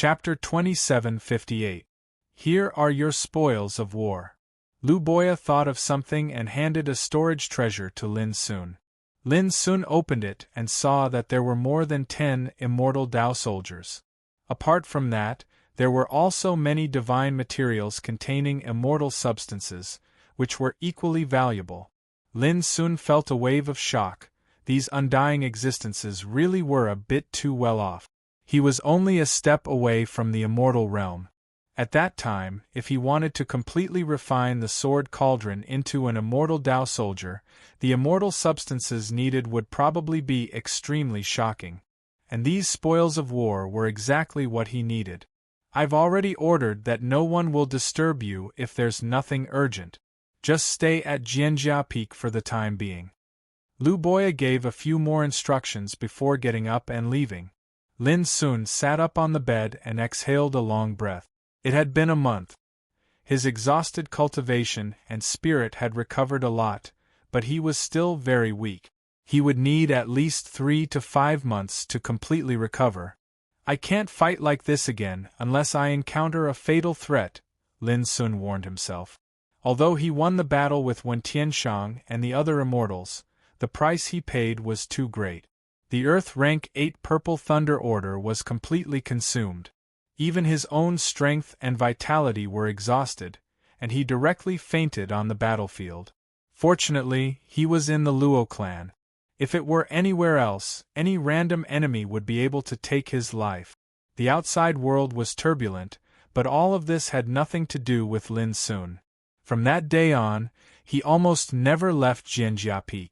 Chapter 2758. Here are your spoils of war. Lu Boya thought of something and handed a storage treasure to Lin Sun. Lin Sun opened it and saw that there were more than 10 immortal Dao soldiers. Apart from that, there were also many divine materials containing immortal substances, which were equally valuable. Lin Sun felt a wave of shock. These undying existences really were a bit too well off. He was only a step away from the immortal realm. At that time, if he wanted to completely refine the sword cauldron into an immortal Dao soldier, the immortal substances needed would probably be extremely shocking. And these spoils of war were exactly what he needed. I've already ordered that no one will disturb you if there's nothing urgent. Just stay at Jianjia Peak for the time being. Lu Boya gave a few more instructions before getting up and leaving. Lin Sun sat up on the bed and exhaled a long breath. It had been a month. His exhausted cultivation and spirit had recovered a lot, but he was still very weak. He would need at least 3 to 5 months to completely recover. I can't fight like this again unless I encounter a fatal threat, Lin Sun warned himself. Although he won the battle with Wen Tianshang and the other immortals, the price he paid was too great. The Earth Rank 8 Purple Thunder Order was completely consumed. Even his own strength and vitality were exhausted, and he directly fainted on the battlefield. Fortunately, he was in the Luo clan. If it were anywhere else, any random enemy would be able to take his life. The outside world was turbulent, but all of this had nothing to do with Lin Sun. From that day on, he almost never left Jianjia Peak.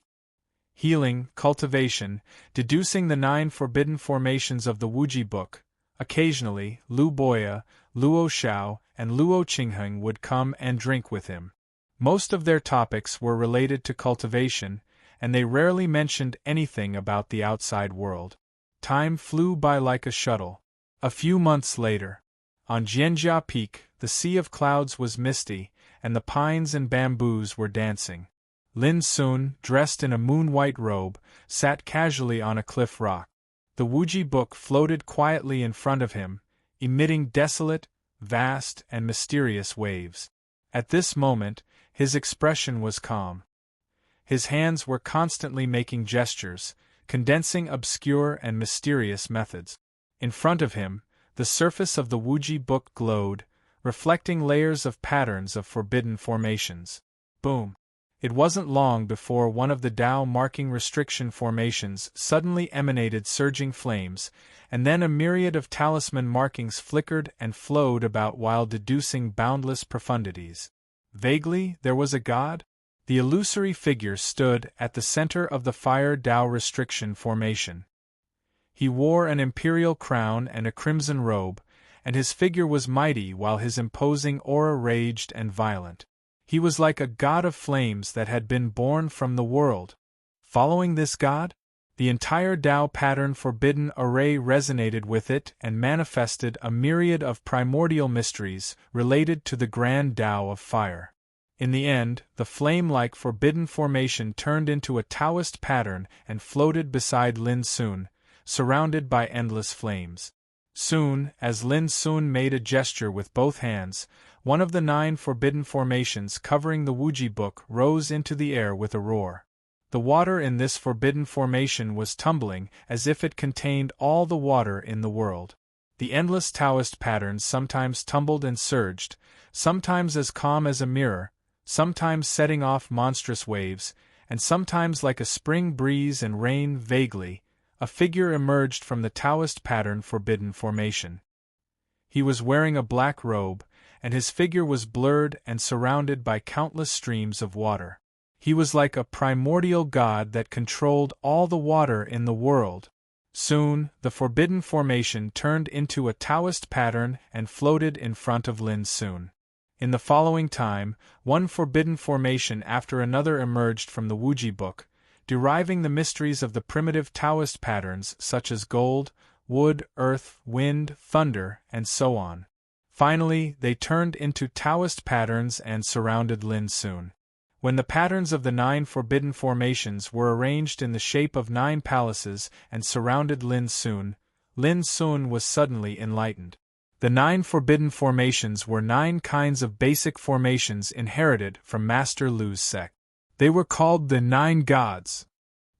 Healing, cultivation, deducing the 9 forbidden formations of the Wuji book. Occasionally, Lu Boya, Luo Xiao, and Luo Qingheng would come and drink with him. Most of their topics were related to cultivation, and they rarely mentioned anything about the outside world. Time flew by like a shuttle. A few months later, on Jianjia Peak, the sea of clouds was misty, and the pines and bamboos were dancing. Lin Sun, dressed in a moon-white robe, sat casually on a cliff rock. The Wuji book floated quietly in front of him, emitting desolate, vast, and mysterious waves. At this moment, his expression was calm. His hands were constantly making gestures, condensing obscure and mysterious methods. In front of him, the surface of the Wuji book glowed, reflecting layers of patterns of forbidden formations. Boom! It wasn't long before one of the Dao marking restriction formations suddenly emanated surging flames, and then a myriad of talisman markings flickered and flowed about while deducing boundless profundities. Vaguely, there was a god? The illusory figure stood at the center of the fire Dao restriction formation. He wore an imperial crown and a crimson robe, and his figure was mighty while his imposing aura raged and violent. He was like a god of flames that had been born from the world. Following this god, the entire Dao pattern forbidden array resonated with it and manifested a myriad of primordial mysteries related to the grand Dao of fire. In the end, the flame-like forbidden formation turned into a Taoist pattern and floated beside Lin Sun, surrounded by endless flames. Soon, as Lin Sun made a gesture with both hands, one of the 9 forbidden formations covering the Wuji book rose into the air with a roar. The water in this forbidden formation was tumbling as if it contained all the water in the world. The endless Taoist patterns sometimes tumbled and surged, sometimes as calm as a mirror, sometimes setting off monstrous waves, and sometimes like a spring breeze and rain vaguely, a figure emerged from the Taoist pattern forbidden formation. He was wearing a black robe, and his figure was blurred and surrounded by countless streams of water. He was like a primordial god that controlled all the water in the world. Soon, the forbidden formation turned into a Taoist pattern and floated in front of Lin Sun. In the following time, one forbidden formation after another emerged from the Wuji book, deriving the mysteries of the primitive Taoist patterns such as gold, wood, earth, wind, thunder, and so on. Finally, they turned into Taoist patterns and surrounded Lin Sun. When the patterns of the 9 forbidden formations were arranged in the shape of 9 palaces and surrounded Lin Sun was suddenly enlightened. The 9 forbidden formations were 9 kinds of basic formations inherited from Master Lu's sect. They were called the 9 gods: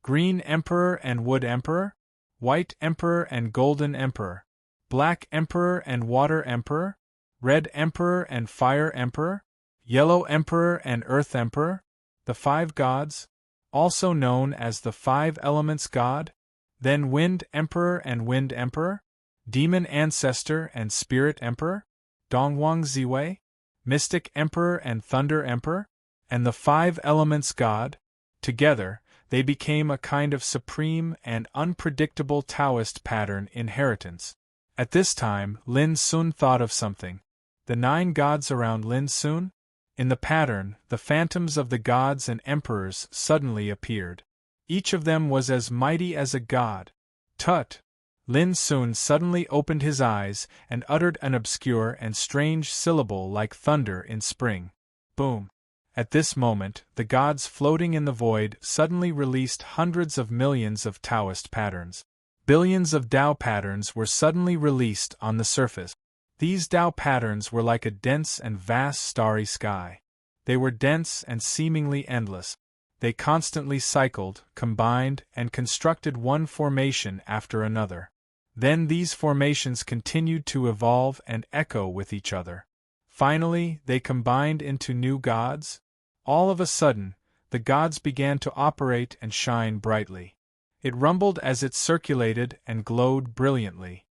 Green Emperor and Wood Emperor, White Emperor and Golden Emperor, Black Emperor and Water Emperor, Red Emperor and Fire Emperor, Yellow Emperor and Earth Emperor, the 5 gods, also known as the 5 elements god, then Wind Emperor and Wind Emperor, Demon Ancestor and Spirit Emperor, Dongwang Ziwei, Mystic Emperor and Thunder Emperor, and the 5 elements god. Together, they became a kind of supreme and unpredictable Taoist pattern inheritance. At this time, Lin Sun thought of something. The 9 gods around Lin Sun? In the pattern, the phantoms of the gods and emperors suddenly appeared. Each of them was as mighty as a god. Tut! Lin Sun suddenly opened his eyes and uttered an obscure and strange syllable like thunder in spring. Boom! At this moment, the gods floating in the void suddenly released hundreds of millions of Taoist patterns. Billions of Tao patterns were suddenly released on the surface. These Tao patterns were like a dense and vast starry sky. They were dense and seemingly endless. They constantly cycled, combined, and constructed one formation after another. Then these formations continued to evolve and echo with each other. Finally, they combined into new gods. All of a sudden, the gods began to operate and shine brightly. It rumbled as it circulated and glowed brilliantly.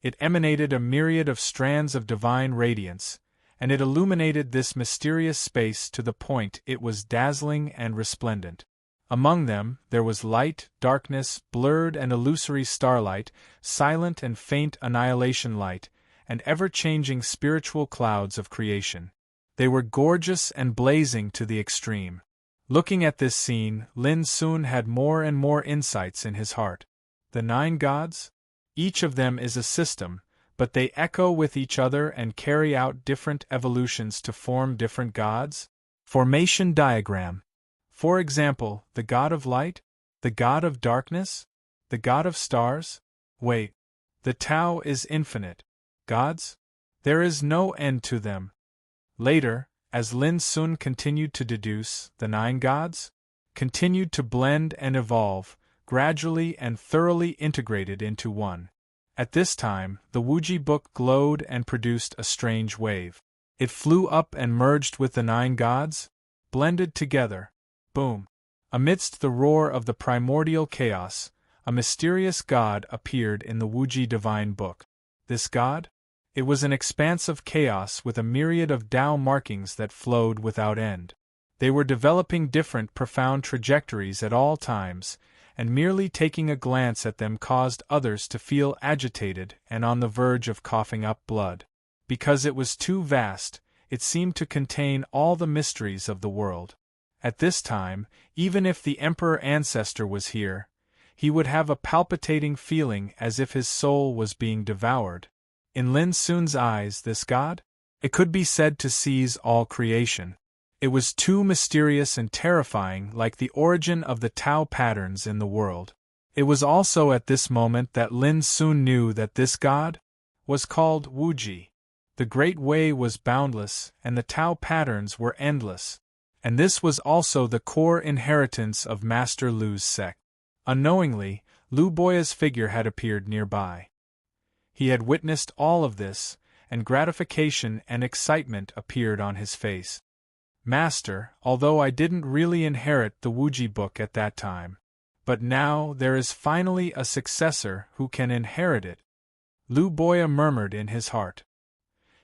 It emanated a myriad of strands of divine radiance, and it illuminated this mysterious space to the point it was dazzling and resplendent. Among them, there was light, darkness, blurred and illusory starlight, silent and faint annihilation light, and ever-changing spiritual clouds of creation. They were gorgeous and blazing to the extreme. Looking at this scene, Lin Sun had more and more insights in his heart. The 9 gods? Each of them is a system, but they echo with each other and carry out different evolutions to form different gods? Formation diagram. For example, the god of light? The god of darkness? The god of stars? Wait. The Tao is infinite. Gods? There is no end to them. Later, as Lin Sun continued to deduce, the 9 gods continued to blend and evolve, gradually and thoroughly integrated into one. At this time, the Wuji book glowed and produced a strange wave. It flew up and merged with the 9 gods, blended together. Boom! Amidst the roar of the primordial chaos, a mysterious god appeared in the Wuji divine book. This god? It was an expanse of chaos with a myriad of Tao markings that flowed without end. They were developing different profound trajectories at all times, and merely taking a glance at them caused others to feel agitated and on the verge of coughing up blood. Because it was too vast, it seemed to contain all the mysteries of the world. At this time, even if the Emperor Ancestor was here, he would have a palpitating feeling as if his soul was being devoured. In Lin Sun's eyes, this god? It could be said to seize all creation. It was too mysterious and terrifying, like the origin of the Tao patterns in the world. It was also at this moment that Lin Sun knew that this god was called Wuji. The Great Way was boundless, and the Tao patterns were endless. And this was also the core inheritance of Master Lu's sect. Unknowingly, Lu Boya's figure had appeared nearby. He had witnessed all of this, and gratification and excitement appeared on his face. Master, although I didn't really inherit the Wuji book at that time, but now there is finally a successor who can inherit it, Lu Boya murmured in his heart.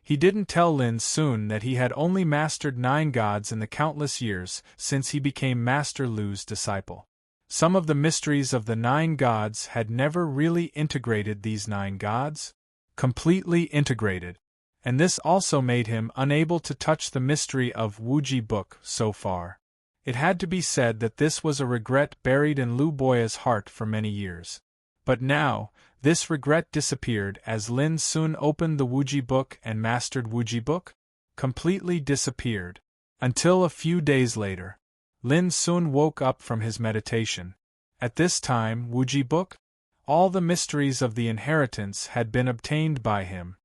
He didn't tell Lin Sun that he had only mastered 9 gods in the countless years since he became Master Lu's disciple. Some of the mysteries of the 9 gods had never really integrated these 9 gods, completely integrated, and this also made him unable to touch the mystery of Wuji book so far. It had to be said that this was a regret buried in Lu Boya's heart for many years. But now, this regret disappeared as Lin Sun opened the Wuji book and mastered Wuji book? Completely disappeared. Until a few days later. Lin Sun woke up from his meditation. At this time, Wuji book? All the mysteries of the inheritance had been obtained by him.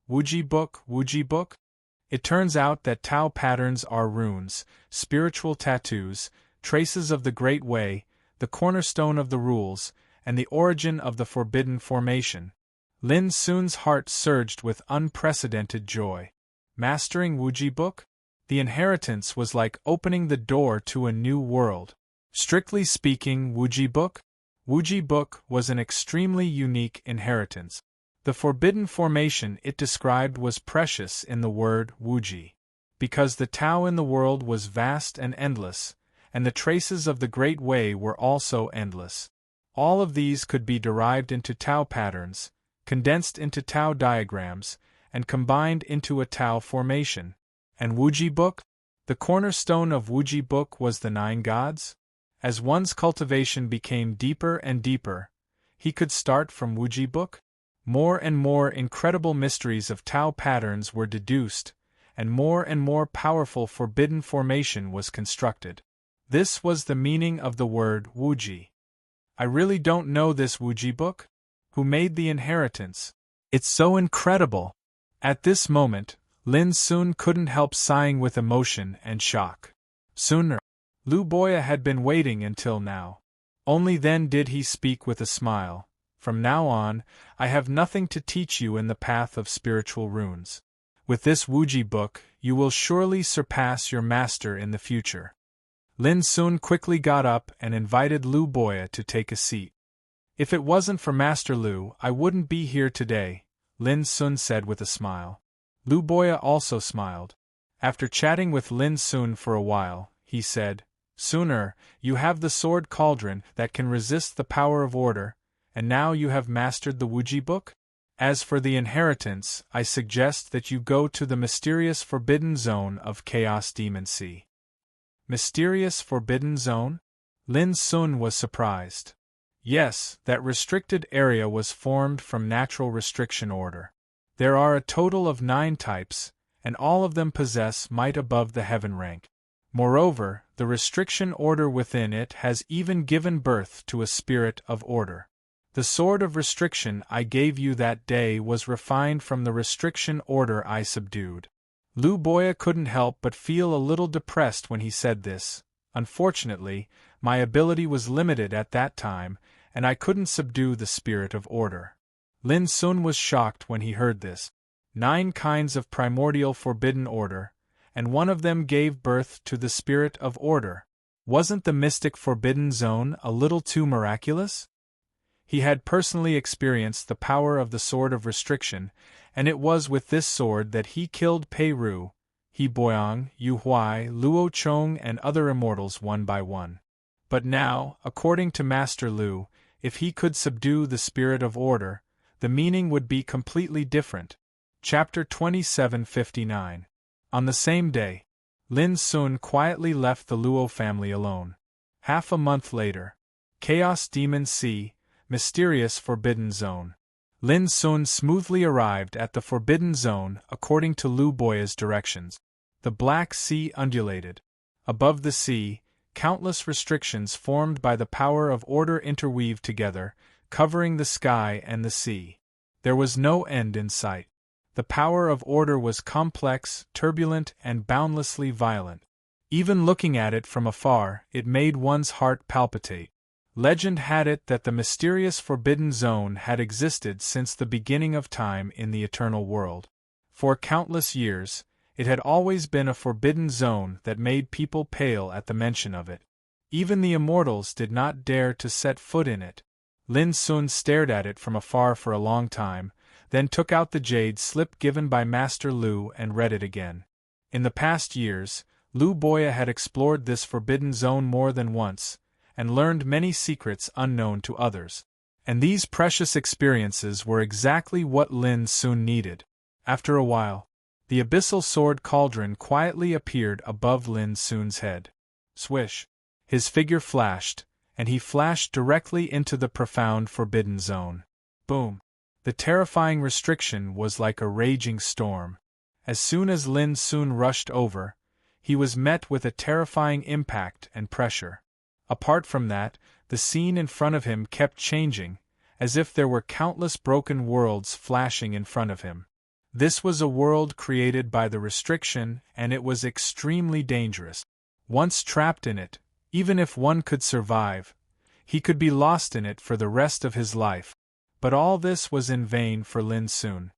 Audiobook? It turns out that Tao patterns are runes, spiritual tattoos, traces of the Great Way, the cornerstone of the rules, and the origin of the forbidden formation. Lin Sun's heart surged with unprecedented joy. Mastering Audiobook? The inheritance was like opening the door to a new world. Strictly speaking, Audiobook was an extremely unique inheritance. The forbidden formation it described was precious in the word wuji, because the Tao in the world was vast and endless, and the traces of the Great Way were also endless. All of these could be derived into Tao patterns, condensed into Tao diagrams, and combined into a Tao formation. And Audiobook? The cornerstone of Audiobook was the 9 gods? As one's cultivation became deeper and deeper, he could start from Audiobook? More and more incredible mysteries of Tao patterns were deduced, and more powerful forbidden formation was constructed. This was the meaning of the word wuji. I really don't know this Audiobook? Who made the inheritance? It's so incredible! At this moment, Lin Sun couldn't help sighing with emotion and shock. Sooner, Lu Boya had been waiting until now. Only then did he speak with a smile. From now on, I have nothing to teach you in the path of spiritual runes. With this Audiobook, you will surely surpass your master in the future. Lin Sun quickly got up and invited Lu Boya to take a seat. If it wasn't for Master Lu, I wouldn't be here today, Lin Sun said with a smile. Lu Boya also smiled. After chatting with Lin Sun for a while, he said, Sooner, you have the sword cauldron that can resist the power of order, and now you have mastered the Audiobook? As for the inheritance, I suggest that you go to the mysterious forbidden zone of Chaos Demon Sea. Mysterious forbidden zone? Lin Sun was surprised. Yes, that restricted area was formed from natural restriction order. There are a total of 9 types, and all of them possess might above the heaven rank. Moreover, the restriction order within it has even given birth to a spirit of order. The sword of restriction I gave you that day was refined from the restriction order I subdued. Lu Boya couldn't help but feel a little depressed when he said this. Unfortunately, my ability was limited at that time, and I couldn't subdue the spirit of order. Lin Sun was shocked when he heard this. 9 kinds of primordial forbidden order, and one of them gave birth to the spirit of order. Wasn't the mystic forbidden zone a little too miraculous? He had personally experienced the power of the sword of restriction, and it was with this sword that he killed Pei Ru, He Boyang, Yu Huai, Luo Chong and other immortals one by one. But now, according to Master Lu, if he could subdue the spirit of order, the meaning would be completely different. Chapter 2759. On the same day, Lin Sun quietly left the Luo family alone. Half a month later, Chaos Demon Sea, Mysterious Forbidden Zone. Lin Sun smoothly arrived at the Forbidden Zone according to Lu Boya's directions. The Black Sea undulated. Above the sea, countless restrictions formed by the power of order interweaved together, covering the sky and the sea. There was no end in sight. The power of order was complex, turbulent, and boundlessly violent. Even looking at it from afar, it made one's heart palpitate. Legend had it that the mysterious Forbidden Zone had existed since the beginning of time in the eternal world. For countless years, it had always been a forbidden zone that made people pale at the mention of it. Even the immortals did not dare to set foot in it. Lin Sun stared at it from afar for a long time, then took out the jade slip given by Master Lu and read it again. In the past years, Lu Boya had explored this forbidden zone more than once, and learned many secrets unknown to others. And these precious experiences were exactly what Lin Sun needed. After a while, the abyssal sword cauldron quietly appeared above Lin Sun's head. Swish! His figure flashed, and he flashed directly into the profound forbidden zone. Boom! The terrifying restriction was like a raging storm. As soon as Lin Sun rushed over, he was met with a terrifying impact and pressure. Apart from that, the scene in front of him kept changing, as if there were countless broken worlds flashing in front of him. This was a world created by the restriction, and it was extremely dangerous. Once trapped in it, even if one could survive, he could be lost in it for the rest of his life. But all this was in vain for Lin Sun.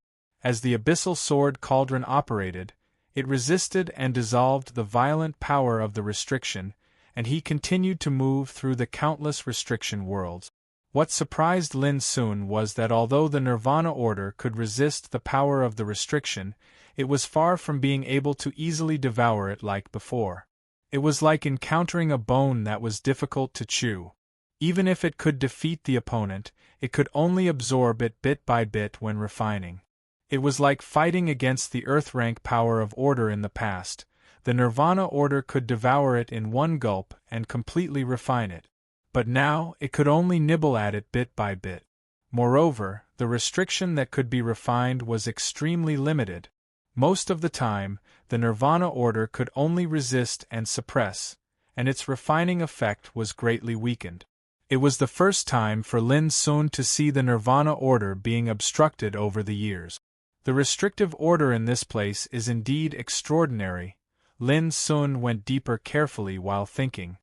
As the abyssal sword cauldron operated, it resisted and dissolved the violent power of the restriction, and he continued to move through the countless restriction worlds. What surprised Lin Sun was that although the Nirvana order could resist the power of the restriction, it was far from being able to easily devour it like before. It was like encountering a bone that was difficult to chew. Even if it could defeat the opponent, it could only absorb it bit by bit when refining. It was like fighting against the earth-rank power of order in the past. The Nirvana order could devour it in one gulp and completely refine it. But now, it could only nibble at it bit by bit. Moreover, the restriction that could be refined was extremely limited. Most of the time, the Nirvana order could only resist and suppress, and its refining effect was greatly weakened. It was the first time for Lin Sun to see the Nirvana order being obstructed over the years. The restrictive order in this place is indeed extraordinary. Lin Sun went deeper carefully while thinking.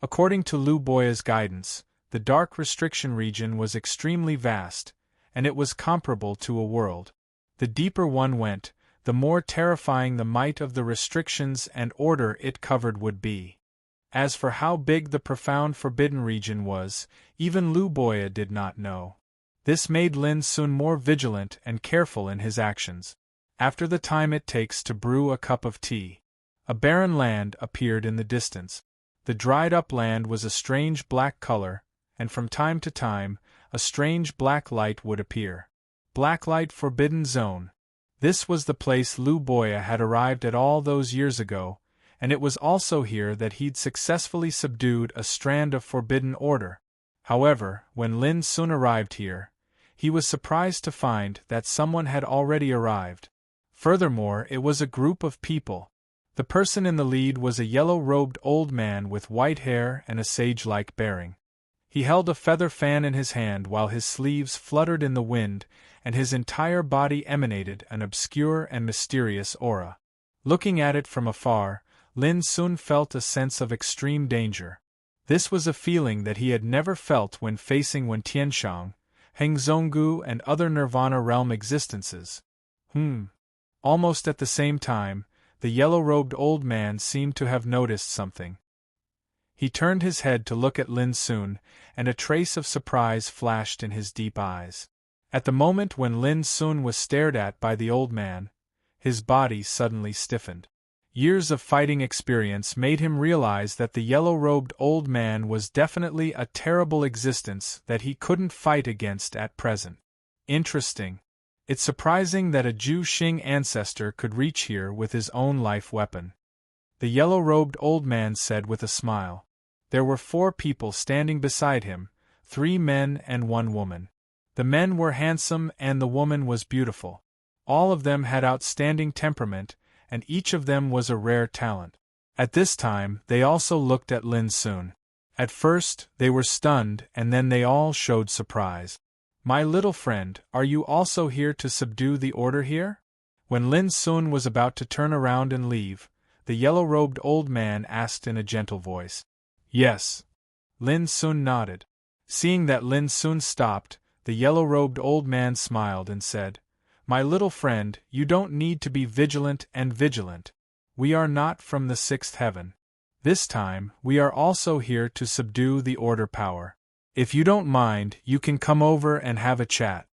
According to Lu Boya's guidance, the dark restriction region was extremely vast, and it was comparable to a world. The deeper one went, the more terrifying the might of the restrictions and order it covered would be. As for how big the profound forbidden region was, even Lu Boya did not know. This made Lin Sun more vigilant and careful in his actions. After the time it takes to brew a cup of tea, a barren land appeared in the distance. The dried-up land was a strange black color, and from time to time, a strange black light would appear. Blacklight Forbidden Zone. This was the place Lu Boya had arrived at all those years ago, and it was also here that he'd successfully subdued a strand of forbidden order. However, when Lin Sun arrived here, he was surprised to find that someone had already arrived. Furthermore, it was a group of people. The person in the lead was a yellow-robed old man with white hair and a sage-like bearing. He held a feather fan in his hand while his sleeves fluttered in the wind, and his entire body emanated an obscure and mysterious aura. Looking at it from afar, Lin Sun felt a sense of extreme danger. This was a feeling that he had never felt when facing Tianshang, Hengzonggu and other Nirvana realm existences. Almost at the same time, the yellow-robed old man seemed to have noticed something. He turned his head to look at Lin Sun, and a trace of surprise flashed in his deep eyes. At the moment when Lin Sun was stared at by the old man, his body suddenly stiffened. Years of fighting experience made him realize that the yellow-robed old man was definitely a terrible existence that he couldn't fight against at present. Interesting. It's surprising that a Zhu Xing ancestor could reach here with his own life weapon. The yellow-robed old man said with a smile. There were 4 people standing beside him, 3 men and 1 woman. The men were handsome and the woman was beautiful. All of them had outstanding temperament, and each of them was a rare talent. At this time, they also looked at Lin Sun. At first, they were stunned, and then they all showed surprise. My little friend, are you also here to subdue the order here? When Lin Sun was about to turn around and leave, the yellow-robed old man asked in a gentle voice. Yes. Lin Sun nodded. Seeing that Lin Sun stopped, the yellow-robed old man smiled and said, My little friend, you don't need to be vigilant and vigilant. We are not from the 6th heaven. This time, we are also here to subdue the order power. If you don't mind, you can come over and have a chat.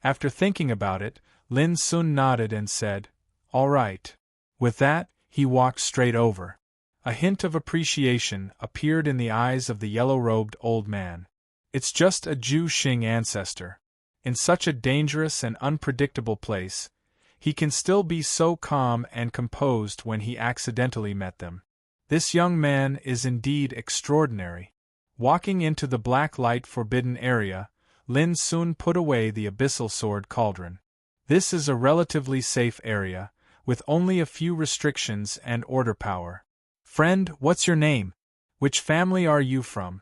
After thinking about it, Lin Sun nodded and said, All right. With that, he walked straight over. A hint of appreciation appeared in the eyes of the yellow-robed old man. It's just a Zhu Xing ancestor. In such a dangerous and unpredictable place, he can still be so calm and composed when he accidentally met them. This young man is indeed extraordinary. Walking into the black light forbidden area, Lin Sun put away the abyssal sword cauldron. This is a relatively safe area, with only a few restrictions and order power. Friend, what's your name? Which family are you from?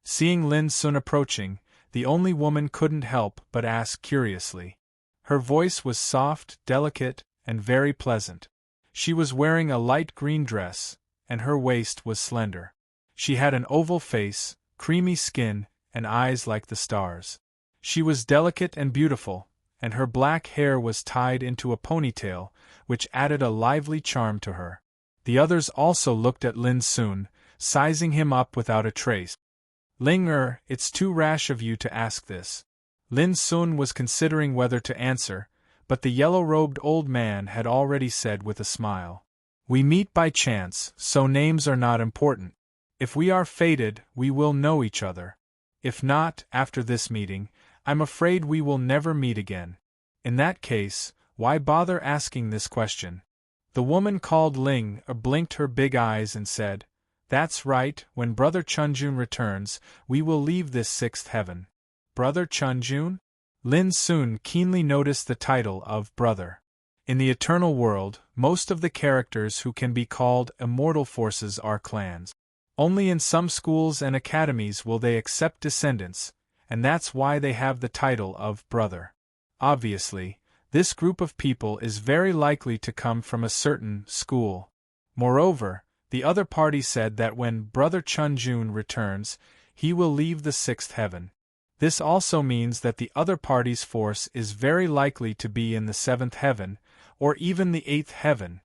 Seeing Lin Sun approaching, the only woman couldn't help but ask curiously. Her voice was soft, delicate, and very pleasant. She was wearing a light green dress, and her waist was slender. She had an oval face, creamy skin, and eyes like the stars. She was delicate and beautiful, and her black hair was tied into a ponytail, which added a lively charm to her. The others also looked at Lin Sun, sizing him up without a trace. Ling it's too rash of you to ask this. Lin Sun was considering whether to answer, but the yellow-robed old man had already said with a smile. We meet by chance, so names are not important. If we are fated, we will know each other. If not, after this meeting, I'm afraid we will never meet again. In that case, why bother asking this question? The woman called Ling blinked her big eyes and said, That's right, when Brother Chunjun returns, we will leave this sixth heaven. Brother Chunjun? Lin Sun keenly noticed the title of brother. In the eternal world, most of the characters who can be called immortal forces are clans. Only in some schools and academies will they accept descendants, and that's why they have the title of brother. Obviously, this group of people is very likely to come from a certain school. Moreover, the other party said that when Brother Chunjun returns, he will leave the sixth heaven. This also means that the other party's force is very likely to be in the seventh heaven, or even the eighth heaven.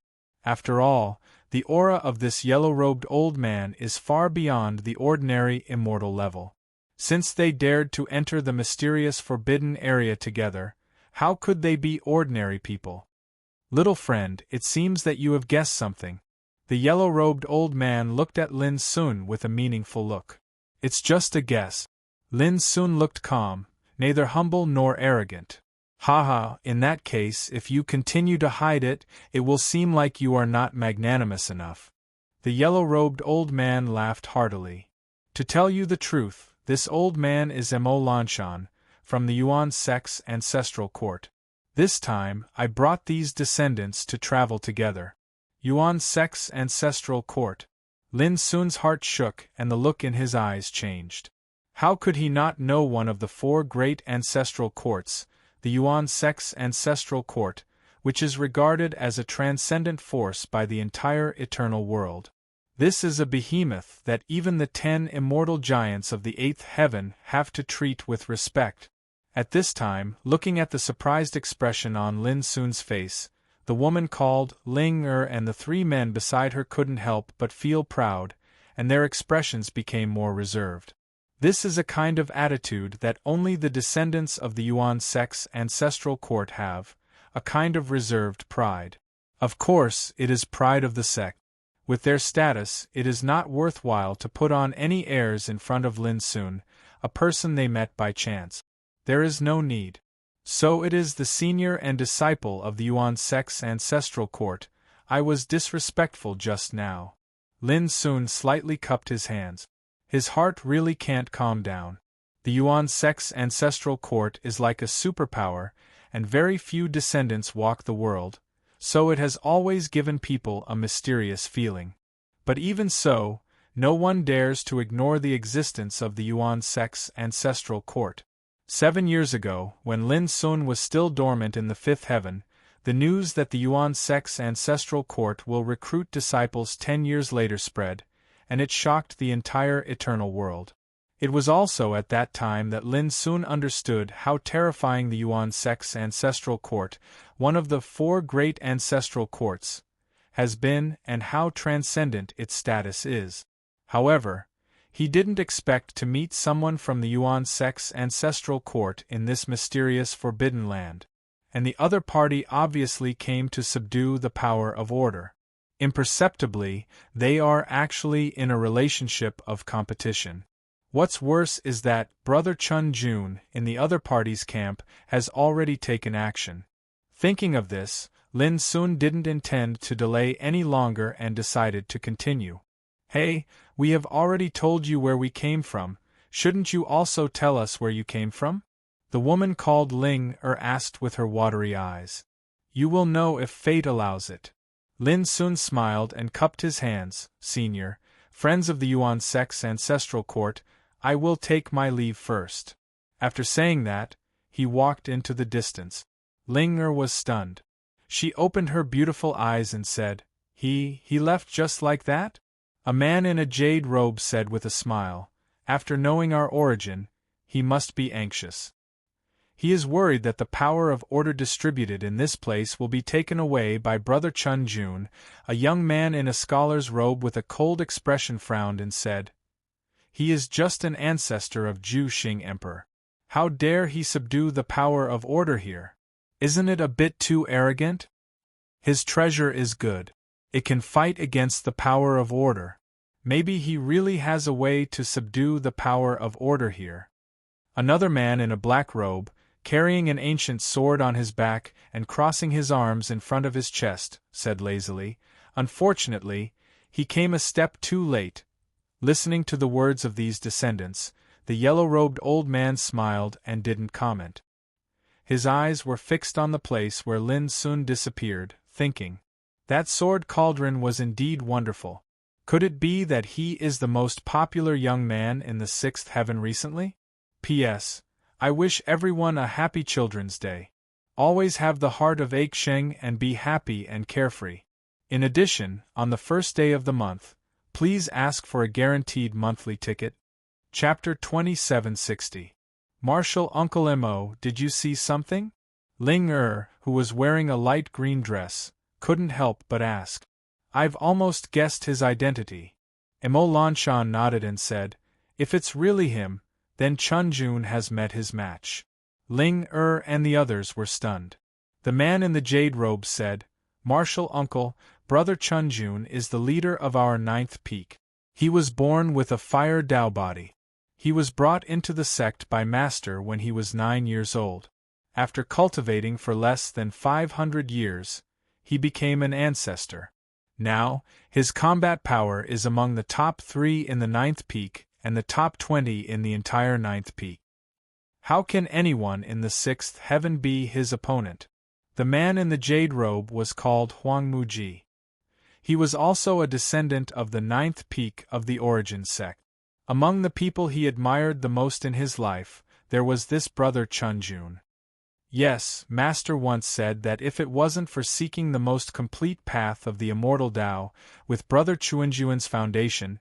After all, the aura of this yellow-robed old man is far beyond the ordinary immortal level. Since they dared to enter the mysterious forbidden area together, how could they be ordinary people? Little friend, it seems that you have guessed something. The yellow-robed old man looked at Lin Sun with a meaningful look. It's just a guess. Lin Sun looked calm, neither humble nor arrogant. Haha, in that case, if you continue to hide it, it will seem like you are not magnanimous enough. The yellow-robed old man laughed heartily. To tell you the truth, this old man is Mo Lanshan, from the Yuan sect's ancestral court. This time, I brought these descendants to travel together. Yuan sect's ancestral court. Lin Sun's heart shook and the look in his eyes changed. How could he not know one of the four great ancestral courts, the Yuan sect's ancestral court, which is regarded as a transcendent force by the entire eternal world? This is a behemoth that even the 10 immortal giants of the eighth heaven have to treat with respect. At this time, looking at the surprised expression on Lin Sun's face, the woman called Ling and the 3 men beside her couldn't help but feel proud, and their expressions became more reserved. This is a kind of attitude that only the descendants of the Yuan sect's ancestral court have, a kind of reserved pride. Of course, it is pride of the sect. With their status, it is not worthwhile to put on any airs in front of Lin Sun, a person they met by chance. There is no need. So it is the senior and disciple of the Yuan sect's ancestral court. I was disrespectful just now. Lin Sun slightly cupped his hands. His heart really can't calm down. The Yuan sect's ancestral court is like a superpower, and very few descendants walk the world, so it has always given people a mysterious feeling. But even so, no one dares to ignore the existence of the Yuan sect's ancestral court. 7 years ago, when Lin Sun was still dormant in the fifth heaven, the news that the Yuan sect's ancestral court will recruit disciples 10 years later spread, and it shocked the entire eternal world. It was also at that time that Lin Sun understood how terrifying the Yuan sect's ancestral court, one of the 4 great ancestral courts, has been and how transcendent its status is. However, he didn't expect to meet someone from the Yuan sect's ancestral court in this mysterious forbidden land, and the other party obviously came to subdue the power of order. Imperceptibly, they are actually in a relationship of competition. What's worse is that Brother Chunjun, in the other party's camp, has already taken action. Thinking of this, Lin Sun didn't intend to delay any longer and decided to continue. Hey, we have already told you where we came from, shouldn't you also tell us where you came from? The woman called Ling asked with her watery eyes. You will know if fate allows it. Lin Sun smiled and cupped his hands. Senior, friends of the Yuan sect's ancestral court, I will take my leave first. After saying that, he walked into the distance. Ling Er was stunned. She opened her beautiful eyes and said, He left just like that? A man in a jade robe said with a smile, After knowing our origin, he must be anxious. He is worried that the power of order distributed in this place will be taken away by Brother Chun Jun. A young man in a scholar's robe with a cold expression frowned and said, He is just an ancestor of Zhu Xing Emperor. How dare he subdue the power of order here? Isn't it a bit too arrogant? His treasure is good. It can fight against the power of order. Maybe he really has a way to subdue the power of order here. Another man in a black robe, carrying an ancient sword on his back and crossing his arms in front of his chest, said lazily, Unfortunately, he came a step too late. Listening to the words of these descendants, the yellow-robed old man smiled and didn't comment. His eyes were fixed on the place where Lin Sun disappeared, thinking, That sword cauldron was indeed wonderful. Could it be that he is the most popular young man in the sixth heaven recently? P.S. I wish everyone a happy Children's Day. Always have the heart of Sheng and be happy and carefree. In addition, on the first day of the month, please ask for a guaranteed monthly ticket. Chapter 2760. Martial Uncle Mo, did you see something? Ling Er, who was wearing a light green dress, couldn't help but ask. I've almost guessed his identity. Mo Lanshan nodded and said, If it's really him, then Chun Jun has met his match. Ling Er and the others were stunned. The man in the jade robe said, Martial Uncle, Brother Chun Jun is the leader of our ninth peak. He was born with a fire Dao body. He was brought into the sect by Master when he was 9 years old. After cultivating for less than 500 years, he became an ancestor. Now, his combat power is among the top 3 in the ninth peak and the top 20 in the entire ninth peak. How can anyone in the sixth heaven be his opponent? The man in the jade robe was called Huang Muji. He was also a descendant of the ninth peak of the origin sect. Among the people he admired the most in his life, there was this Brother Chun Jun. Yes, Master once said that if it wasn't for seeking the most complete path of the immortal Tao, with Brother Chunjuan's foundation,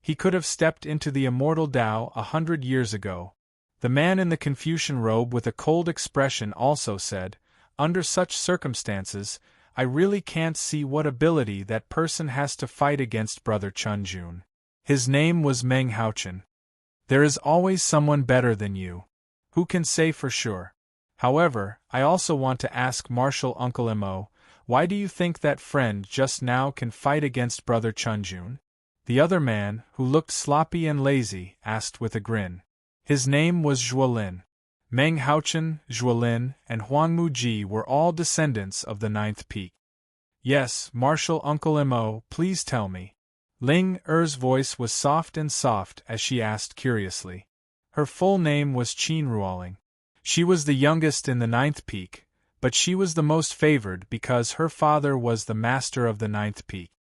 he could have stepped into the immortal Tao 100 years ago. The man in the Confucian robe with a cold expression also said, Under such circumstances, I really can't see what ability that person has to fight against Brother Chun Jun. His name was Meng Haochen. There is always someone better than you. Who can say for sure? However, I also want to ask Martial Uncle Mo, why do you think that friend just now can fight against Brother Chun Jun? The other man, who looked sloppy and lazy, asked with a grin. His name was Zhuolin. Meng Haochen, Zhuolin, and Huang Muji were all descendants of the ninth peak. Yes, Martial Uncle Mo, please tell me. Ling Er's voice was soft as she asked curiously. Her full name was Qin Ruoling. She was the youngest in the ninth peak, but she was the most favored because her father was the master of the ninth peak.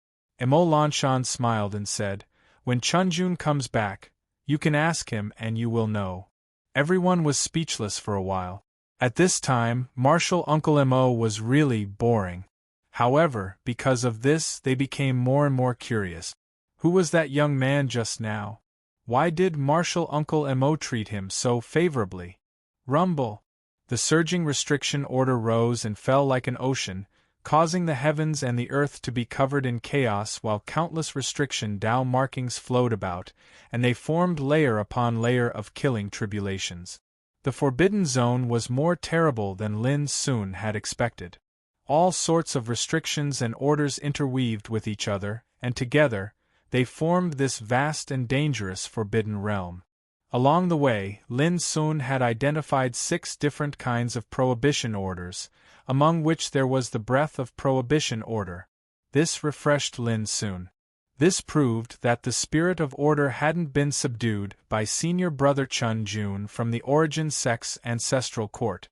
Mo Lanshan smiled and said, When Chun Jun comes back, you can ask him and you will know. Everyone was speechless for a while. At this time, Martial Uncle Mo was really boring. However, because of this, they became more and more curious. Who was that young man just now? Why did Martial Uncle Mo treat him so favorably? Rumble! The surging restriction order rose and fell like an ocean, causing the heavens and the earth to be covered in chaos while countless restriction Tao markings flowed about, and they formed layer upon layer of killing tribulations. The Forbidden Zone was more terrible than Lin Sun had expected. All sorts of restrictions and orders interweaved with each other, and together, they formed this vast and dangerous Forbidden Realm. Along the way, Lin Sun had identified 6 different kinds of prohibition orders, among which there was the Breath of Prohibition order. This refreshed Lin Sun. This proved that the spirit of order hadn't been subdued by senior brother Chun Jun from the Origin Sect's ancestral court.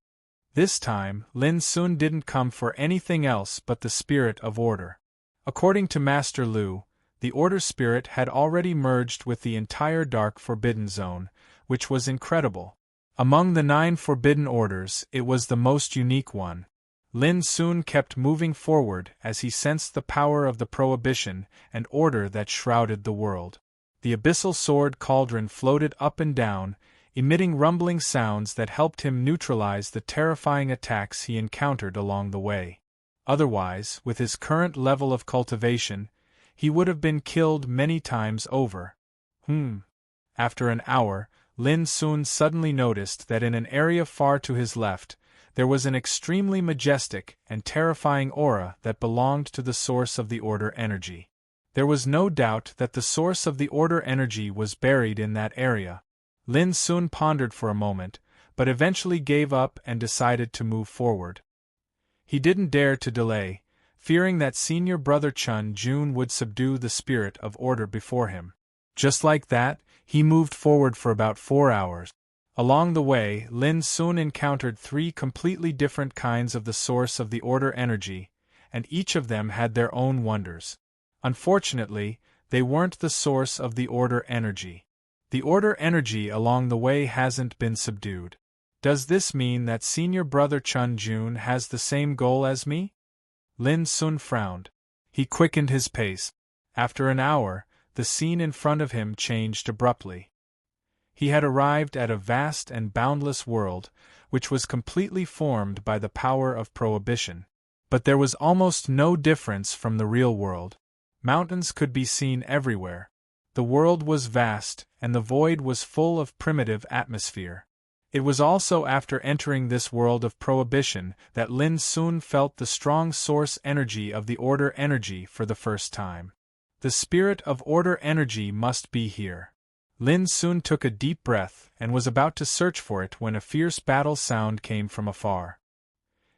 This time, Lin Sun didn't come for anything else but the spirit of order. According to Master Lu, the order spirit had already merged with the entire Dark Forbidden Zone, which was incredible. Among the 9 forbidden orders, it was the most unique one. Lin soon kept moving forward as he sensed the power of the prohibition and order that shrouded the world. The abyssal sword cauldron floated up and down, emitting rumbling sounds that helped him neutralize the terrifying attacks he encountered along the way. Otherwise, with his current level of cultivation, he would have been killed many times over. After an hour, Lin soon suddenly noticed that in an area far to his left, there was an extremely majestic and terrifying aura that belonged to the source of the order energy. There was no doubt that the source of the order energy was buried in that area. Lin soon pondered for a moment, but eventually gave up and decided to move forward. He didn't dare to delay, fearing that senior brother Chun Jun would subdue the spirit of order before him. Just like that, he moved forward for about 4 hours. Along the way, Lin soon encountered 3 completely different kinds of the source of the order energy, and each of them had their own wonders. Unfortunately, they weren't the source of the order energy. The order energy along the way hasn't been subdued. Does this mean that senior brother Chun Jun has the same goal as me? Lin soon frowned. He quickened his pace. After an hour, the scene in front of him changed abruptly. He had arrived at a vast and boundless world, which was completely formed by the power of prohibition. But there was almost no difference from the real world. Mountains could be seen everywhere. The world was vast, and the void was full of primitive atmosphere. It was also after entering this world of prohibition that Lin soon felt the strong source energy of the order energy for the first time. The spirit of order energy must be here. Lin soon took a deep breath and was about to search for it when a fierce battle sound came from afar.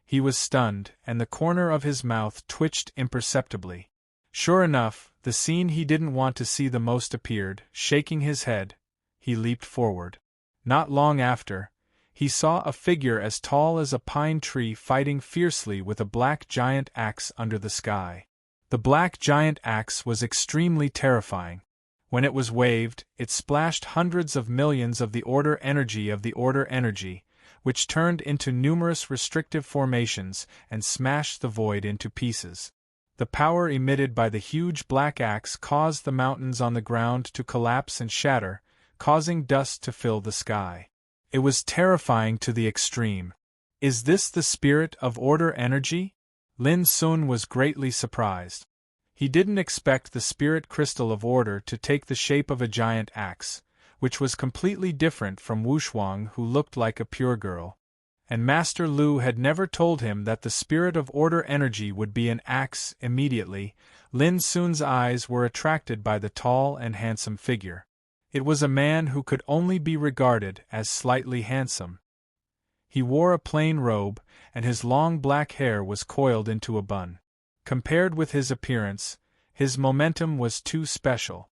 He was stunned, and the corner of his mouth twitched imperceptibly. Sure enough, the scene he didn't want to see the most appeared. Shaking his head, he leaped forward. Not long after, he saw a figure as tall as a pine tree fighting fiercely with a black giant axe under the sky. The black giant axe was extremely terrifying. When it was waved, it splashed hundreds of millions of the order energy, which turned into numerous restrictive formations and smashed the void into pieces. The power emitted by the huge black axe caused the mountains on the ground to collapse and shatter, causing dust to fill the sky. It was terrifying to the extreme. Is this the spirit of order energy? Lin Sun was greatly surprised. He didn't expect the spirit crystal of order to take the shape of a giant axe, which was completely different from Wushuang, who looked like a pure girl. And Master Lu had never told him that the spirit of order energy would be an axe. Immediately, Lin Sun's eyes were attracted by the tall and handsome figure. It was a man who could only be regarded as slightly handsome. He wore a plain robe, and his long black hair was coiled into a bun. Compared with his appearance, his momentum was too special.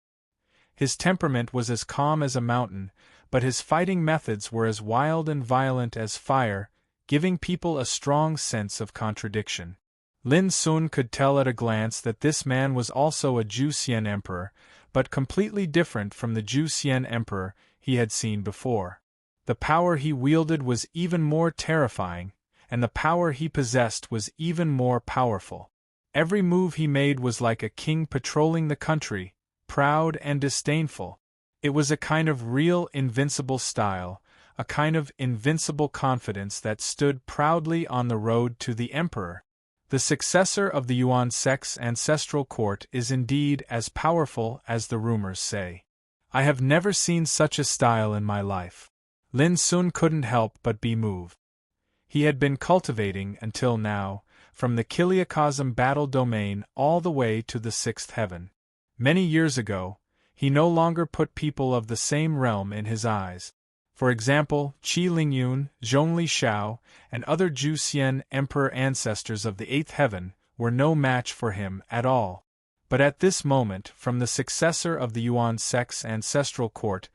His temperament was as calm as a mountain, but his fighting methods were as wild and violent as fire, giving people a strong sense of contradiction. Lin Sun could tell at a glance that this man was also a Juxian emperor, but completely different from the Juxian emperor he had seen before. The power he wielded was even more terrifying, and the power he possessed was even more powerful. Every move he made was like a king patrolling the country, proud and disdainful. It was a kind of real invincible style, a kind of invincible confidence that stood proudly on the road to the emperor. The successor of the Yuan sect's ancestral court is indeed as powerful as the rumors say. I have never seen such a style in my life. Lin Sun couldn't help but be moved. He had been cultivating until now, from the Kiliakosm battle domain all the way to the sixth heaven. Many years ago, he no longer put people of the same realm in his eyes. For example, Qi Lingyun, Zhongli Shao, and other Juxian emperor ancestors of the eighth heaven were no match for him at all. But at this moment, from the successor of the Yuan sect's ancestral court,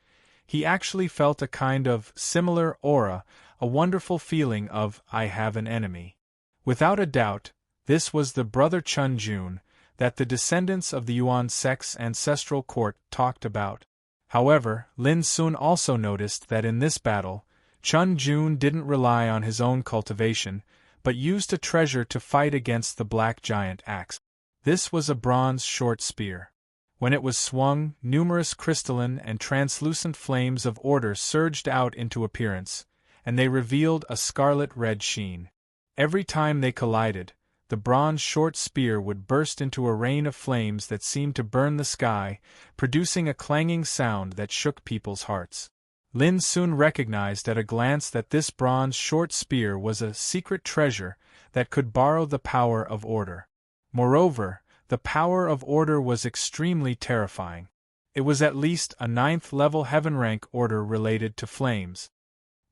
he actually felt a kind of similar aura, a wonderful feeling of, I have an enemy. Without a doubt, this was the brother Chun Jun that the descendants of the Yuan sect's ancestral court talked about. However, Lin Sun also noticed that in this battle, Chun Jun didn't rely on his own cultivation, but used a treasure to fight against the black giant axe. This was a bronze short spear. When it was swung, numerous crystalline and translucent flames of order surged out into appearance, and they revealed a scarlet-red sheen. Every time they collided, the bronze short spear would burst into a rain of flames that seemed to burn the sky, producing a clanging sound that shook people's hearts. Lin soon recognized at a glance that this bronze short spear was a secret treasure that could borrow the power of order. Moreover, the power of order was extremely terrifying. It was at least a 9th-level heaven rank order related to flames.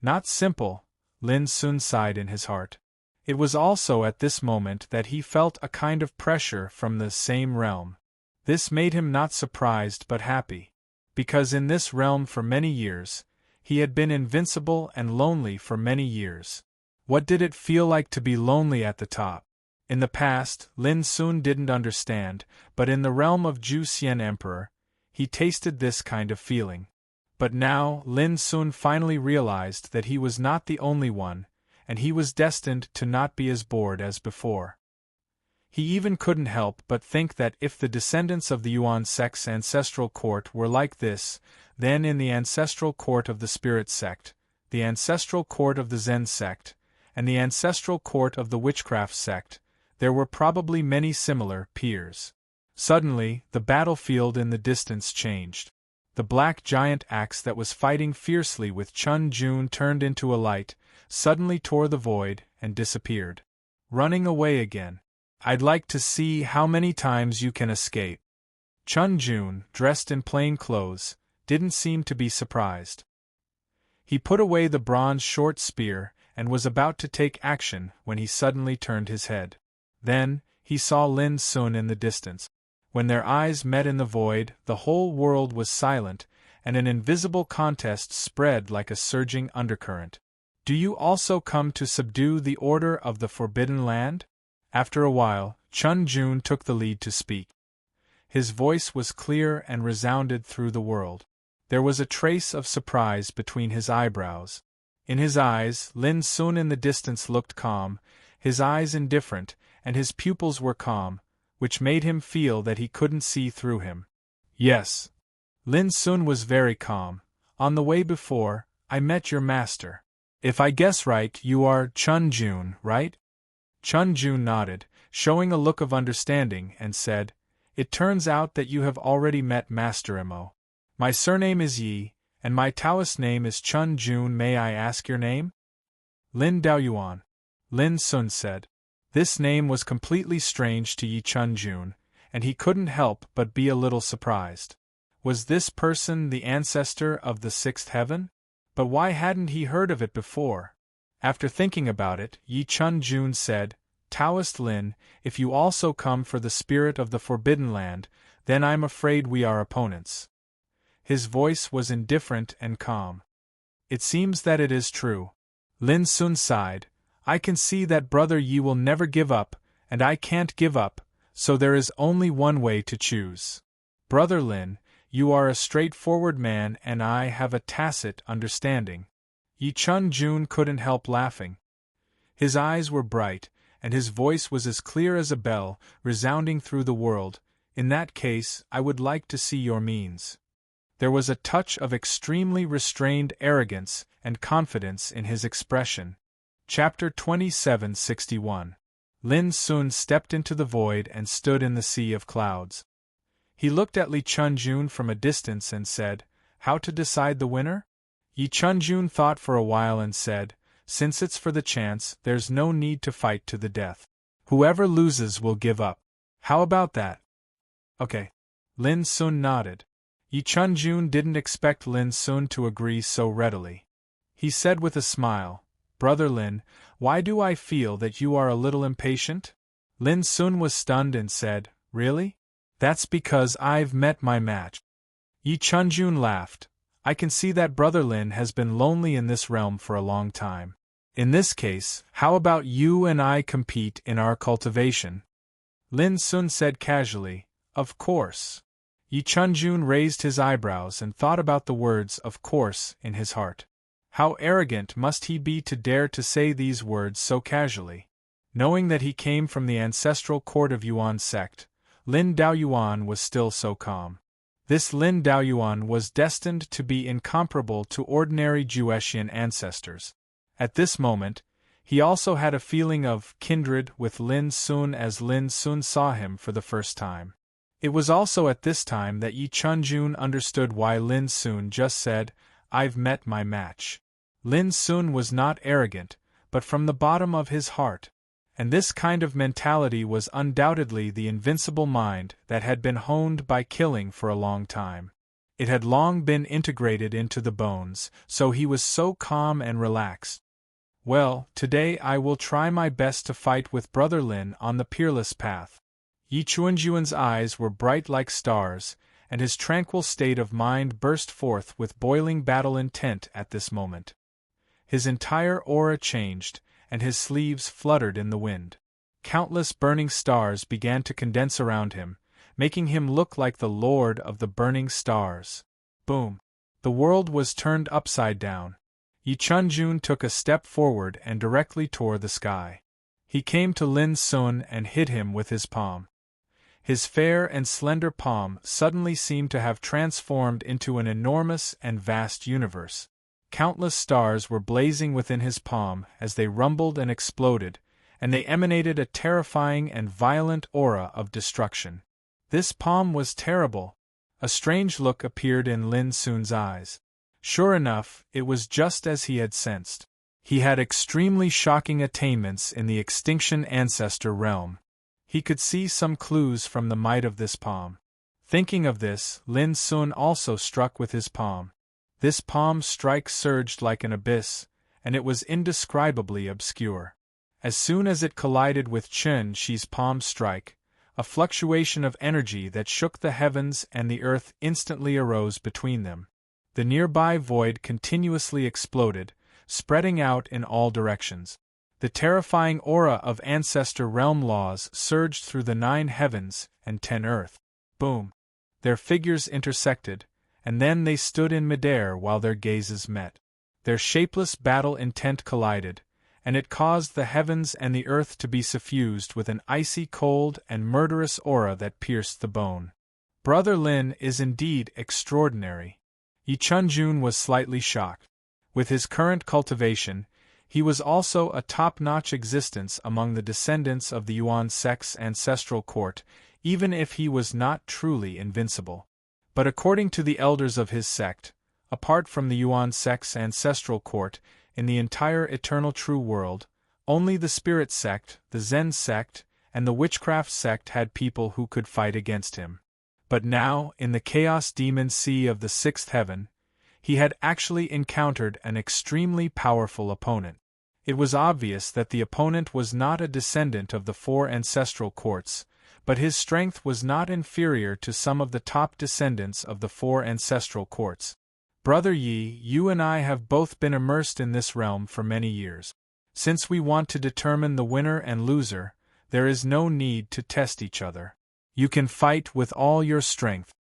Not simple, Lin soon sighed in his heart. It was also at this moment that he felt a kind of pressure from the same realm. This made him not surprised but happy. Because in this realm for many years, he had been invincible and lonely for many years. What did it feel like to be lonely at the top? In the past, Lin soon didn't understand, but in the realm of Ju Xian Emperor, he tasted this kind of feeling. But now, Lin soon finally realized that he was not the only one, and he was destined to not be as bored as before. He even couldn't help but think that if the descendants of the Yuan sect's ancestral court were like this, then in the ancestral court of the Spirit sect, the ancestral court of the Zen sect, and the ancestral court of the Witchcraft sect, there were probably many similar peers. Suddenly, the battlefield in the distance changed. The black giant axe that was fighting fiercely with Chun Jun turned into a light, suddenly tore the void, and disappeared. Running away again. I'd like to see how many times you can escape. Chun Jun, dressed in plain clothes, didn't seem to be surprised. He put away the bronze short spear and was about to take action when he suddenly turned his head. Then, he saw Lin Sun in the distance. When their eyes met in the void, the whole world was silent, and an invisible contest spread like a surging undercurrent. Do you also come to subdue the order of the Forbidden Land? After a while, Chun Jun took the lead to speak. His voice was clear and resounded through the world. There was a trace of surprise between his eyebrows. In his eyes, Lin Sun in the distance looked calm, his eyes indifferent, and his pupils were calm, which made him feel that he couldn't see through him. Yes. Lin Sun was very calm. On the way before, I met your master. If I guess right, you are Chun Jun, right? Chun Jun nodded, showing a look of understanding, and said, It turns out that you have already met Master Mo. My surname is Yi, and my Taoist name is Chun Jun. May I ask your name? Lin Daoyuan. Lin Sun said. This name was completely strange to Yi Chun Jun, and he couldn't help but be a little surprised. Was this person the ancestor of the sixth heaven? But why hadn't he heard of it before? After thinking about it, Yi Chun Jun said, Taoist Lin, if you also come for the spirit of the Forbidden Land, then I'm afraid we are opponents. His voice was indifferent and calm. It seems that it is true. Lin Sun sighed. I can see that Brother Yi will never give up, and I can't give up, so there is only one way to choose. Brother Lin, you are a straightforward man and I have a tacit understanding. Yi Chun Jun couldn't help laughing. His eyes were bright, and his voice was as clear as a bell, resounding through the world. In that case, I would like to see your means. There was a touch of extremely restrained arrogance and confidence in his expression. Chapter 2761. Lin Sun stepped into the void and stood in the sea of clouds. He looked at Li Chun Jun from a distance and said, How to decide the winner? Yi Chun Jun thought for a while and said, Since it's for the chance, there's no need to fight to the death. Whoever loses will give up. How about that? Okay. Lin Sun nodded. Yi Chun Jun didn't expect Lin Sun to agree so readily. He said with a smile, Brother Lin, why do I feel that you are a little impatient? Lin Sun was stunned and said, Really? That's because I've met my match. Yi Chun Jun laughed. I can see that Brother Lin has been lonely in this realm for a long time. In this case, how about you and I compete in our cultivation? Lin Sun said casually, Of course. Yi Chun Jun raised his eyebrows and thought about the words of course in his heart. How arrogant must he be to dare to say these words so casually? Knowing that he came from the ancestral court of Yuan sect, Lin Daoyuan was still so calm. This Lin Daoyuan was destined to be incomparable to ordinary Juetian ancestors. At this moment, he also had a feeling of kindred with Lin Sun as Lin Sun saw him for the first time. It was also at this time that Yi Chunjun understood why Lin Sun just said, "I've met my match." Lin Sun was not arrogant, but from the bottom of his heart. And this kind of mentality was undoubtedly the invincible mind that had been honed by killing for a long time. It had long been integrated into the bones, so he was so calm and relaxed. Well, today I will try my best to fight with Brother Lin on the peerless path. Yi Chunjuan's eyes were bright like stars, and his tranquil state of mind burst forth with boiling battle intent at this moment. His entire aura changed, and his sleeves fluttered in the wind. Countless burning stars began to condense around him, making him look like the Lord of the Burning Stars. Boom! The world was turned upside down. Yi Chunjun took a step forward and directly tore the sky. He came to Lin Sun and hit him with his palm. His fair and slender palm suddenly seemed to have transformed into an enormous and vast universe. Countless stars were blazing within his palm as they rumbled and exploded, and they emanated a terrifying and violent aura of destruction. This palm was terrible. A strange look appeared in Lin Sun's eyes. Sure enough, it was just as he had sensed. He had extremely shocking attainments in the extinction ancestor realm. He could see some clues from the might of this palm. Thinking of this, Lin Sun also struck with his palm. This palm strike surged like an abyss, and it was indescribably obscure. As soon as it collided with Chen Shi's palm strike, a fluctuation of energy that shook the heavens and the earth instantly arose between them. The nearby void continuously exploded, spreading out in all directions. The terrifying aura of ancestor realm laws surged through the 9 heavens and 10 earth. Boom! Their figures intersected, and then they stood in midair while their gazes met. Their shapeless battle intent collided, and it caused the heavens and the earth to be suffused with an icy cold and murderous aura that pierced the bone. Brother Lin is indeed extraordinary. Yi Chunjun was slightly shocked. With his current cultivation, he was also a top-notch existence among the descendants of the Yuan sect's ancestral court, even if he was not truly invincible. But according to the elders of his sect, apart from the Yuan sect's ancestral court, in the entire eternal true world, only the Spirit sect, the Zen sect, and the Witchcraft sect had people who could fight against him. But now, in the Chaos Demon Sea of the 6th heaven, he had actually encountered an extremely powerful opponent. It was obvious that the opponent was not a descendant of the 4 ancestral courts, but his strength was not inferior to some of the top descendants of the 4 ancestral courts. Brother Yi, you and I have both been immersed in this realm for many years. Since we want to determine the winner and loser, there is no need to test each other. You can fight with all your strength,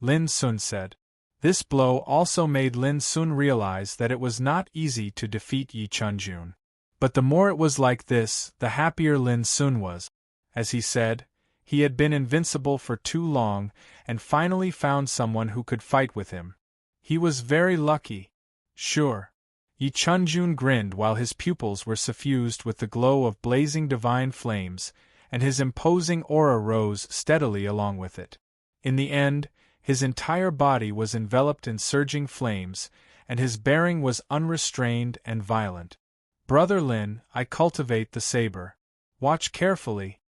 Lin Sun said. This blow also made Lin Sun realize that it was not easy to defeat Yi Chunjun. But the more it was like this, the happier Lin Sun was. As he said, he had been invincible for too long and finally found someone who could fight with him. He was very lucky. Sure. Yi Chunjun grinned while his pupils were suffused with the glow of blazing divine flames, and his imposing aura rose steadily along with it. In the end, his entire body was enveloped in surging flames, and his bearing was unrestrained and violent. Brother Lin, I cultivate the saber. Watch carefully.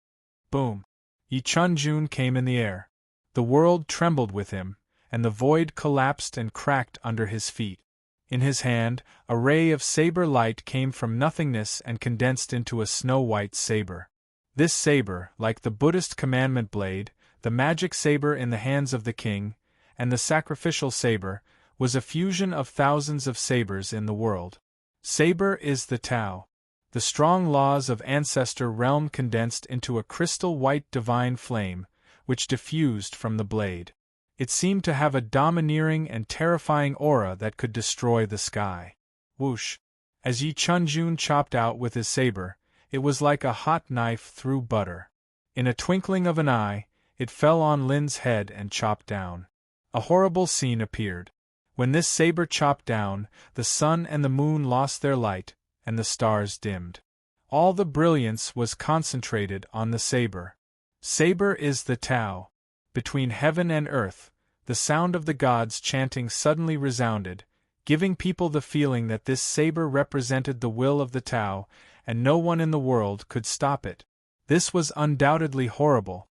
Boom. Yi Chunjun came in the air. The world trembled with him, and the void collapsed and cracked under his feet. In his hand, a ray of saber light came from nothingness and condensed into a snow-white saber. This saber, like the Buddhist commandment blade, the magic saber in the hands of the king, and the sacrificial saber, was a fusion of thousands of sabers in the world. Saber is the Tao. The strong laws of ancestor realm condensed into a crystal-white divine flame, which diffused from the blade. It seemed to have a domineering and terrifying aura that could destroy the sky. Whoosh! As Yi Chunjun chopped out with his saber, It was like a hot knife through butter. In a twinkling of an eye, it fell on Lin's head and chopped down. A horrible scene appeared. When this saber chopped down, the sun and the moon lost their light, and the stars dimmed. All the brilliance was concentrated on the saber. Saber is the Tao. Between heaven and earth, the sound of the gods chanting suddenly resounded, giving people the feeling that this saber represented the will of the Tao, and no one in the world could stop it. This was undoubtedly horrible.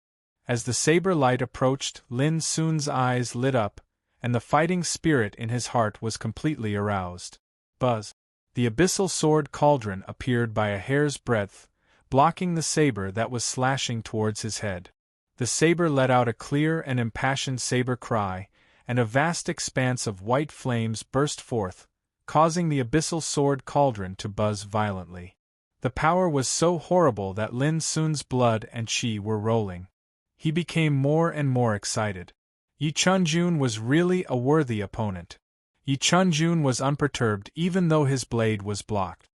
As the saber light approached, Lin Sun's eyes lit up, and the fighting spirit in his heart was completely aroused. Buzz! The abyssal sword cauldron appeared by a hair's breadth, blocking the saber that was slashing towards his head. The saber let out a clear and impassioned saber cry, and a vast expanse of white flames burst forth, causing the abyssal sword cauldron to buzz violently. The power was so horrible that Lin Sun's blood and qi were rolling. He became more and more excited. Yi Chunjun was really a worthy opponent. Yi Chunjun was unperturbed even though his blade was blocked.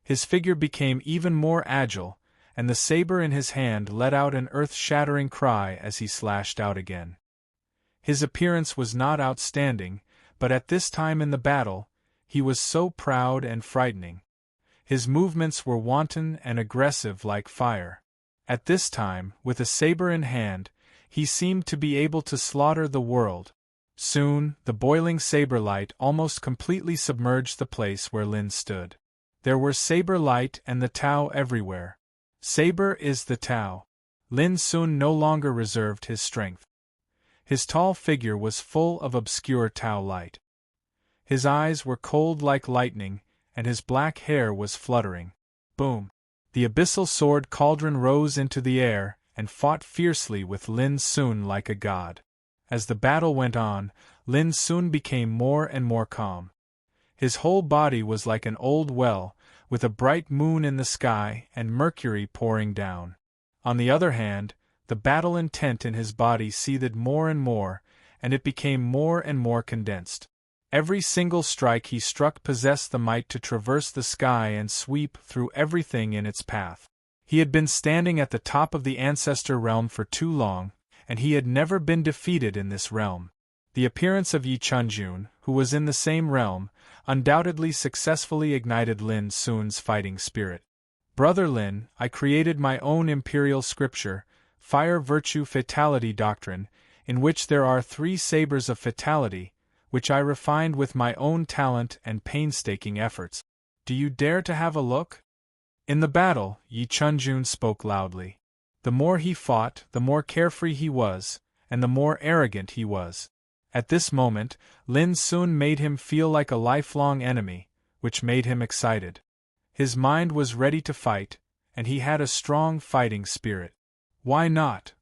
His figure became even more agile, and the saber in his hand let out an earth-shattering cry as he slashed out again. His appearance was not outstanding, but at this time in the battle, he was so proud and frightening. His movements were wanton and aggressive like fire. At this time, with a saber in hand, he seemed to be able to slaughter the world. Soon, the boiling saber light almost completely submerged the place where Lin stood. There were saber light and the Tao everywhere. Saber is the Tao. Lin Sun no longer reserved his strength. His tall figure was full of obscure Tao light. His eyes were cold like lightning, and his black hair was fluttering. Boom! The abyssal sword cauldron rose into the air and fought fiercely with Lin Sun like a god. As the battle went on, Lin Sun became more and more calm. His whole body was like an old well, with a bright moon in the sky and mercury pouring down. On the other hand, the battle intent in his body seethed more and more, and it became more and more condensed. Every single strike he struck possessed the might to traverse the sky and sweep through everything in its path. He had been standing at the top of the ancestor realm for too long, and he had never been defeated in this realm. The appearance of Yi Chunjun, who was in the same realm, undoubtedly successfully ignited Lin Sun's fighting spirit. Brother Lin, I created my own imperial scripture, Fire Virtue Fatality Doctrine, in which there are 3 sabers of fatality, which I refined with my own talent and painstaking efforts. Do you dare to have a look? In the battle, Yi Chunjun spoke loudly. The more he fought, the more carefree he was, and the more arrogant he was. At this moment, Lin Sun made him feel like a lifelong enemy, which made him excited. His mind was ready to fight, and he had a strong fighting spirit. Why not?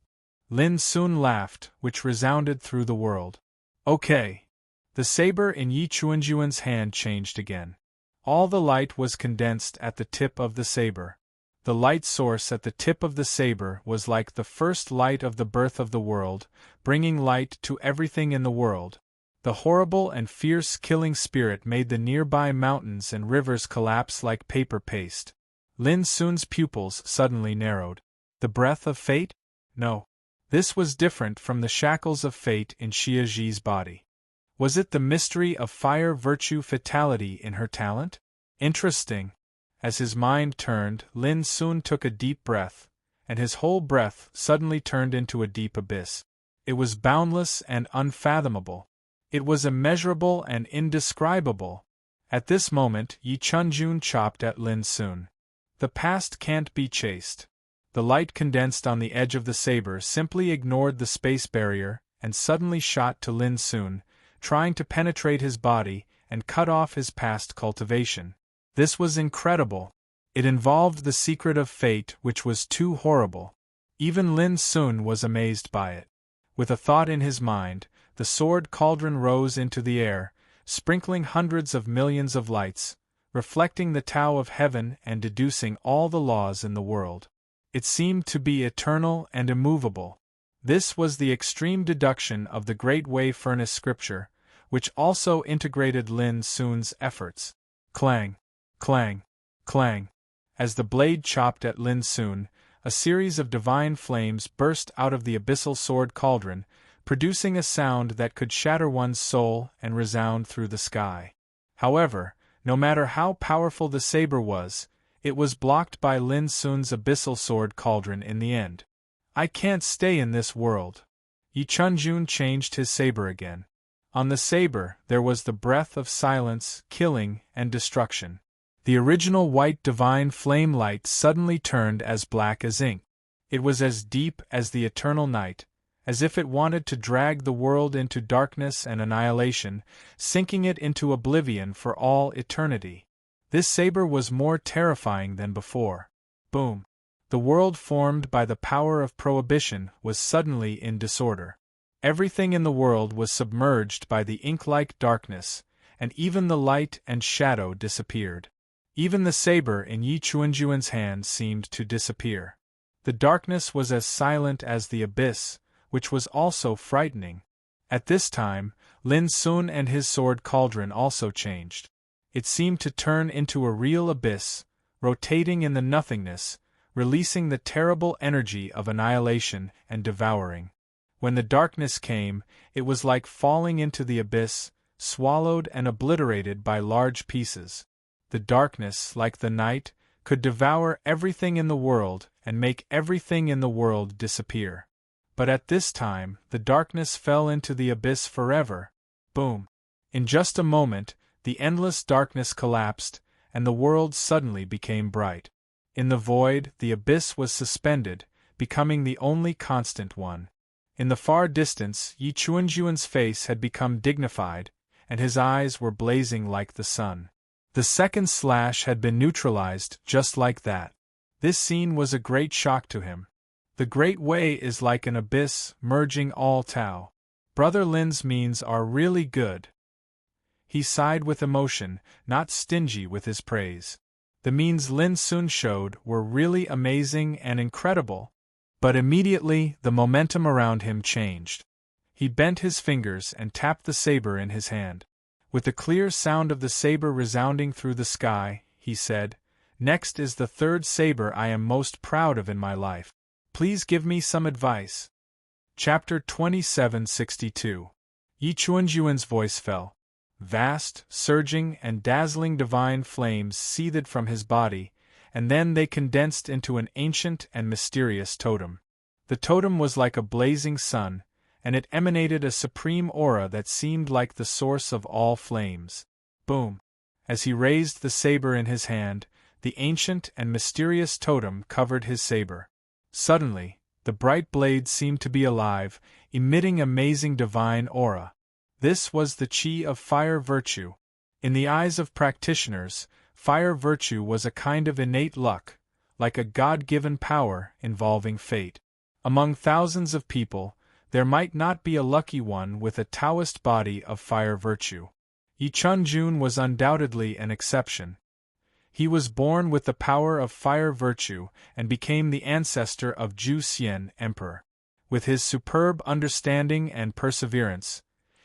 Lin Sun laughed, which resounded through the world. Okay. The saber in Yi Chunjun's hand changed again. All the light was condensed at the tip of the saber. The light source at the tip of the saber was like the first light of the birth of the world, bringing light to everything in the world. The horrible and fierce killing spirit made the nearby mountains and rivers collapse like paper paste. Lin Sun's pupils suddenly narrowed. The breath of fate? No. This was different from the shackles of fate in Xia Zhi's body. Was it the mystery of fire virtue fatality in her talent? Interesting. As his mind turned, Lin Sun took a deep breath, and his whole breath suddenly turned into a deep abyss. It was boundless and unfathomable. It was immeasurable and indescribable. At this moment, Yi Chunjun chopped at Lin Sun. The past can't be chased. The light condensed on the edge of the saber simply ignored the space barrier and suddenly shot to Lin Sun, trying to penetrate his body and cut off his past cultivation. This was incredible. It involved the secret of fate, which was too horrible. Even Lin Sun was amazed by it. With a thought in his mind, the sword cauldron rose into the air, sprinkling hundreds of millions of lights, reflecting the Tao of heaven and deducing all the laws in the world. It seemed to be eternal and immovable. This was the extreme deduction of the Great Way Furnace scripture, which also integrated Lin Sun's efforts. Clang! Clang! Clang! As the blade chopped at Lin Sun, a series of divine flames burst out of the abyssal sword cauldron, producing a sound that could shatter one's soul and resound through the sky. However, no matter how powerful the saber was, it was blocked by Lin Sun's abyssal sword cauldron in the end. I can't stay in this world. Yi Chunjun changed his saber again. On the saber there was the breath of silence, killing, and destruction. The original white divine flame light suddenly turned as black as ink. It was as deep as the eternal night, as if it wanted to drag the world into darkness and annihilation, sinking it into oblivion for all eternity. This saber was more terrifying than before. Boom! The world formed by the power of prohibition was suddenly in disorder. Everything in the world was submerged by the ink-like darkness, and even the light and shadow disappeared. Even the saber in Yi Chunjuan's hand seemed to disappear. The darkness was as silent as the abyss, which was also frightening. At this time, Lin Sun and his sword cauldron also changed. It seemed to turn into a real abyss, rotating in the nothingness, releasing the terrible energy of annihilation and devouring. When the darkness came, it was like falling into the abyss, swallowed and obliterated by large pieces. The darkness, like the night, could devour everything in the world and make everything in the world disappear. But at this time, the darkness fell into the abyss forever. Boom! In just a moment, the endless darkness collapsed, and the world suddenly became bright. In the void, the abyss was suspended, becoming the only constant one. In the far distance, Yi Chunjuan's face had become dignified, and his eyes were blazing like the sun. The second slash had been neutralized just like that. This scene was a great shock to him. The Great Way is like an abyss, merging all Tao. Brother Lin's means are really good. He sighed with emotion, not stingy with his praise. The means Lin Sun showed were really amazing and incredible. But immediately, the momentum around him changed. He bent his fingers and tapped the saber in his hand. With the clear sound of the saber resounding through the sky, he said, "Next is the third saber I am most proud of in my life. Please give me some advice." Chapter 2762. Yi Chunjuan's voice fell. Vast, surging, and dazzling divine flames seethed from his body, and then they condensed into an ancient and mysterious totem. The totem was like a blazing sun, and it emanated a supreme aura that seemed like the source of all flames. Boom! As he raised the saber in his hand, the ancient and mysterious totem covered his saber. Suddenly, the bright blade seemed to be alive, emitting amazing divine aura. This was the chi of fire virtue. In the eyes of practitioners, fire virtue was a kind of innate luck, like a God-given power involving fate. Among thousands of people, there might not be a lucky one with a Taoist body of fire virtue. Yi Chunjun was undoubtedly an exception. He was born with the power of fire virtue and became the ancestor of Zhu Xian Emperor. With his superb understanding and perseverance,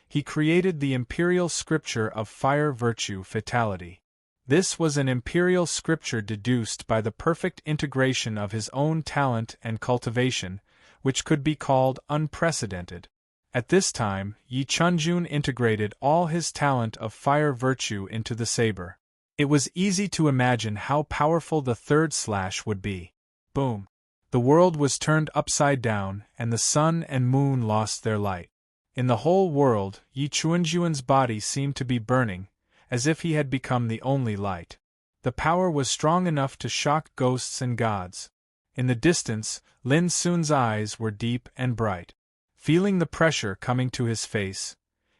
he created the imperial scripture of fire virtue fatality. This was an imperial scripture deduced by the perfect integration of his own talent and cultivation, which could be called unprecedented. At this time, Yi Chunjun integrated all his talent of fire virtue into the saber. It was easy to imagine how powerful the third slash would be. Boom! The world was turned upside down, and the sun and moon lost their light. In the whole world, Yi Chunjuan's body seemed to be burning, as if he had become the only light. The power was strong enough to shock ghosts and gods. In the distance, Lin Sun's eyes were deep and bright. Feeling the pressure coming to his face,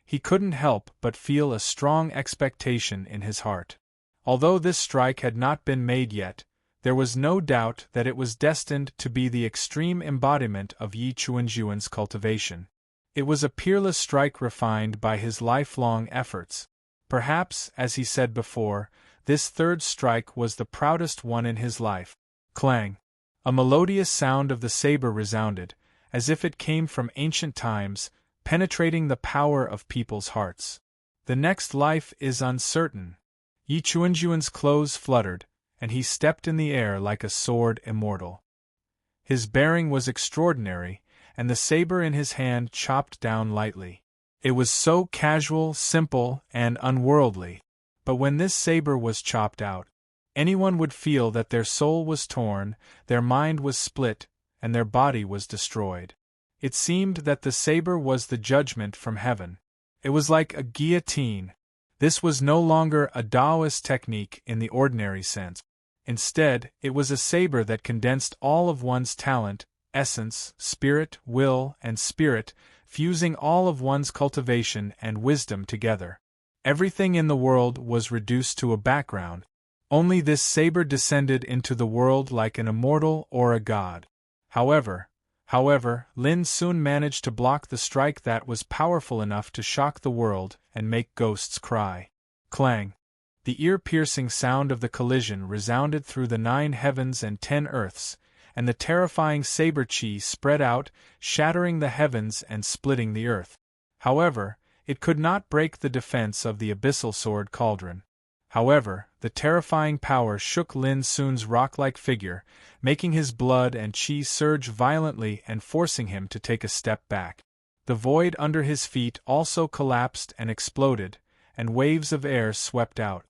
he couldn't help but feel a strong expectation in his heart. Although this strike had not been made yet, there was no doubt that it was destined to be the extreme embodiment of Yi Chunjuan's cultivation. It was a peerless strike refined by his lifelong efforts. Perhaps, as he said before, this third strike was the proudest one in his life. Clang! A melodious sound of the saber resounded, as if it came from ancient times, penetrating the power of people's hearts. The next life is uncertain. Yi Chunjuan's clothes fluttered, and he stepped in the air like a sword immortal. His bearing was extraordinary, and the saber in his hand chopped down lightly. It was so casual, simple, and unworldly. But when this saber was chopped out, anyone would feel that their soul was torn, their mind was split, and their body was destroyed. It seemed that the saber was the judgment from heaven. It was like a guillotine. This was no longer a Taoist technique in the ordinary sense. Instead, it was a saber that condensed all of one's talent, essence, spirit, will, and spirit, fusing all of one's cultivation and wisdom together. Everything in the world was reduced to a background. Only this saber descended into the world like an immortal or a god. However, Lin soon managed to block the strike that was powerful enough to shock the world and make ghosts cry. Clang! The ear-piercing sound of the collision resounded through the 9 heavens and 10 earths, and the terrifying saber chi spread out, shattering the heavens and splitting the earth. However, it could not break the defense of the abyssal sword cauldron. However, the terrifying power shook Lin Sun's rock-like figure, making his blood and chi surge violently and forcing him to take a step back. The void under his feet also collapsed and exploded, and waves of air swept out.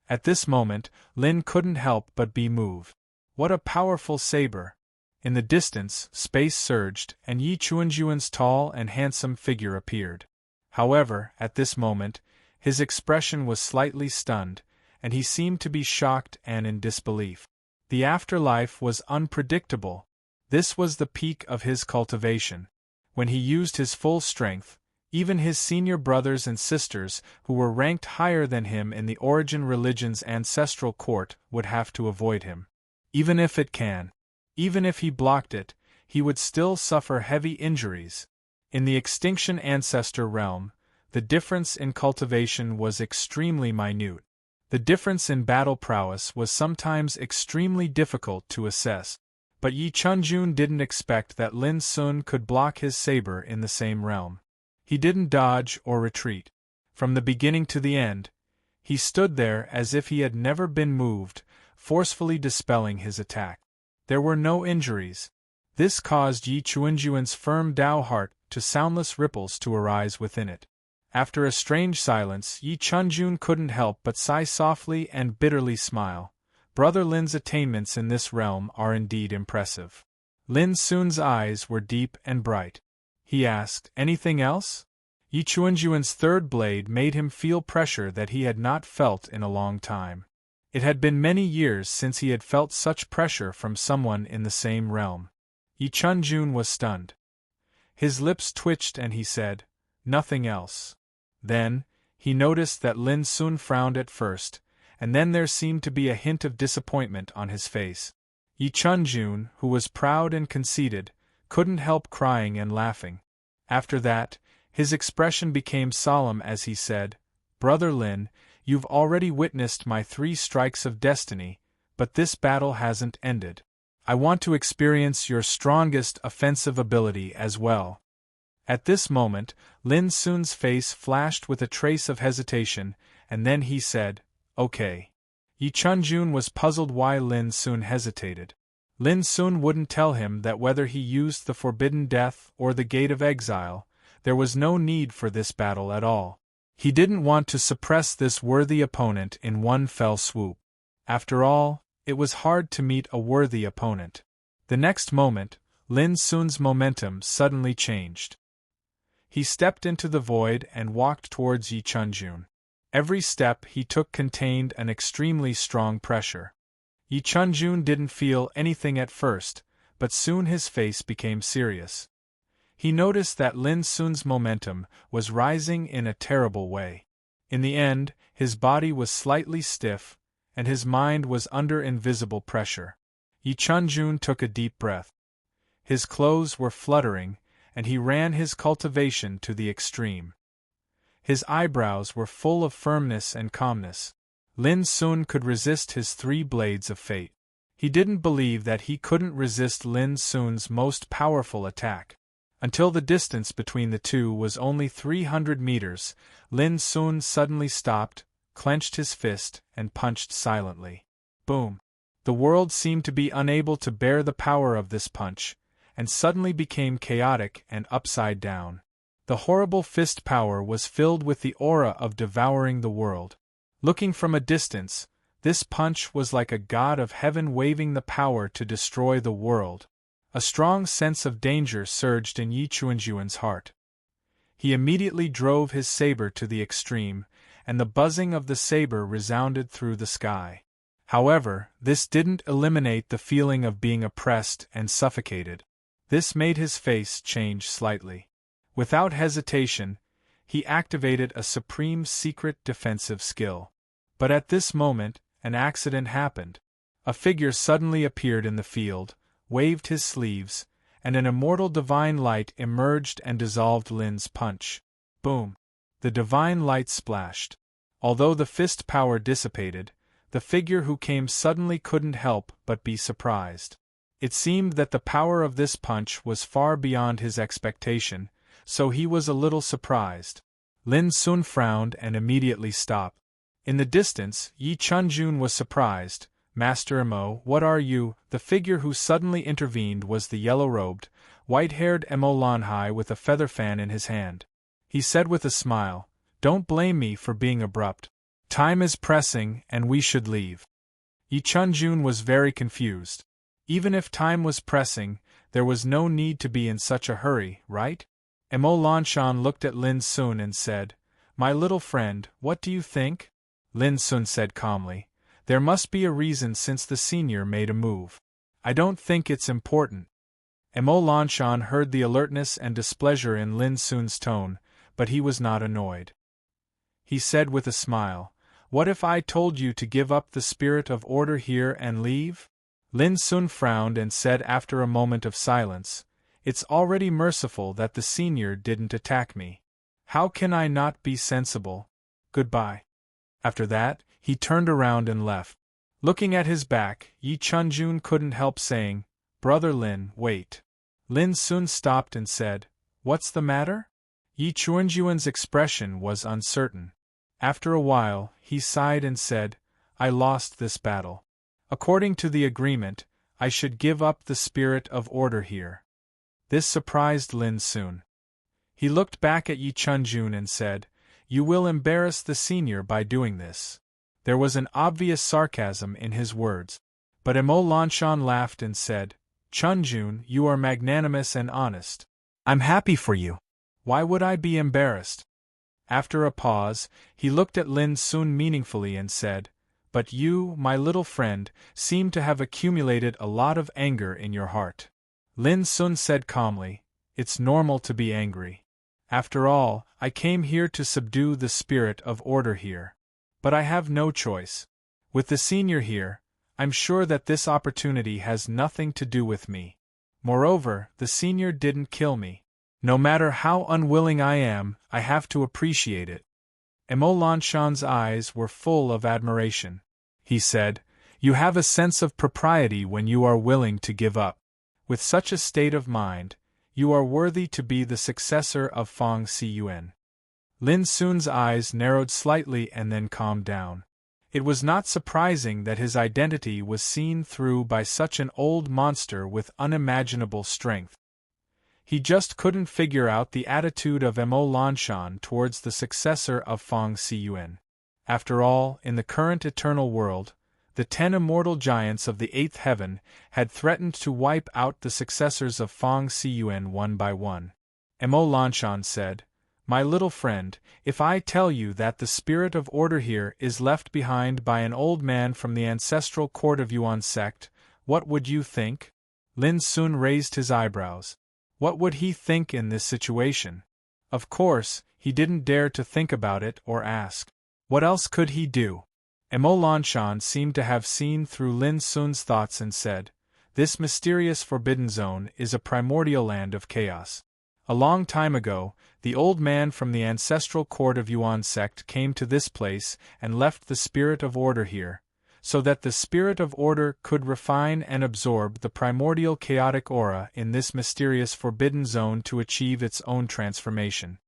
At this moment, Lin couldn't help but be moved. What a powerful saber! In the distance, space surged, and Yi Chuanjuan's tall and handsome figure appeared. However, at this moment, his expression was slightly stunned, and he seemed to be shocked and in disbelief. The afterlife was unpredictable. This was the peak of his cultivation. When he used his full strength, even his senior brothers and sisters, who were ranked higher than him in the Origin religion's ancestral court, would have to avoid him. Even if he blocked it, he would still suffer heavy injuries. In the Extinction Ancestor realm, the difference in cultivation was extremely minute. The difference in battle prowess was sometimes extremely difficult to assess. But Yi Chunjun didn't expect that Lin Sun could block his saber in the same realm. He didn't dodge or retreat. From the beginning to the end, he stood there as if he had never been moved, forcefully dispelling his attack. There were no injuries. This caused Yi Chuanjuan's firm Dao heart to soundless ripples to arise within it. After a strange silence, Yi Chunjun couldn't help but sigh softly and bitterly smile. Brother Lin's attainments in this realm are indeed impressive. Lin Sun's eyes were deep and bright. He asked, "Anything else?" Yi Chuanjuan's third blade made him feel pressure that he had not felt in a long time. It had been many years since he had felt such pressure from someone in the same realm. Yi Chunjun was stunned. His lips twitched and he said, "Nothing else." Then, he noticed that Lin Sun frowned at first, and then there seemed to be a hint of disappointment on his face. Yi Chunjun, who was proud and conceited, couldn't help crying and laughing. After that, his expression became solemn as he said, "Brother Lin, you've already witnessed my 3 strikes of destiny, but this battle hasn't ended. I want to experience your strongest offensive ability as well." At this moment, Lin Sun's face flashed with a trace of hesitation, and then he said, "Okay." Yi Chunjun was puzzled why Lin Sun hesitated. Lin Sun wouldn't tell him that whether he used the Forbidden Death or the Gate of Exile, there was no need for this battle at all. He didn't want to suppress this worthy opponent in one fell swoop. After all, it was hard to meet a worthy opponent. The next moment, Lin Sun's momentum suddenly changed. He stepped into the void and walked towards Yi Chunjun. Every step he took contained an extremely strong pressure. Yi Chunjun didn't feel anything at first, but soon his face became serious. He noticed that Lin Sun's momentum was rising in a terrible way. In the end, his body was slightly stiff, and his mind was under invisible pressure. Yi Chunjun took a deep breath. His clothes were fluttering, and he ran his cultivation to the extreme. His eyebrows were full of firmness and calmness. Lin Sun could resist his 3 blades of fate. He didn't believe that he couldn't resist Lin Sun's most powerful attack. Until the distance between the two was only 300 meters, Lin Sun suddenly stopped, clenched his fist, and punched silently. Boom! The world seemed to be unable to bear the power of this punch, and suddenly became chaotic and upside down. The horrible fist power was filled with the aura of devouring the world. Looking from a distance, this punch was like a god of heaven waving the power to destroy the world. A strong sense of danger surged in Yi Chuanjuan's heart. He immediately drove his saber to the extreme, and the buzzing of the saber resounded through the sky. However, this didn't eliminate the feeling of being oppressed and suffocated. This made his face change slightly. Without hesitation, he activated a supreme secret defensive skill. But at this moment, an accident happened. A figure suddenly appeared in the field, waved his sleeves, and an immortal divine light emerged and dissolved Lin's punch. Boom! The divine light splashed. Although the fist power dissipated, the figure who came suddenly couldn't help but be surprised. It seemed that the power of this punch was far beyond his expectation, so he was a little surprised. Lin Sun frowned and immediately stopped. In the distance, Yi Chunjun was surprised. "Master Emo, what are you?" The figure who suddenly intervened was the yellow-robed, white-haired Emo Lanhai with a feather fan in his hand. He said with a smile, "Don't blame me for being abrupt. Time is pressing, and we should leave." Yi Chunjun was very confused. Even if time was pressing, there was no need to be in such a hurry, right? Emo Lanshan looked at Lin Sun and said, "My little friend, what do you think?" Lin Sun said calmly, "There must be a reason since the senior made a move. I don't think it's important." Emo Lanshan heard the alertness and displeasure in Lin Sun's tone, but he was not annoyed. He said with a smile, "What if I told you to give up the spirit of order here and leave?" Lin Sun frowned and said after a moment of silence, "It's already merciful that the senior didn't attack me. How can I not be sensible? Goodbye." After that, he turned around and left. Looking at his back, Yi Chunjun couldn't help saying, "Brother Lin, wait." Lin Sun stopped and said, "What's the matter?" Yi Chuanjuan's expression was uncertain. After a while, he sighed and said, "I lost this battle. According to the agreement, I should give up the spirit of order here." This surprised Lin Sun. He looked back at Yi Chunjun and said, "You will embarrass the senior by doing this." There was an obvious sarcasm in his words. But Emo Lanshan laughed and said, "Chunjun, you are magnanimous and honest. I'm happy for you. Why would I be embarrassed?" After a pause, he looked at Lin Sun meaningfully and said, "But you, my little friend, seem to have accumulated a lot of anger in your heart." Lin Sun said calmly, "It's normal to be angry. After all, I came here to subdue the spirit of order here. But I have no choice. With the senior here, I'm sure that this opportunity has nothing to do with me. Moreover, the senior didn't kill me. No matter how unwilling I am, I have to appreciate it." Emo Lanshan's eyes were full of admiration. He said, "You have a sense of propriety when you are willing to give up. With such a state of mind, you are worthy to be the successor of Fang Siyuan." Lin Sun's eyes narrowed slightly and then calmed down. It was not surprising that his identity was seen through by such an old monster with unimaginable strength. He just couldn't figure out the attitude of Emo Lanshan towards the successor of Fang Siyuan. After all, in the current eternal world, the 10 immortal giants of the 8th heaven had threatened to wipe out the successors of Fang Siyuan one by one. Emo Lanshan said, "My little friend, if I tell you that the spirit of order here is left behind by an old man from the ancestral court of Yuan sect, what would you think?" Lin Sun raised his eyebrows. What would he think in this situation? Of course, he didn't dare to think about it or ask. What else could he do? Emo Lanshan seemed to have seen through Lin Sun's thoughts and said, "This mysterious forbidden zone is a primordial land of chaos. A long time ago, the old man from the ancestral court of Yuan sect came to this place and left the spirit of order here, so that the spirit of order could refine and absorb the primordial chaotic aura in this mysterious forbidden zone to achieve its own transformation.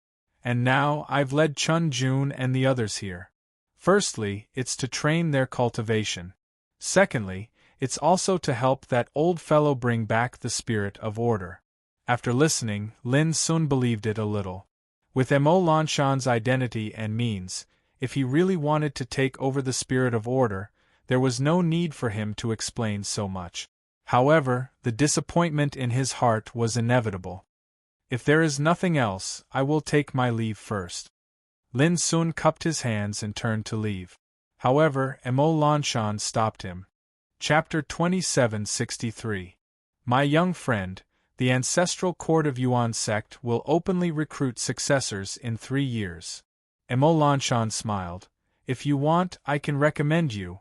And now I've led Chun Jun and the others here. Firstly, it's to train their cultivation. Secondly, It's also to help that old fellow bring back the spirit of order. After listening, Lin Sun believed it a little. With Mo Lanshan's identity and means, if he really wanted to take over the spirit of order, there was no need for him to explain so much. However, the disappointment in his heart was inevitable. If there is nothing else, I will take my leave first. Lin Sun cupped his hands and turned to leave. However, Mo Lanshan stopped him. Chapter 2763. My young friend, the ancestral court of Yuan sect will openly recruit successors in 3 years. Mo Lanshan smiled. If you want, I can recommend you.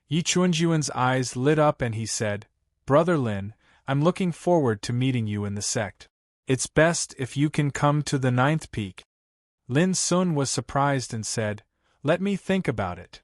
Yi Chunjuan's eyes lit up and he said, Brother Lin, I'm looking forward to meeting you in the sect. It's best if you can come to the 9th peak. Lin Sun was surprised and said, Let me think about it.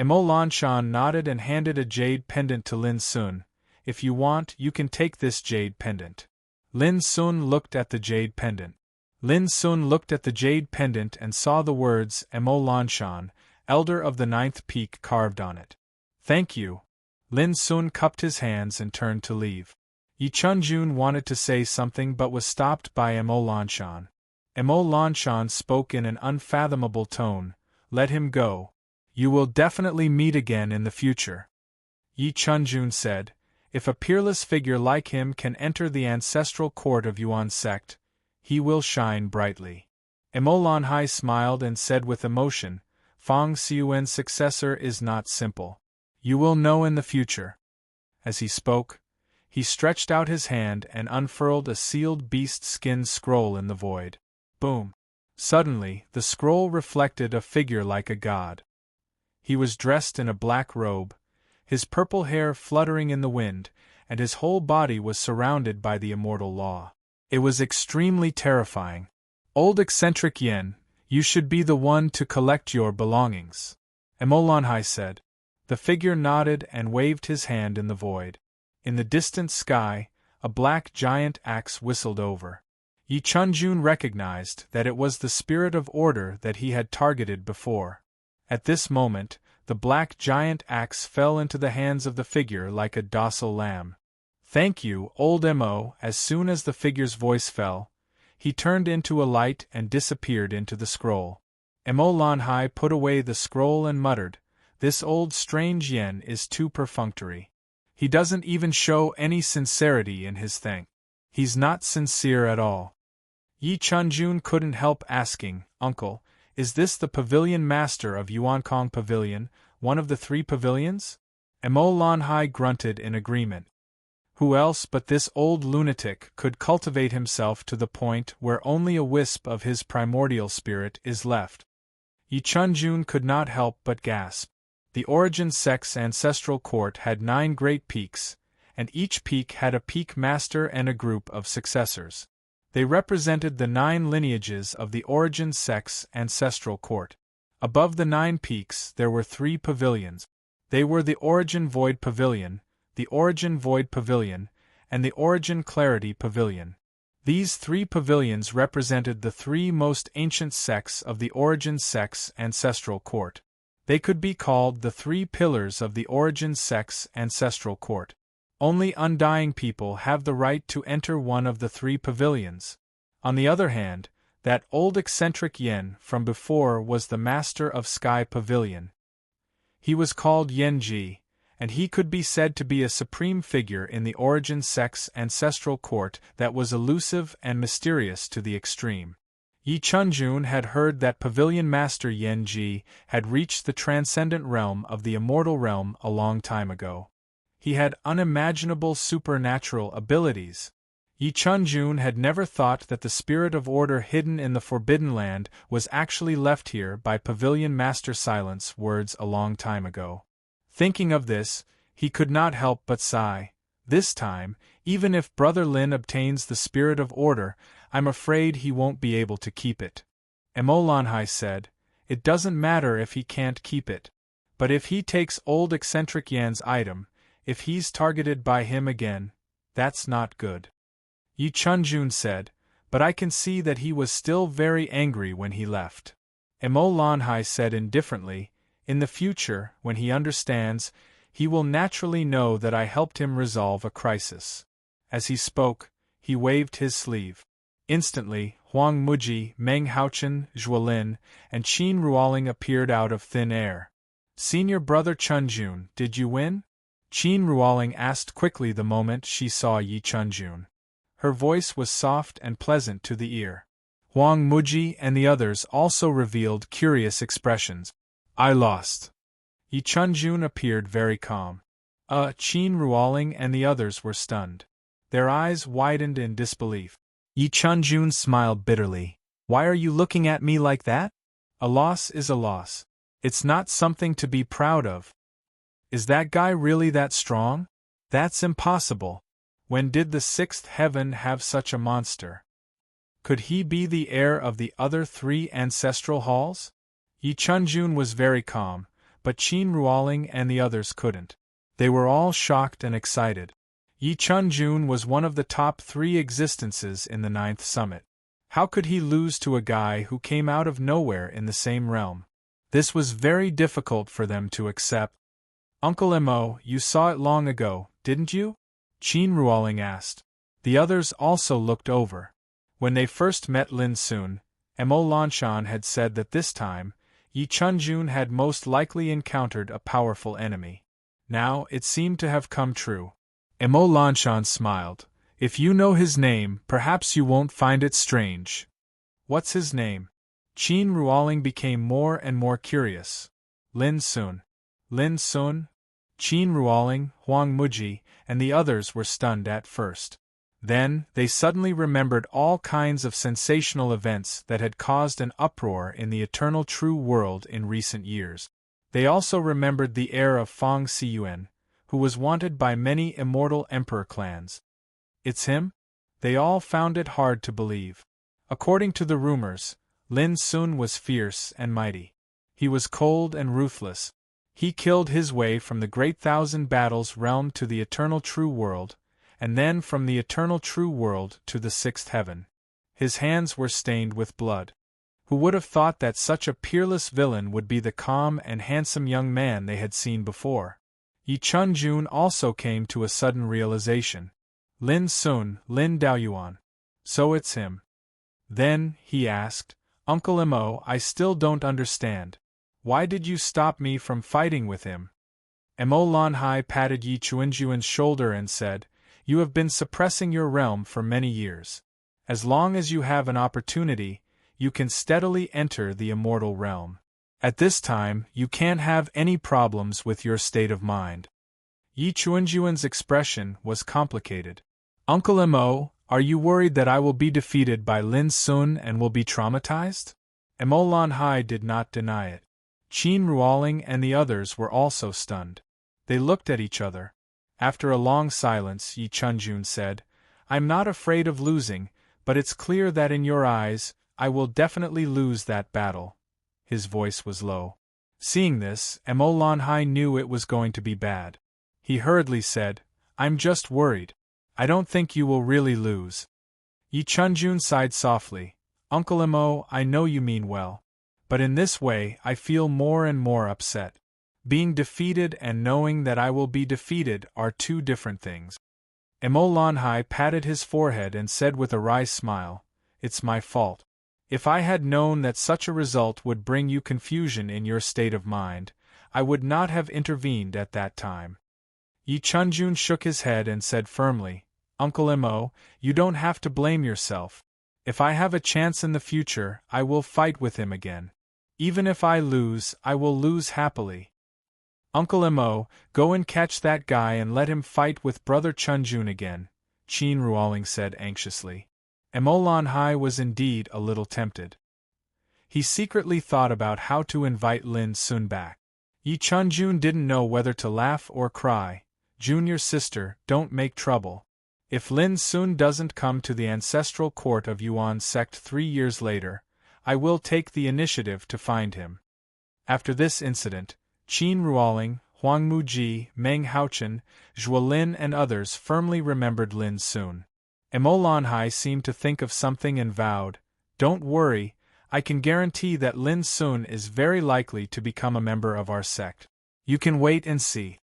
Mo Lanshan nodded and handed a jade pendant to Lin Sun. If you want, you can take this jade pendant. Lin Sun looked at the jade pendant. Lin Sun looked at the jade pendant and saw the words Mo Lanshan, Elder of the 9th Peak carved on it. Thank you. Lin Sun cupped his hands and turned to leave. Yi Chunjun wanted to say something but was stopped by Mo Lanshan. Mo Lanshan spoke in an unfathomable tone, Let him go. You will definitely meet again in the future. Yi Chunjun said, If a peerless figure like him can enter the ancestral court of Yuan sect, he will shine brightly. Mo Lanhai smiled and said with emotion, Fang Xiuen's successor is not simple. You will know in the future. As he spoke, he stretched out his hand and unfurled a sealed beast skin scroll in the void. Boom! Suddenly, the scroll reflected a figure like a god. He was dressed in a black robe, his purple hair fluttering in the wind, and his whole body was surrounded by the immortal law. It was extremely terrifying. Old eccentric Yen, you should be the one to collect your belongings. Mo Lanhai said. The figure nodded and waved his hand in the void. In the distant sky, a black giant axe whistled over. Yi Chunjun recognized that it was the spirit of order that he had targeted before. At this moment, the black giant axe fell into the hands of the figure like a docile lamb. Thank you, old Mo. As soon as the figure's voice fell, he turned into a light and disappeared into the scroll. Mo Lanhai put away the scroll and muttered, This old strange Yen is too perfunctory. He doesn't even show any sincerity in his thank. He's not sincere at all. Yi Chunjun couldn't help asking, Uncle, is this the pavilion master of Yuankong Pavilion, one of the 3 pavilions? Mo Lanhai grunted in agreement. Who else but this old lunatic could cultivate himself to the point where only a wisp of his primordial spirit is left? Yi Chunjun could not help but gasp. The Origin sect's ancestral court had 9 great peaks, and each peak had a peak master and a group of successors. They represented the 9 lineages of the Origin sect's ancestral court. Above the 9 peaks there were 3 pavilions. They were the Origin Void Pavilion, the Origin Void Pavilion, and the Origin Clarity Pavilion. These 3 pavilions represented the 3 most ancient sects of the Origin sect's ancestral court. They could be called the 3 pillars of the Origin sect's ancestral court. Only undying people have the right to enter one of the 3 pavilions. On the other hand, that old eccentric Yen from before was the master of Sky Pavilion. He was called Yenji, and he could be said to be a supreme figure in the Origin sect's ancestral court that was elusive and mysterious to the extreme. Yi Chunjun had heard that Pavilion Master Yenji had reached the transcendent realm of the immortal realm a long time ago. He had unimaginable supernatural abilities. Yi Chunjun had never thought that the spirit of order hidden in the Forbidden Land was actually left here by Pavilion Master Silence words a long time ago. Thinking of this, he could not help but sigh. This time, even if Brother Lin obtains the spirit of order, I'm afraid he won't be able to keep it. Mo Lanhai said, It doesn't matter if he can't keep it. But if he takes old eccentric Yan's item, if he's targeted by him again, that's not good. Yi Chunjun said, But I can see that he was still very angry when he left. Mo Lanhai said indifferently, In the future, when he understands, he will naturally know that I helped him resolve a crisis. As he spoke, he waved his sleeve. Instantly, Huang Muji, Meng Haochen, Zhuolin, and Qin Ruoling appeared out of thin air. Senior brother Chunjun, did you win? Qin Ruoling asked quickly the moment she saw Yi Chunjun. Her voice was soft and pleasant to the ear. Huang Muji and the others also revealed curious expressions. I lost. Yi Chunjun appeared very calm. Qin Ruoling and the others were stunned. Their eyes widened in disbelief. Yi Chunjun smiled bitterly. Why are you looking at me like that? A loss is a loss. It's not something to be proud of. Is that guy really that strong? That's impossible. When did the sixth heaven have such a monster? Could he be the heir of the other 3 ancestral halls? Yi Chunjun was very calm, but Qin Ruoling and the others couldn't. They were all shocked and excited. Yi Chunjun was one of the top 3 existences in the 9th summit. How could he lose to a guy who came out of nowhere in the same realm? This was very difficult for them to accept. Uncle Mo, you saw it long ago, didn't you? Qin Ruoling asked. The others also looked over. When they first met Lin Sun, Mo Lanshan had said that this time, Yi Chunjun had most likely encountered a powerful enemy. Now, it seemed to have come true. Mo Lanshan smiled. If you know his name, perhaps you won't find it strange. What's his name? Qin Ruoling became more and more curious. Lin Sun. Lin Sun? Qin Ruoling, Huang Muji, and the others were stunned at first. Then, they suddenly remembered all kinds of sensational events that had caused an uproar in the eternal true world in recent years. They also remembered the heir of Fang Xiyuan, who was wanted by many immortal emperor clans. It's him? They all found it hard to believe. According to the rumors, Lin Sun was fierce and mighty. He was cold and ruthless. He killed his way from the Great Thousand Battles realm to the eternal true world, and then from the eternal true world to the sixth heaven. His hands were stained with blood. Who would have thought that such a peerless villain would be the calm and handsome young man they had seen before? Yi Chunjun also came to a sudden realization. Lin Sun, Lin Daoyuan. So it's him. Then, he asked, Uncle Mo, I still don't understand. Why did you stop me from fighting with him? Mo Lanhai patted Yi Chunjun's shoulder and said, You have been suppressing your realm for many years. As long as you have an opportunity, you can steadily enter the immortal realm. At this time, you can't have any problems with your state of mind. Yi Chunjun's expression was complicated. Uncle Mo, are you worried that I will be defeated by Lin Sun and will be traumatized? Mo Lanhai did not deny it. Qin Ruoling and the others were also stunned. They looked at each other. After a long silence, Yi Chunjun said, I'm not afraid of losing, but it's clear that in your eyes, I will definitely lose that battle. His voice was low. Seeing this, Mo Lanhai knew it was going to be bad. He hurriedly said, I'm just worried. I don't think you will really lose. Yi Chunjun sighed softly. Uncle Mo, I know you mean well. But in this way, I feel more and more upset. Being defeated and knowing that I will be defeated are 2 different things. Mo Lanhai patted his forehead and said with a wry smile, It's my fault. If I had known that such a result would bring you confusion in your state of mind, I would not have intervened at that time. Yi Chunjun shook his head and said firmly, Uncle Mo, you don't have to blame yourself. If I have a chance in the future, I will fight with him again. Even if I lose, I will lose happily. Uncle Mo, go and catch that guy and let him fight with Brother Chunjun again, Qin Ruoling said anxiously. Mo Lanhai was indeed a little tempted. He secretly thought about how to invite Lin Sun back. Yi Chunjun didn't know whether to laugh or cry. Junior sister, don't make trouble. If Lin Sun doesn't come to the ancestral court of Yuan sect 3 years later, I will take the initiative to find him. After this incident, Qin Ruoling, Huang Muji, Meng Haochen, Zhuolin and others firmly remembered Lin Sun. Mo Lanhai seemed to think of something and vowed, Don't worry, I can guarantee that Lin Sun is very likely to become a member of our sect. You can wait and see.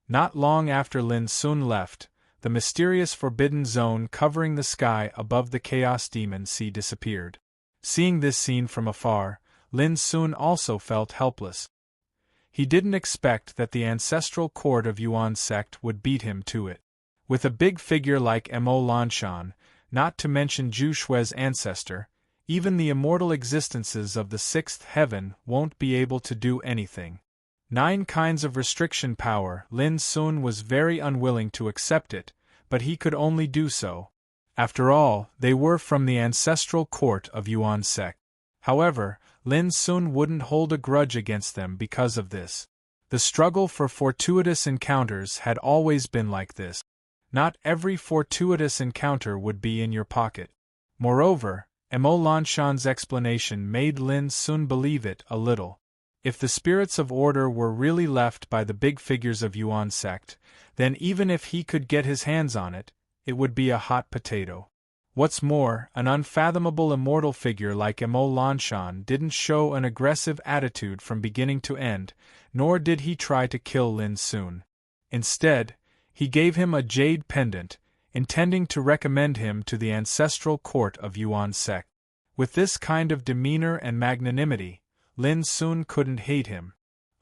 Not long after Lin Sun left, the mysterious forbidden zone covering the sky above the Chaos Demon Sea disappeared. Seeing this scene from afar, Lin Sun also felt helpless. He didn't expect that the ancestral court of Yuan sect would beat him to it. With a big figure like Mo Lanshan, not to mention Zhu Shui's ancestor, even the immortal existences of the sixth heaven won't be able to do anything. 9 kinds of restriction power. Lin Sun was very unwilling to accept it, but he could only do so. After all, they were from the ancestral court of Yuan sect. However, Lin Sun wouldn't hold a grudge against them because of this. The struggle for fortuitous encounters had always been like this. Not every fortuitous encounter would be in your pocket. Moreover, Mo Lanshan's explanation made Lin Sun believe it a little. If the spirits of order were really left by the big figures of Yuan sect, then even if he could get his hands on it, it would be a hot potato. What's more, an unfathomable immortal figure like Mo Lanshan didn't show an aggressive attitude from beginning to end, nor did he try to kill Lin Sun. Instead, he gave him a jade pendant, intending to recommend him to the ancestral court of Yuan sect. With this kind of demeanor and magnanimity, Lin Sun couldn't hate him.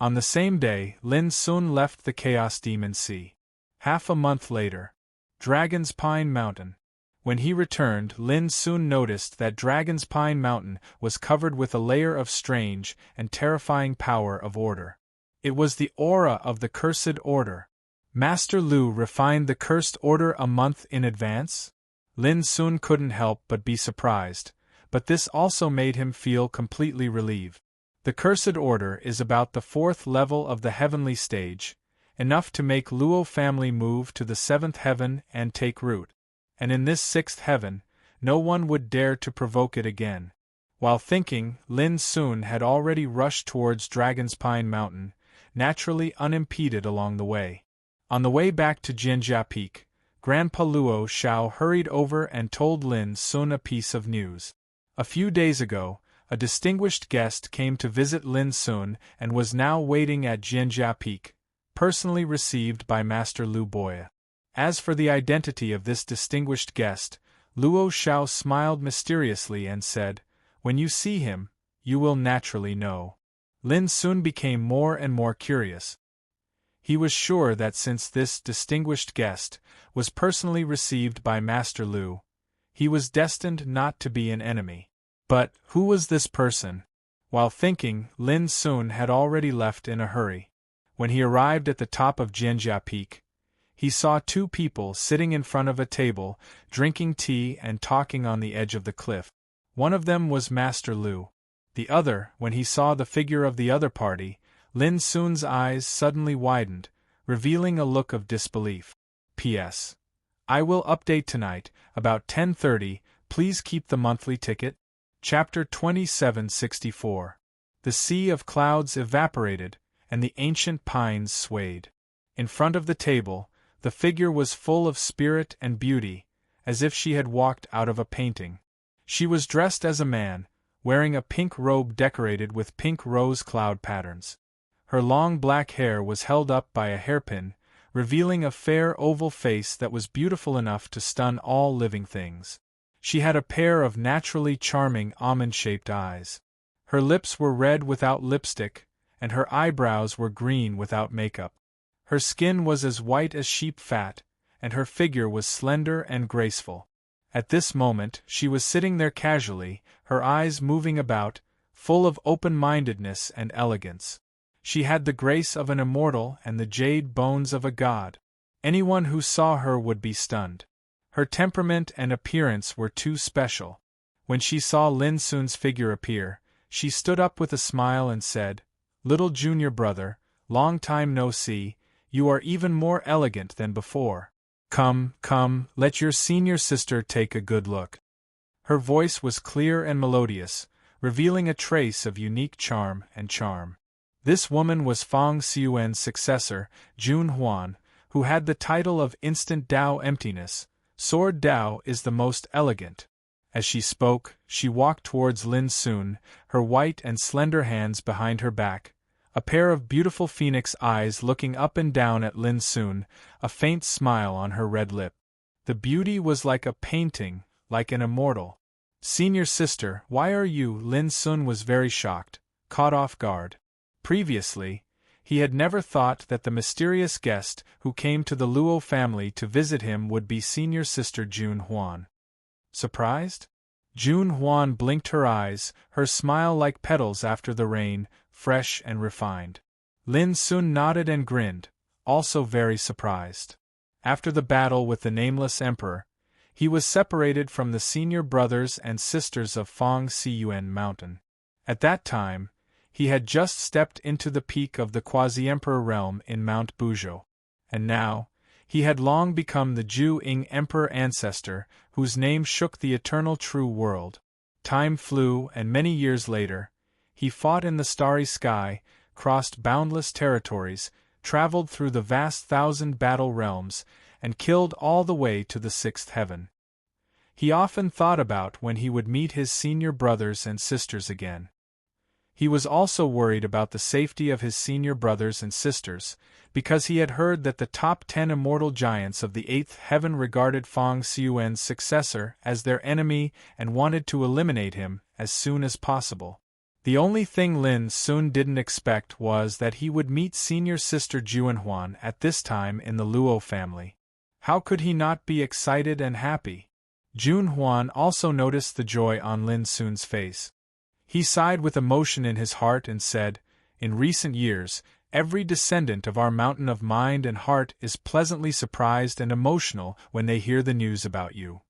On the same day, Lin Sun left the Chaos Demon Sea. Half a month later, Dragon's Pine Mountain. When he returned, Lin Sun noticed that Dragon's Pine Mountain was covered with a layer of strange and terrifying power of order. It was the aura of the Cursed Order. Master Lu refined the Cursed Order a month in advance? Lin Sun couldn't help but be surprised, but this also made him feel completely relieved. The Cursed Order is about the 4th level of the heavenly stage, enough to make Luo family move to the 7th heaven and take root. And in this 6th heaven, no one would dare to provoke it again. While thinking, Lin Sun had already rushed towards Dragon's Pine Mountain, naturally unimpeded along the way. On the way back to Jianjia Peak, Grandpa Luo Shao hurried over and told Lin Sun a piece of news. A few days ago, a distinguished guest came to visit Lin Sun and was now waiting at Jianjia Peak, personally received by Master Lu Boya. As for the identity of this distinguished guest, Luo Shao smiled mysteriously and said, "When you see him, you will naturally know." Lin Sun became more and more curious. He was sure that since this distinguished guest was personally received by Master Lu, he was destined not to be an enemy. But who was this person? While thinking, Lin Sun had already left in a hurry. When he arrived at the top of Jianjia Peak, he saw 2 people sitting in front of a table, drinking tea and talking on the edge of the cliff. One of them was Master Lu. The other, when he saw the figure of the other party, Lin Sun's eyes suddenly widened, revealing a look of disbelief. P.S. I will update tonight, about 10:30, please keep the monthly ticket. Chapter 2764. The sea of clouds evaporated, and the ancient pines swayed. In front of the table, the figure was full of spirit and beauty, as if she had walked out of a painting. She was dressed as a man, wearing a pink robe decorated with pink rose cloud patterns. Her long black hair was held up by a hairpin, revealing a fair oval face that was beautiful enough to stun all living things. She had a pair of naturally charming almond-shaped eyes. Her lips were red without lipstick, and her eyebrows were green without makeup. Her skin was as white as sheep fat, and her figure was slender and graceful. At this moment, she was sitting there casually, her eyes moving about, full of open-mindedness and elegance. She had the grace of an immortal and the jade bones of a god. Anyone who saw her would be stunned. Her temperament and appearance were too special. When she saw Lin Sun's figure appear, she stood up with a smile and said, "Little junior brother, long time no see, you are even more elegant than before. Come, come, let your senior sister take a good look." Her voice was clear and melodious, revealing a trace of unique charm and charm. This woman was Fang Xiuan's successor, Jun Huan, who had the title of Instant Tao Emptiness. Sword Tao is the most elegant. As she spoke, she walked towards Lin Sun, her white and slender hands behind her back, a pair of beautiful phoenix eyes looking up and down at Lin Sun, a faint smile on her red lip. The beauty was like a painting, like an immortal. "Senior sister, why are you?" Lin Sun was very shocked, caught off guard. Previously, he had never thought that the mysterious guest who came to the Luo family to visit him would be senior sister Jun Huan. Surprised? Jun Huan blinked her eyes, her smile like petals after the rain, fresh and refined. Lin Sun nodded and grinned, also very surprised. After the battle with the nameless emperor, he was separated from the senior brothers and sisters of Fang Siyuan Mountain. At that time, he had just stepped into the peak of the quasi-emperor realm in Mount Buzhou. And now, he had long become the Ju-Ing emperor ancestor, whose name shook the eternal true world. Time flew, and many years later, he fought in the starry sky, crossed boundless territories, traveled through the vast 1,000 battle realms, and killed all the way to the 6th heaven. He often thought about when he would meet his senior brothers and sisters again. He was also worried about the safety of his senior brothers and sisters, because he had heard that the top 10 immortal giants of the 8th heaven regarded Fang Siyuan's successor as their enemy and wanted to eliminate him as soon as possible. The only thing Lin Sun didn't expect was that he would meet senior sister Juanhuan at this time in the Luo family. How could he not be excited and happy? Juanhuan also noticed the joy on Lin Sun's face. He sighed with emotion in his heart and said, "In recent years, every descendant of our mountain of mind and heart is pleasantly surprised and emotional when they hear the news about you."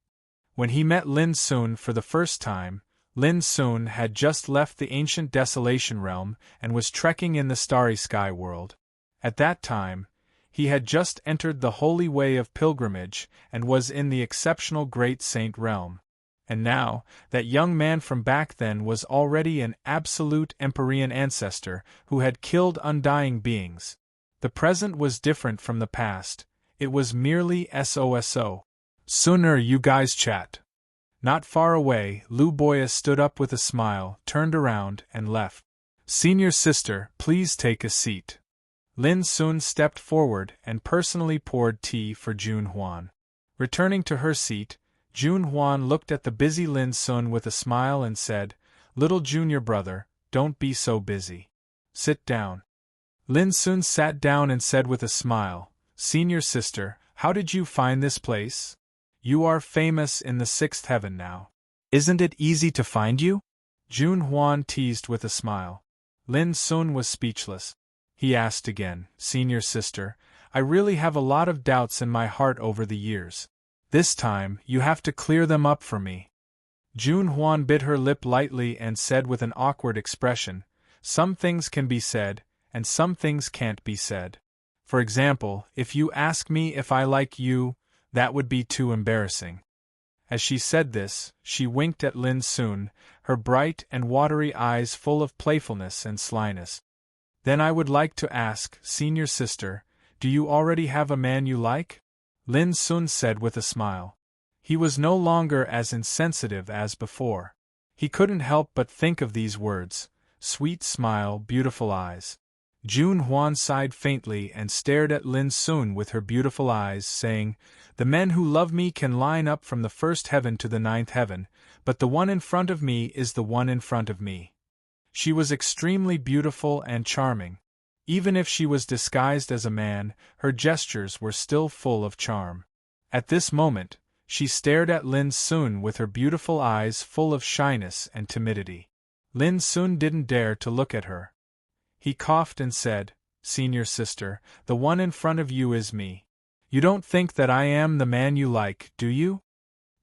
When he met Lin Sun for the first time, Lin Sun had just left the ancient Desolation Realm and was trekking in the starry sky world. At that time, he had just entered the holy way of pilgrimage and was in the exceptional Great Saint Realm. And now, that young man from back then was already an absolute Empyrean ancestor who had killed undying beings. The present was different from the past, it was merely SOSO. "Sooner you guys chat." Not far away, Lu Boya stood up with a smile, turned around, and left. "Senior sister, please take a seat." Lin Sun stepped forward and personally poured tea for Jun Huan. Returning to her seat, Jun Huan looked at the busy Lin Sun with a smile and said, "Little junior brother, don't be so busy. Sit down." Lin Sun sat down and said with a smile, "Senior sister, how did you find this place? You are famous in the 6th heaven now. Isn't it easy to find you?" Jun Huan teased with a smile. Lin Sun was speechless. He asked again, "Senior sister, I really have a lot of doubts in my heart over the years. This time, you have to clear them up for me." Jun Huan bit her lip lightly and said with an awkward expression, "Some things can be said, and some things can't be said. For example, if you ask me if I like you, that would be too embarrassing." As she said this, she winked at Lin Sun, her bright and watery eyes full of playfulness and slyness. "Then I would like to ask, senior sister, do you already have a man you like?" Lin Sun said with a smile. He was no longer as insensitive as before. He couldn't help but think of these words, sweet smile, beautiful eyes. Jun Huan sighed faintly and stared at Lin Sun with her beautiful eyes, saying, "The men who love me can line up from the 1st heaven to the 9th heaven, but the one in front of me is the one in front of me." She was extremely beautiful and charming. Even if she was disguised as a man, her gestures were still full of charm. At this moment, she stared at Lin Sun with her beautiful eyes full of shyness and timidity. Lin Sun didn't dare to look at her. He coughed and said, "Senior sister, the one in front of you is me. You don't think that I am the man you like, do you?"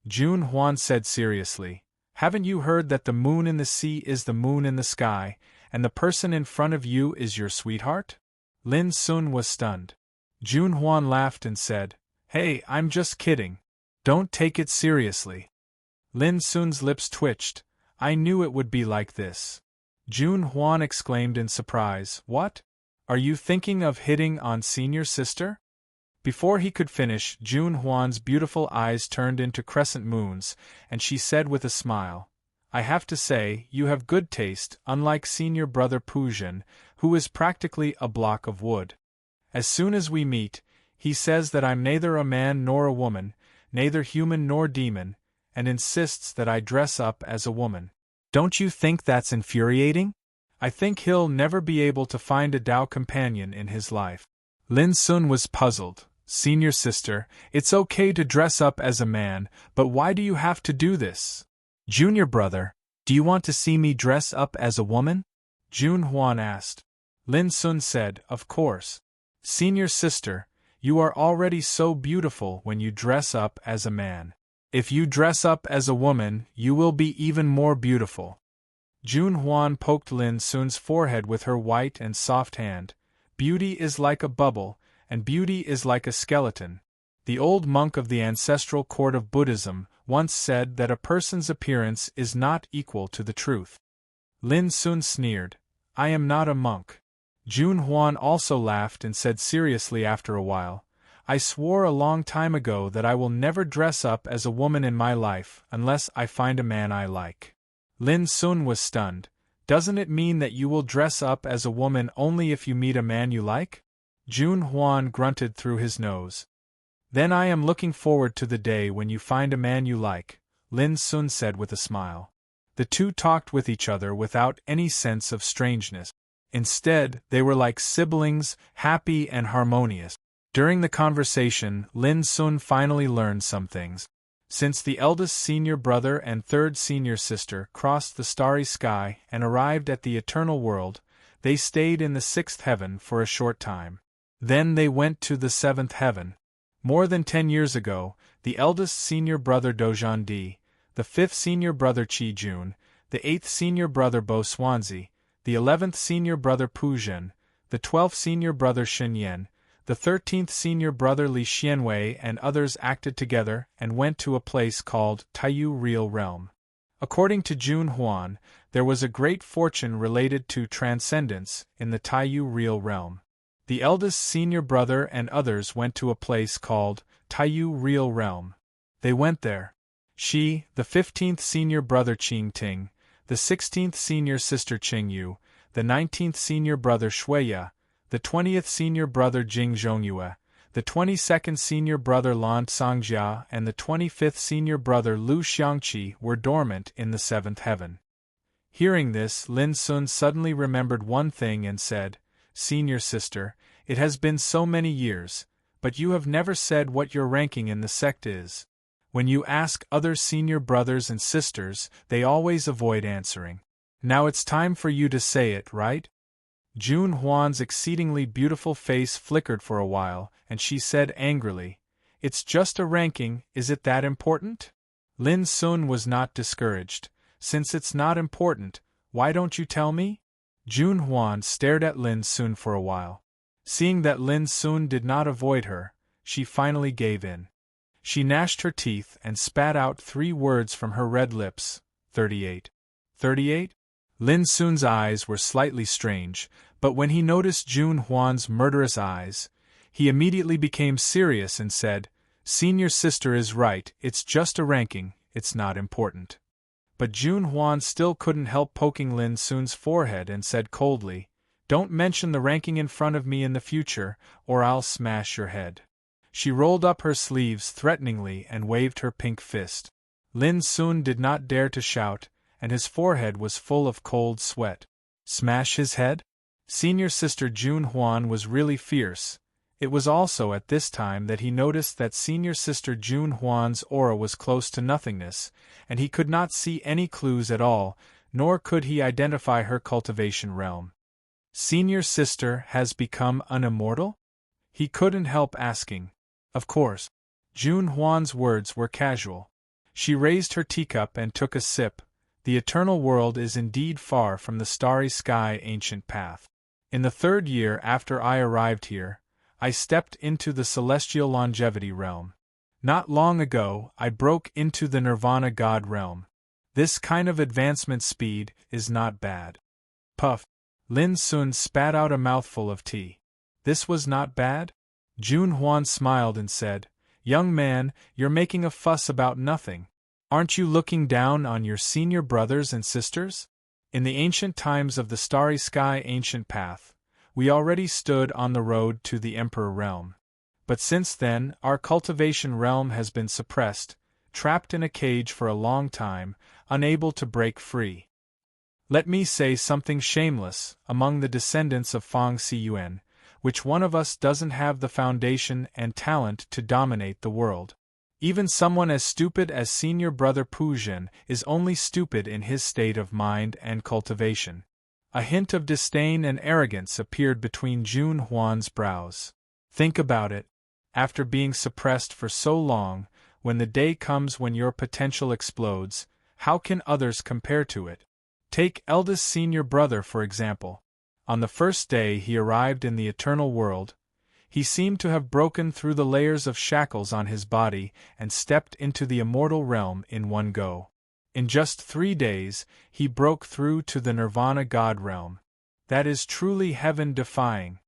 Jun Huan said seriously, "Haven't you heard that the moon in the sea is the moon in the sky, and the person in front of you is your sweetheart?" Lin Sun was stunned. Jun Huan laughed and said, "Hey, I'm just kidding. Don't take it seriously." Lin Sun's lips twitched. "I knew it would be like this." Jun Huan exclaimed in surprise, "What? Are you thinking of hitting on senior sister?" Before he could finish, Jun Huan's beautiful eyes turned into crescent moons, and she said with a smile, I have to say, you have good taste, unlike senior brother Pujan, who is practically a block of wood. As soon as we meet, he says that I'm neither a man nor a woman, neither human nor demon, and insists that I dress up as a woman. Don't you think that's infuriating? I think he'll never be able to find a Tao companion in his life. Lin Sun was puzzled. Senior sister, it's okay to dress up as a man, but why do you have to do this? Junior brother, do you want to see me dress up as a woman? Jun Huan asked. Lin Sun said, of course. Senior sister, you are already so beautiful when you dress up as a man. If you dress up as a woman, you will be even more beautiful. Jun Huan poked Lin Sun's forehead with her white and soft hand. Beauty is like a bubble, and beauty is like a skeleton. The old monk of the ancestral court of Buddhism once said that a person's appearance is not equal to the truth. Lin Sun sneered. I am not a monk. Jun Huan also laughed and said seriously after a while, I swore a long time ago that I will never dress up as a woman in my life unless I find a man I like. Lin Sun was stunned. Doesn't it mean that you will dress up as a woman only if you meet a man you like? Jun Huan grunted through his nose. Then I am looking forward to the day when you find a man you like, Lin Sun said with a smile. The two talked with each other without any sense of strangeness. Instead, they were like siblings, happy and harmonious. During the conversation, Lin Sun finally learned some things. Since the eldest senior brother and third senior sister crossed the starry sky and arrived at the eternal world, they stayed in the sixth heaven for a short time. Then they went to the seventh heaven. More than 10 years ago, the eldest senior brother Dojan Di, the fifth senior brother Qi Jun, the eighth senior brother Bo Swansea, the 11th senior brother Pu Zhen, the 12th senior brother Shen Yan, the 13th senior brother Li Xianwei and others acted together and went to a place called Taiyu Real Realm. According to Jun Huan, there was a great fortune related to transcendence in the Taiyu Real Realm. The eldest senior brother and others went to a place called Taiyu Real Realm. They went there. She, the 15th senior brother Qing Ting, the 16th senior sister Qing Yu, the 19th senior brother Shuiya, the 20th senior brother Jing Zhongyue, the 22nd senior brother Lan Songjia and the 25th senior brother Lu Xiangqi were dormant in the seventh heaven. Hearing this, Lin Sun suddenly remembered one thing and said, Senior sister, it has been so many years, but you have never said what your ranking in the sect is. When you ask other senior brothers and sisters, they always avoid answering. Now it's time for you to say it, right? Jun Huan's exceedingly beautiful face flickered for a while, and she said angrily, It's just a ranking, is it that important? Lin Sun was not discouraged. Since it's not important, why don't you tell me? Jun Huan stared at Lin Sun for a while. Seeing that Lin Sun did not avoid her, she finally gave in. She gnashed her teeth and spat out 3 words from her red lips, 38. 38? Lin Sun's eyes were slightly strange, but when he noticed Jun Huan's murderous eyes, he immediately became serious and said, Senior sister is right, it's just a ranking, it's not important. But Jun Huan still couldn't help poking Lin Sun's forehead and said coldly, Don't mention the ranking in front of me in the future, or I'll smash your head. She rolled up her sleeves threateningly and waved her pink fist. Lin Sun did not dare to shout, and his forehead was full of cold sweat. Smash his head? Senior sister Jun Huan was really fierce. It was also at this time that he noticed that senior sister Jun Huan's aura was close to nothingness, and he could not see any clues at all, nor could he identify her cultivation realm. Senior sister has become an immortal? He couldn't help asking. Of course. Jun Huan's words were casual. She raised her teacup and took a sip. The eternal world is indeed far from the starry sky ancient path. In the 3rd year after I arrived here, I stepped into the celestial longevity realm. Not long ago, I broke into the nirvana god realm. This kind of advancement speed is not bad. Puff. Lin Sun spat out a mouthful of tea. This was not bad? Jun Huan smiled and said, Young man, you're making a fuss about nothing. Aren't you looking down on your senior brothers and sisters? In the ancient times of the starry sky ancient path, we already stood on the road to the Emperor realm. But since then, our cultivation realm has been suppressed, trapped in a cage for a long time, unable to break free. Let me say something shameless, among the descendants of Fang Siyuan, which one of us doesn't have the foundation and talent to dominate the world? Even someone as stupid as senior brother Pu Zhen is only stupid in his state of mind and cultivation. A hint of disdain and arrogance appeared between Jun Huan's brows. Think about it. After being suppressed for so long, when the day comes when your potential explodes, how can others compare to it? Take eldest senior brother for example. On the first day he arrived in the eternal world, he seemed to have broken through the layers of shackles on his body and stepped into the immortal realm in one go. In just 3 days, he broke through to the Nirvana God realm. That is truly heaven-defying.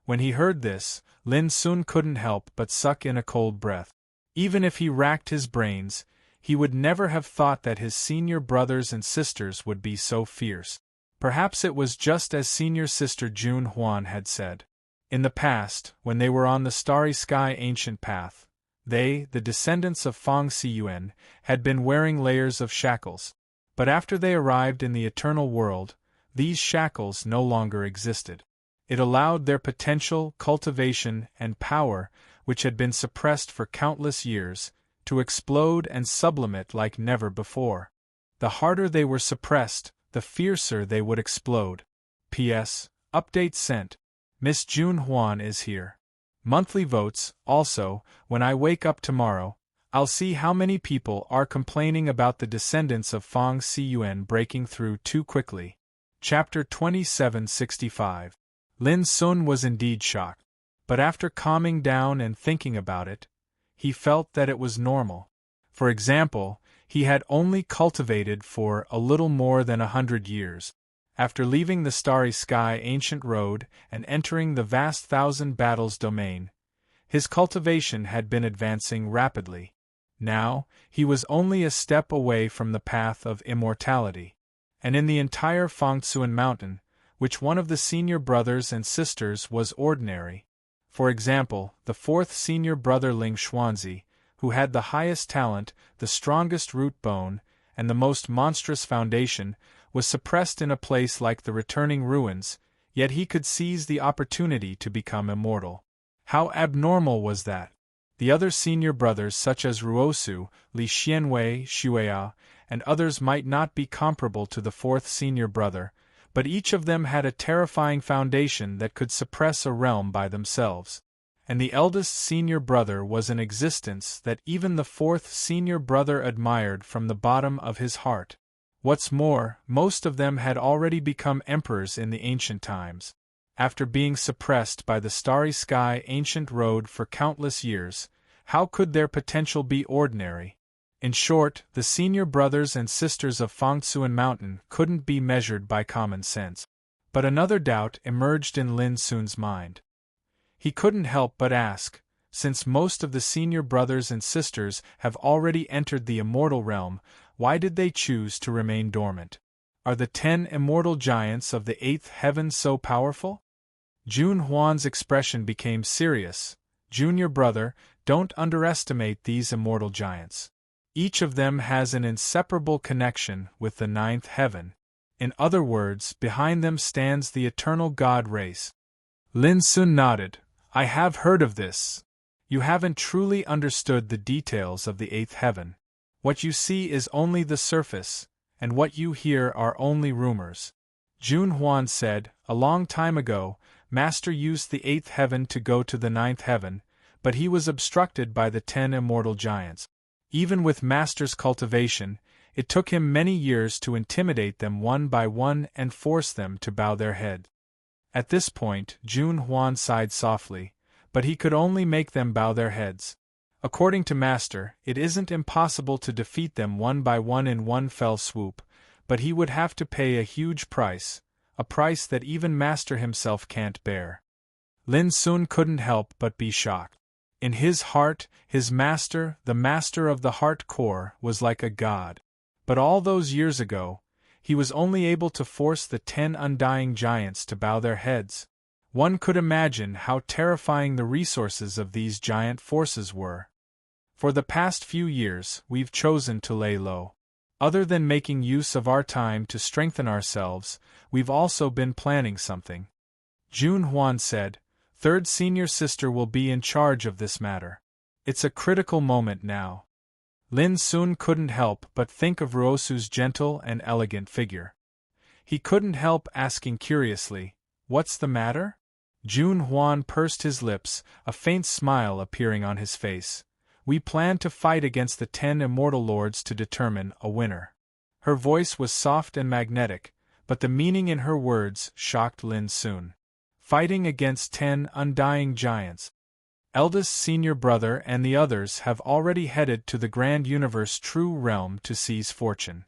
When he heard this, Lin Sun couldn't help but suck in a cold breath. Even if he racked his brains, he would never have thought that his senior brothers and sisters would be so fierce. Perhaps it was just as senior sister Jun Huan had said. In the past, when they were on the starry sky ancient path, they, the descendants of Fang Siyuan, had been wearing layers of shackles. But after they arrived in the eternal world, these shackles no longer existed. It allowed their potential, cultivation, and power, which had been suppressed for countless years, to explode and sublimate like never before. The harder they were suppressed, the fiercer they would explode. P.S. Update sent. Miss Jun Huan is here. Monthly votes, also, when I wake up tomorrow, I'll see how many people are complaining about the descendants of Fang Siyuan breaking through too quickly. Chapter 2765. Lin Sun was indeed shocked. But after calming down and thinking about it, he felt that it was normal. For example, he had only cultivated for a little more than 100 years. After leaving the starry sky ancient road and entering the vast thousand battles domain, his cultivation had been advancing rapidly. Now, he was only a step away from the path of immortality. And in the entire Fangtsuan mountain, which one of the senior brothers and sisters was ordinary. For example, the fourth senior brother Ling Xuanzi, who had the highest talent, the strongest root bone, and the most monstrous foundation, was suppressed in a place like the returning ruins, yet he could seize the opportunity to become immortal. How abnormal was that? The other senior brothers such as Ruosu, Li Xianwei, Xueya, and others might not be comparable to the fourth senior brother, but each of them had a terrifying foundation that could suppress a realm by themselves. And the eldest senior brother was an existence that even the fourth senior brother admired from the bottom of his heart. What's more, most of them had already become emperors in the ancient times. After being suppressed by the starry sky ancient road for countless years, how could their potential be ordinary? In short, the senior brothers and sisters of Fangtsuan Mountain couldn't be measured by common sense. But another doubt emerged in Lin Sun's mind. He couldn't help but ask, since most of the senior brothers and sisters have already entered the immortal realm, why did they choose to remain dormant? Are the 10 immortal giants of the 8th heaven so powerful? Jun Huan's expression became serious. Junior brother, don't underestimate these immortal giants. Each of them has an inseparable connection with the 9th heaven. In other words, behind them stands the eternal God race. Lin Sun nodded. I have heard of this. You haven't truly understood the details of the 8th heaven. What you see is only the surface, and what you hear are only rumors. Jun Huan said, a long time ago, Master used the 8th heaven to go to the 9th heaven, but he was obstructed by the 10 immortal giants. Even with Master's cultivation, it took him many years to intimidate them one by one and force them to bow their head. At this point, Jun Huan sighed softly, but he could only make them bow their heads. According to Master, it isn't impossible to defeat them one by one in one fell swoop, but he would have to pay a huge price, a price that even Master himself can't bear. Lin Sun couldn't help but be shocked. In his heart, his master, the master of the heart core, was like a god. But all those years ago, he was only able to force the 10 undying giants to bow their heads. One could imagine how terrifying the resources of these giant forces were. For the past few years, we've chosen to lay low. Other than making use of our time to strengthen ourselves, we've also been planning something. Jun Huan said, "Third senior sister will be in charge of this matter. It's a critical moment now." Lin Sun couldn't help but think of Ruosu's gentle and elegant figure. He couldn't help asking curiously, "What's the matter?" Jun Huan pursed his lips, a faint smile appearing on his face. "We plan to fight against the 10 immortal lords to determine a winner." Her voice was soft and magnetic, but the meaning in her words shocked Lin Sun. Fighting against 10 undying giants. Eldest senior brother and the others have already headed to the Grand Universe True Realm to seize fortune.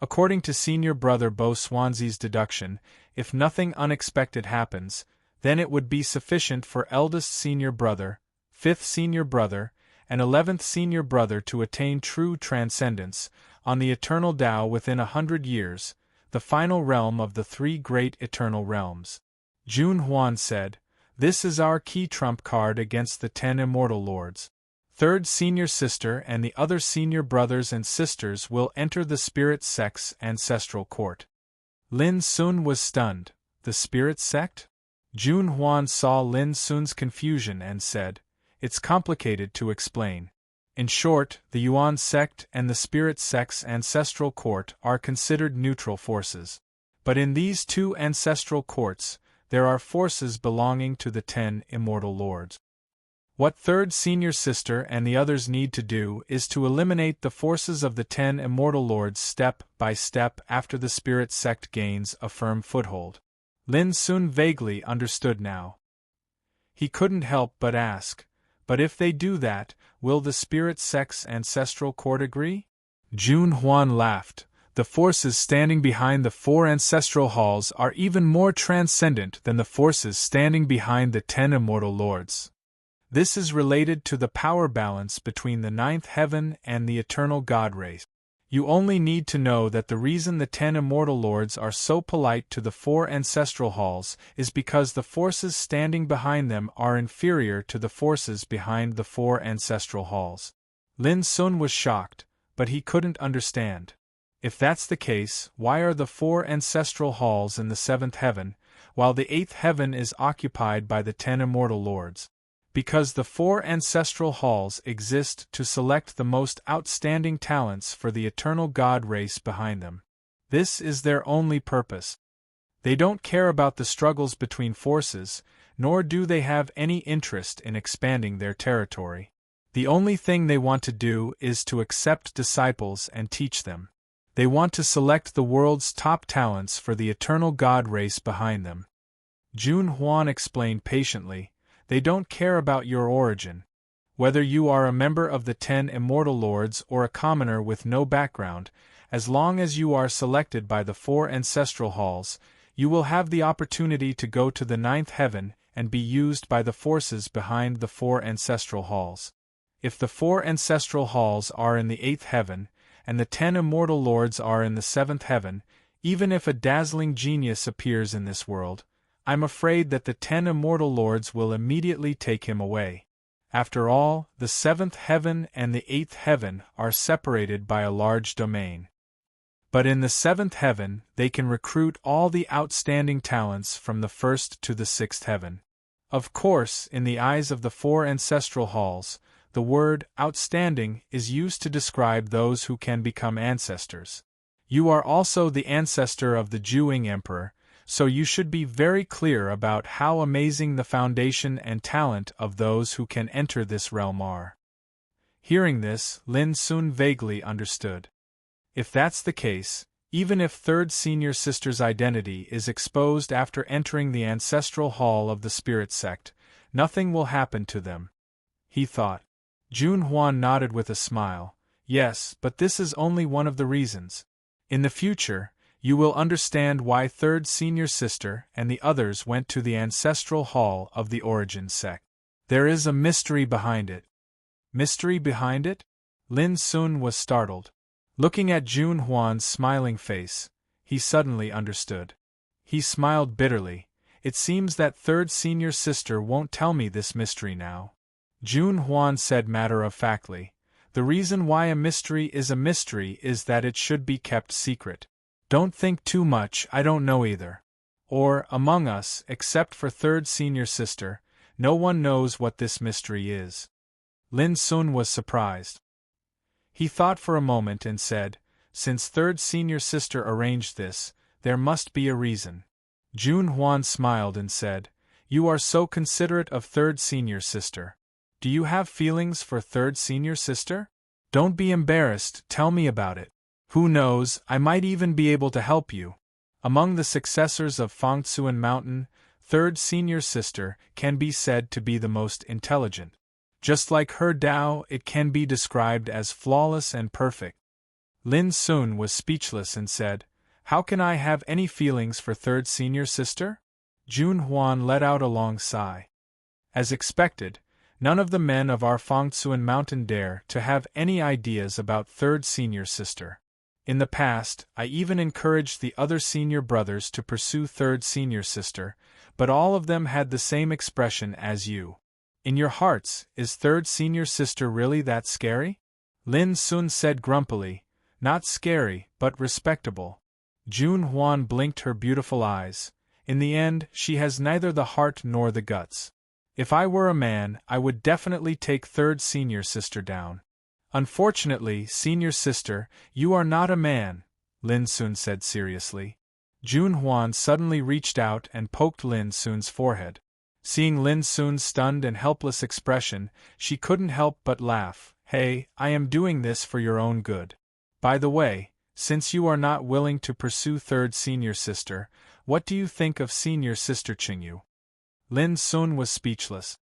According to senior brother Bo Swansea's deduction, if nothing unexpected happens, then it would be sufficient for eldest senior brother, 5th senior brother, and 11th senior brother to attain true transcendence on the eternal Tao within 100 years, the final realm of the 3 great eternal realms. Jun Huan said, "This is our key trump card against the 10 immortal lords. Third senior sister and the other senior brothers and sisters will enter the spirit sect's ancestral court." Lin Sun was stunned. The spirit sect? Jun Huan saw Lin Sun's confusion and said, "It's complicated to explain. In short, the Yuan sect and the spirit sect's ancestral court are considered neutral forces. But in these 2 ancestral courts, there are forces belonging to the 10 immortal lords. What third senior sister and the others need to do is to eliminate the forces of the 10 immortal lords step by step after the spirit sect gains a firm foothold." Lin Sun vaguely understood now. He couldn't help but ask, "But if they do that, will the spirit sect's ancestral court agree?" Jun Huan laughed. "The forces standing behind the 4 ancestral halls are even more transcendent than the forces standing behind the 10 immortal lords. This is related to the power balance between the 9th heaven and the eternal God race. You only need to know that the reason the 10 immortal lords are so polite to the 4 ancestral halls is because the forces standing behind them are inferior to the forces behind the 4 ancestral halls." Lin Sun was shocked, but he couldn't understand. If that's the case, why are the 4 ancestral halls in the 7th heaven, while the 8th heaven is occupied by the 10 immortal lords? Because the 4 ancestral halls exist to select the most outstanding talents for the eternal God race behind them. This is their only purpose. They don't care about the struggles between forces, nor do they have any interest in expanding their territory. The only thing they want to do is to accept disciples and teach them. They want to select the world's top talents for the eternal God race behind them. Jun Huan explained patiently, "They don't care about your origin. Whether you are a member of the 10 immortal lords or a commoner with no background, as long as you are selected by the 4 ancestral halls, you will have the opportunity to go to the 9th heaven and be used by the forces behind the 4 ancestral halls. If the 4 ancestral halls are in the 8th heaven, and the 10 immortal lords are in the 7th heaven, even if a dazzling genius appears in this world, I'm afraid that the 10 immortal lords will immediately take him away. After all, the 7th heaven and the 8th heaven are separated by a large domain. But in the 7th heaven, they can recruit all the outstanding talents from the 1st to the 6th heaven. Of course, in the eyes of the 4 ancestral halls, the word outstanding is used to describe those who can become ancestors. You are also the ancestor of the Juing Emperor, so you should be very clear about how amazing the foundation and talent of those who can enter this realm are." Hearing this, Lin Sun vaguely understood. If that's the case, even if third senior sister's identity is exposed after entering the ancestral hall of the spirit sect, nothing will happen to them, he thought. Jun Huan nodded with a smile. "Yes, but this is only one of the reasons. In the future, you will understand why third senior sister and the others went to the ancestral hall of the origin sect. There is a mystery behind it. Mystery behind it? Lin Sun was startled. Looking at Jun Huan's smiling face, he suddenly understood. He smiled bitterly. It seems that third senior sister won't tell me this mystery now. Jun Huan said matter-of-factly, the reason why a mystery is that it should be kept secret. Don't think too much, I don't know either. Or, among us, except for third senior sister, no one knows what this mystery is. Lin Sun was surprised. He thought for a moment and said, since third senior sister arranged this, there must be a reason. Jun Huan smiled and said, you are so considerate of third senior sister. Do you have feelings for third senior sister? Don't be embarrassed, tell me about it. Who knows, I might even be able to help you. Among the successors of Fangtsuan Mountain, third senior sister can be said to be the most intelligent. Just like her Tao, it can be described as flawless and perfect. Lin Sun was speechless and said, how can I have any feelings for third senior sister? Jun Huan let out a long sigh. As expected, none of the men of our Fangtsuan Mountain dare to have any ideas about third senior sister. In the past, I even encouraged the other senior brothers to pursue third senior sister, but all of them had the same expression as you. In your hearts, is third senior sister really that scary? Lin Sun said grumpily, not scary, but respectable. Jun Huan blinked her beautiful eyes. In the end, she has neither the heart nor the guts. If I were a man, I would definitely take third senior sister down. Unfortunately, senior sister, you are not a man, Lin Sun said seriously. Jun Huan suddenly reached out and poked Lin Sun's forehead. Seeing Lin Sun's stunned and helpless expression, she couldn't help but laugh. Hey, I am doing this for your own good. By the way, since you are not willing to pursue third senior sister, what do you think of senior sister Qingyu? Lin Sun was speechless.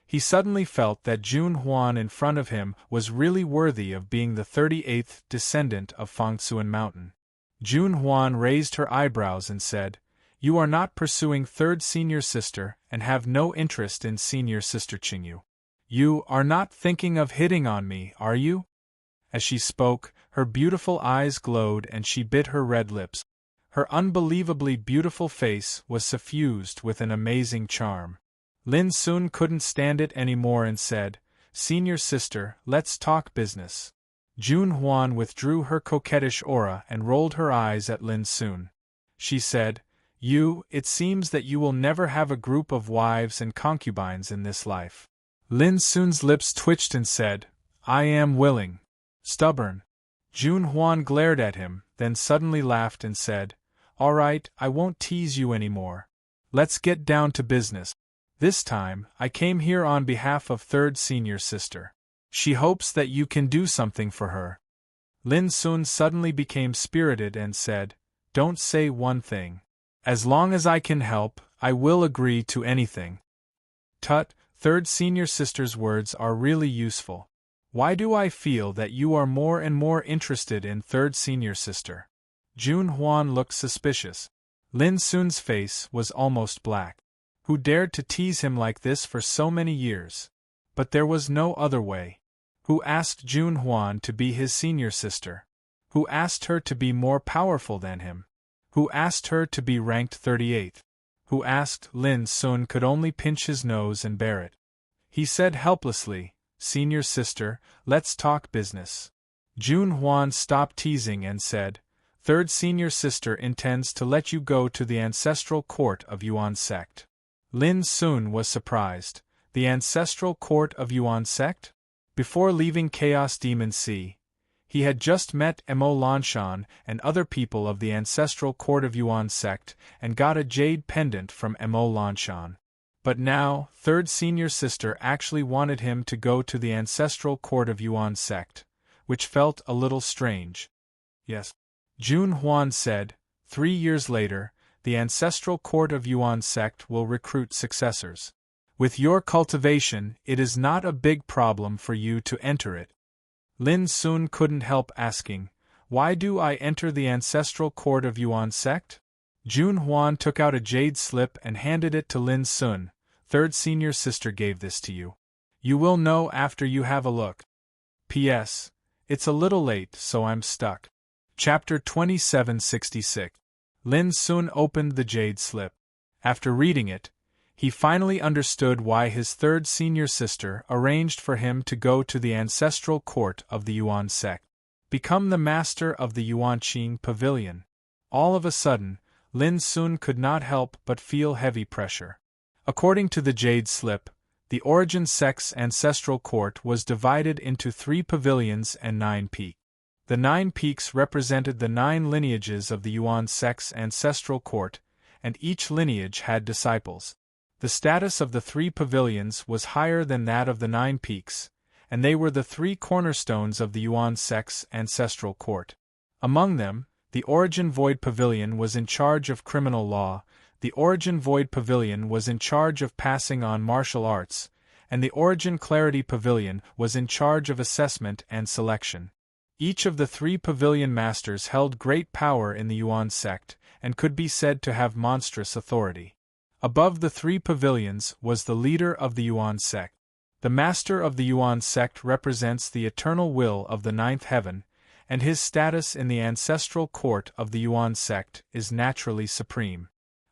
He suddenly felt that Jun Huan in front of him was really worthy of being the 38th descendant of Fangtsuan Mountain. Jun Huan raised her eyebrows and said, you are not pursuing third senior sister and have no interest in senior sister Qingyu. You are not thinking of hitting on me, are you? As she spoke, her beautiful eyes glowed and she bit her red lips. Her unbelievably beautiful face was suffused with an amazing charm. Lin Sun couldn't stand it anymore and said, senior sister, let's talk business. Jun Huan withdrew her coquettish aura and rolled her eyes at Lin Sun. She said, it seems that you will never have a group of wives and concubines in this life. Lin Sun's lips twitched and said, I am willing. Stubborn. Jun Huan glared at him, then suddenly laughed and said, all right, I won't tease you anymore. Let's get down to business. This time, I came here on behalf of third senior sister. She hopes that you can do something for her. Lin Sun suddenly became spirited and said, don't say one thing. As long as I can help, I will agree to anything. Tut, third senior sister's words are really useful. Why do I feel that you are more and more interested in third senior sister? Jun Huan looked suspicious. Lin Sun's face was almost black. Who dared to tease him like this for so many years? But there was no other way. Who asked Jun Huan to be his senior sister? Who asked her to be more powerful than him? Who asked her to be ranked 38th? Who asked? Lin Sun could only pinch his nose and bear it. He said helplessly, senior sister, let's talk business. Jun Huan stopped teasing and said, third senior sister intends to let you go to the ancestral court of Yuan sect. Lin Sun was surprised. The ancestral court of Yuan sect? Before leaving Chaos Demon Sea, he had just met Mo Lanshan and other people of the ancestral court of Yuan sect and got a jade pendant from Mo Lanshan. But now, third senior sister actually wanted him to go to the ancestral court of Yuan sect, which felt a little strange. Yes. Jun Huan said, 3 years later, the ancestral court of Yuan sect will recruit successors. With your cultivation, it is not a big problem for you to enter it. Lin Sun couldn't help asking, why do I enter the ancestral court of Yuan sect? Jun Huan took out a jade slip and handed it to Lin Sun. third senior sister gave this to you. You will know after you have a look. P.S. It's a little late, so I'm stuck. Chapter 2766. Lin soon opened the jade slip. After reading it, he finally understood why his third senior sister arranged for him to go to the ancestral court of the Yuan sect. Become the master of the Yuanqing Pavilion. All of a sudden, Lin soon could not help but feel heavy pressure. According to the jade slip, the Origin sect's ancestral court was divided into 3 pavilions and 9 peaks. The 9 peaks represented the 9 lineages of the Yuan sect's ancestral court, and each lineage had disciples. The status of the 3 pavilions was higher than that of the 9 peaks, and they were the 3 cornerstones of the Yuan sect's ancestral court. Among them, the Origin Void Pavilion was in charge of criminal law, the Origin Void Pavilion was in charge of passing on martial arts, and the Origin Clarity Pavilion was in charge of assessment and selection. Each of the 3 pavilion masters held great power in the Yuan sect, and could be said to have monstrous authority. Above the 3 pavilions was the leader of the Yuan sect. The master of the Yuan sect represents the eternal will of the 9th heaven, and his status in the ancestral court of the Yuan sect is naturally supreme.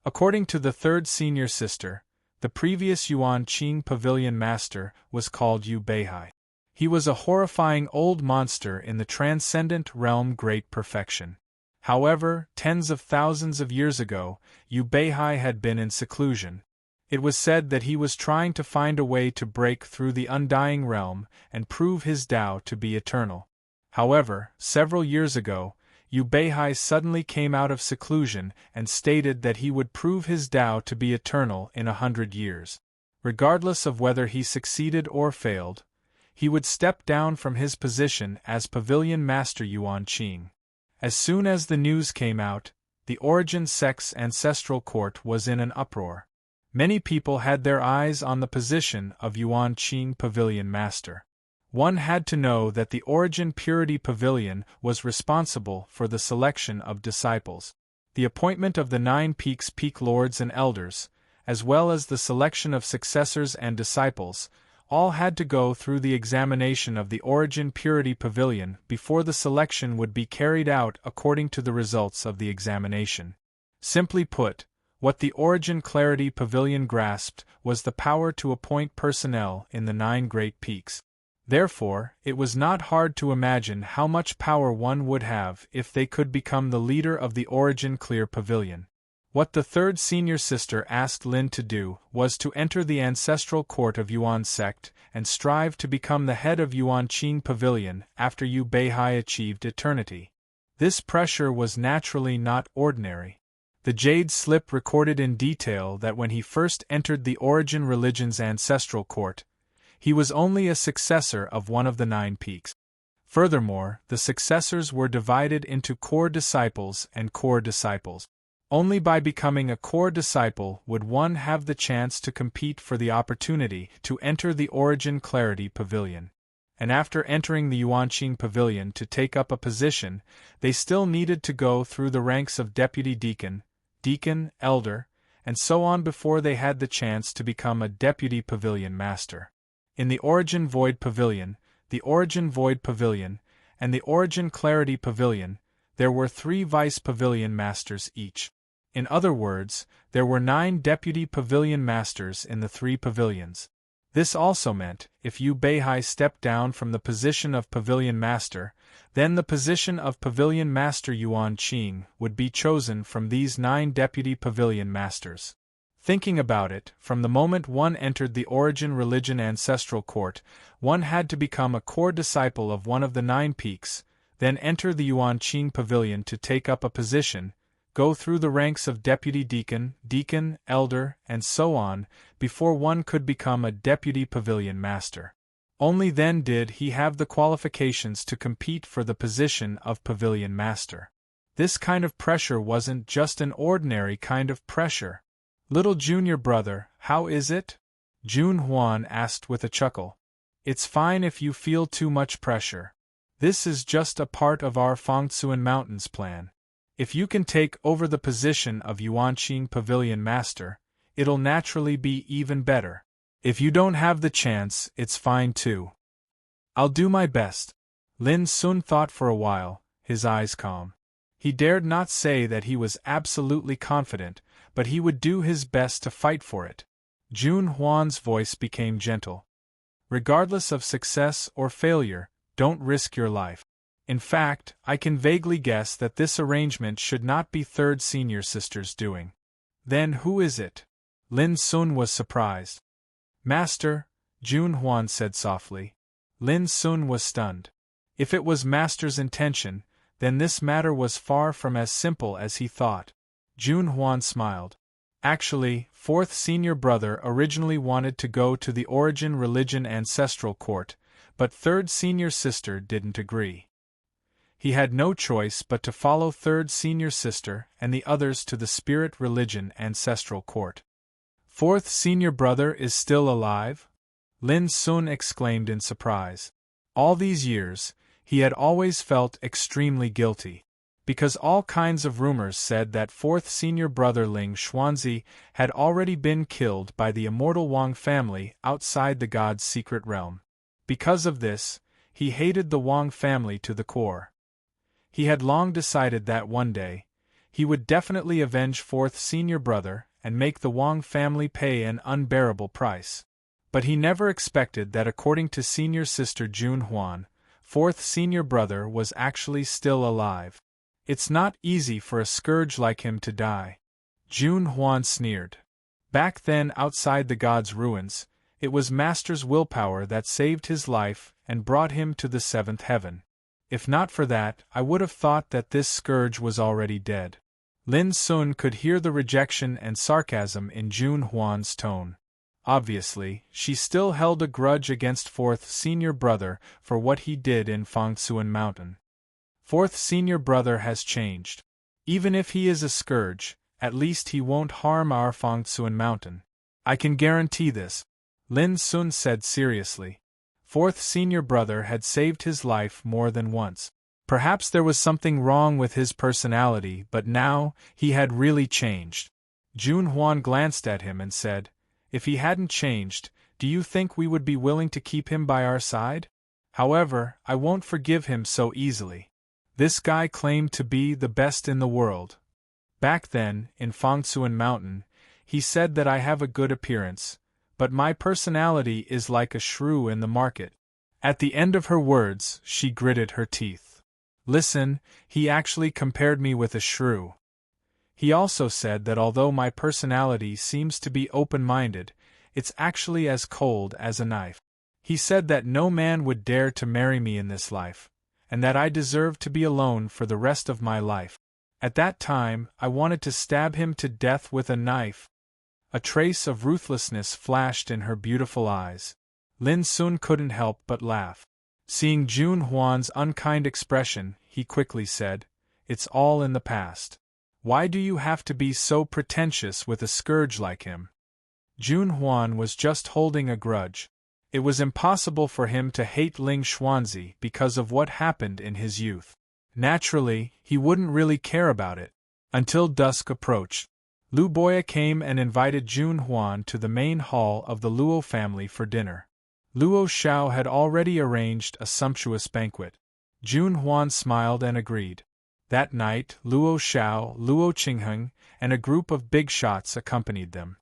According to the third senior sister, the previous Yuanqing Pavilion master was called Yu Beihai. He was a horrifying old monster in the transcendent realm Great Perfection. However, tens of thousands of years ago, Yu Beihai had been in seclusion. It was said that he was trying to find a way to break through the undying realm and prove his Tao to be eternal. However, several years ago, Yu Beihai suddenly came out of seclusion and stated that he would prove his Tao to be eternal in 100 years. Regardless of whether he succeeded or failed, he would step down from his position as Pavilion Master Yuanqing. As soon as the news came out, the Origin sect's ancestral court was in an uproar. Many people had their eyes on the position of Yuanqing Pavilion Master. One had to know that the Origin Purity Pavilion was responsible for the selection of disciples, the appointment of the 9 peaks peak lords and elders, as well as the selection of successors and disciples, all had to go through the examination of the Origin Purity Pavilion before the selection would be carried out according to the results of the examination. Simply put, what the Origin Clarity Pavilion grasped was the power to appoint personnel in the 9 great peaks. Therefore, it was not hard to imagine how much power one would have if they could become the leader of the Origin Clear Pavilion. What the third senior sister asked Lin to do was to enter the ancestral court of Yuan sect and strive to become the head of Yuanqing Pavilion after Yu Beihai achieved eternity. This pressure was naturally not ordinary. The jade slip recorded in detail that when he first entered the Origin religion's ancestral court, he was only a successor of one of the 9 peaks. Furthermore, the successors were divided into core disciples and core disciples. Only by becoming a core disciple would one have the chance to compete for the opportunity to enter the Origin Clarity Pavilion. And after entering the Yuanqing Pavilion to take up a position, they still needed to go through the ranks of deputy deacon, deacon, elder, and so on before they had the chance to become a deputy pavilion master. In the Origin Void Pavilion, the Origin Void Pavilion, and the Origin Clarity Pavilion, there were 3 vice pavilion masters each. In other words, there were 9 deputy pavilion masters in the 3 pavilions. This also meant, if Yu Beihai stepped down from the position of pavilion master, then the position of pavilion master Yuanqing would be chosen from these 9 deputy pavilion masters. Thinking about it, from the moment one entered the Origin religion ancestral court, one had to become a core disciple of one of the 9 peaks, then enter the Yuanqing Pavilion to take up a position, go through the ranks of deputy deacon, deacon, elder, and so on, before one could become a deputy pavilion master. Only then did he have the qualifications to compete for the position of pavilion master. This kind of pressure wasn't just an ordinary kind of pressure. "Little junior brother, how is it?" Jun Huan asked with a chuckle. "It's fine if you feel too much pressure. This is just a part of our Fangtsuan Mountains plan. If you can take over the position of Yuanqing Pavilion Master, it'll naturally be even better. If you don't have the chance, it's fine too. I'll do my best. Lin Sun thought for a while, his eyes calm. He dared not say that he was absolutely confident, but he would do his best to fight for it. Jun Huan's voice became gentle. Regardless of success or failure, don't risk your life. In fact, I can vaguely guess that this arrangement should not be third senior sister's doing. Then who is it? Lin Sun was surprised. Master, Jun Huan said softly. Lin Sun was stunned. If it was Master's intention, then this matter was far from as simple as he thought. Jun Huan smiled. Actually, fourth senior brother originally wanted to go to the Origin Religion Ancestral Court, but third senior sister didn't agree. He had no choice but to follow third senior sister and the others to the Spirit Religion Ancestral Court. Fourth senior brother is still alive? Lin Sun exclaimed in surprise. All these years, he had always felt extremely guilty, because all kinds of rumors said that fourth senior brother Ling Xuanzi had already been killed by the immortal Wang family outside the god's secret realm. Because of this, he hated the Wang family to the core. He had long decided that one day, he would definitely avenge fourth senior brother and make the Wang family pay an unbearable price. But he never expected that according to senior sister Jun Huan, fourth senior brother was actually still alive. It's not easy for a scourge like him to die. Jun Huan sneered. Back then outside the god's ruins, it was Master's willpower that saved his life and brought him to the seventh heaven. If not for that, I would have thought that this scourge was already dead. Lin Sun could hear the rejection and sarcasm in Jun Huan's tone. Obviously, she still held a grudge against fourth senior brother for what he did in Fangsuan Mountain. Fourth senior brother has changed. Even if he is a scourge, at least he won't harm our Fangsuan Mountain. I can guarantee this, Lin Sun said seriously. Fourth senior brother had saved his life more than once. Perhaps there was something wrong with his personality, but now, he had really changed. Jun Huan glanced at him and said, "If he hadn't changed, do you think we would be willing to keep him by our side? However, I won't forgive him so easily. This guy claimed to be the best in the world. Back then, in Fangsuan Mountain, he said that I have a good appearance, but my personality is like a shrew in the market." At the end of her words, she gritted her teeth. Listen, he actually compared me with a shrew. He also said that although my personality seems to be open-minded, it's actually as cold as a knife. He said that no man would dare to marry me in this life, and that I deserve to be alone for the rest of my life. At that time, I wanted to stab him to death with a knife. A trace of ruthlessness flashed in her beautiful eyes. Lin Sun couldn't help but laugh. Seeing Jun Huan's unkind expression, he quickly said, "It's all in the past. Why do you have to be so pretentious with a scourge like him?" Jun Huan was just holding a grudge. It was impossible for him to hate Ling Xuanzi because of what happened in his youth. Naturally, he wouldn't really care about it. Until dusk approached. Lu Boya came and invited Jun Huan to the main hall of the Luo family for dinner. Luo Xiao had already arranged a sumptuous banquet. Jun Huan smiled and agreed. That night, Luo Xiao, Luo Qingheng, and a group of big shots accompanied them.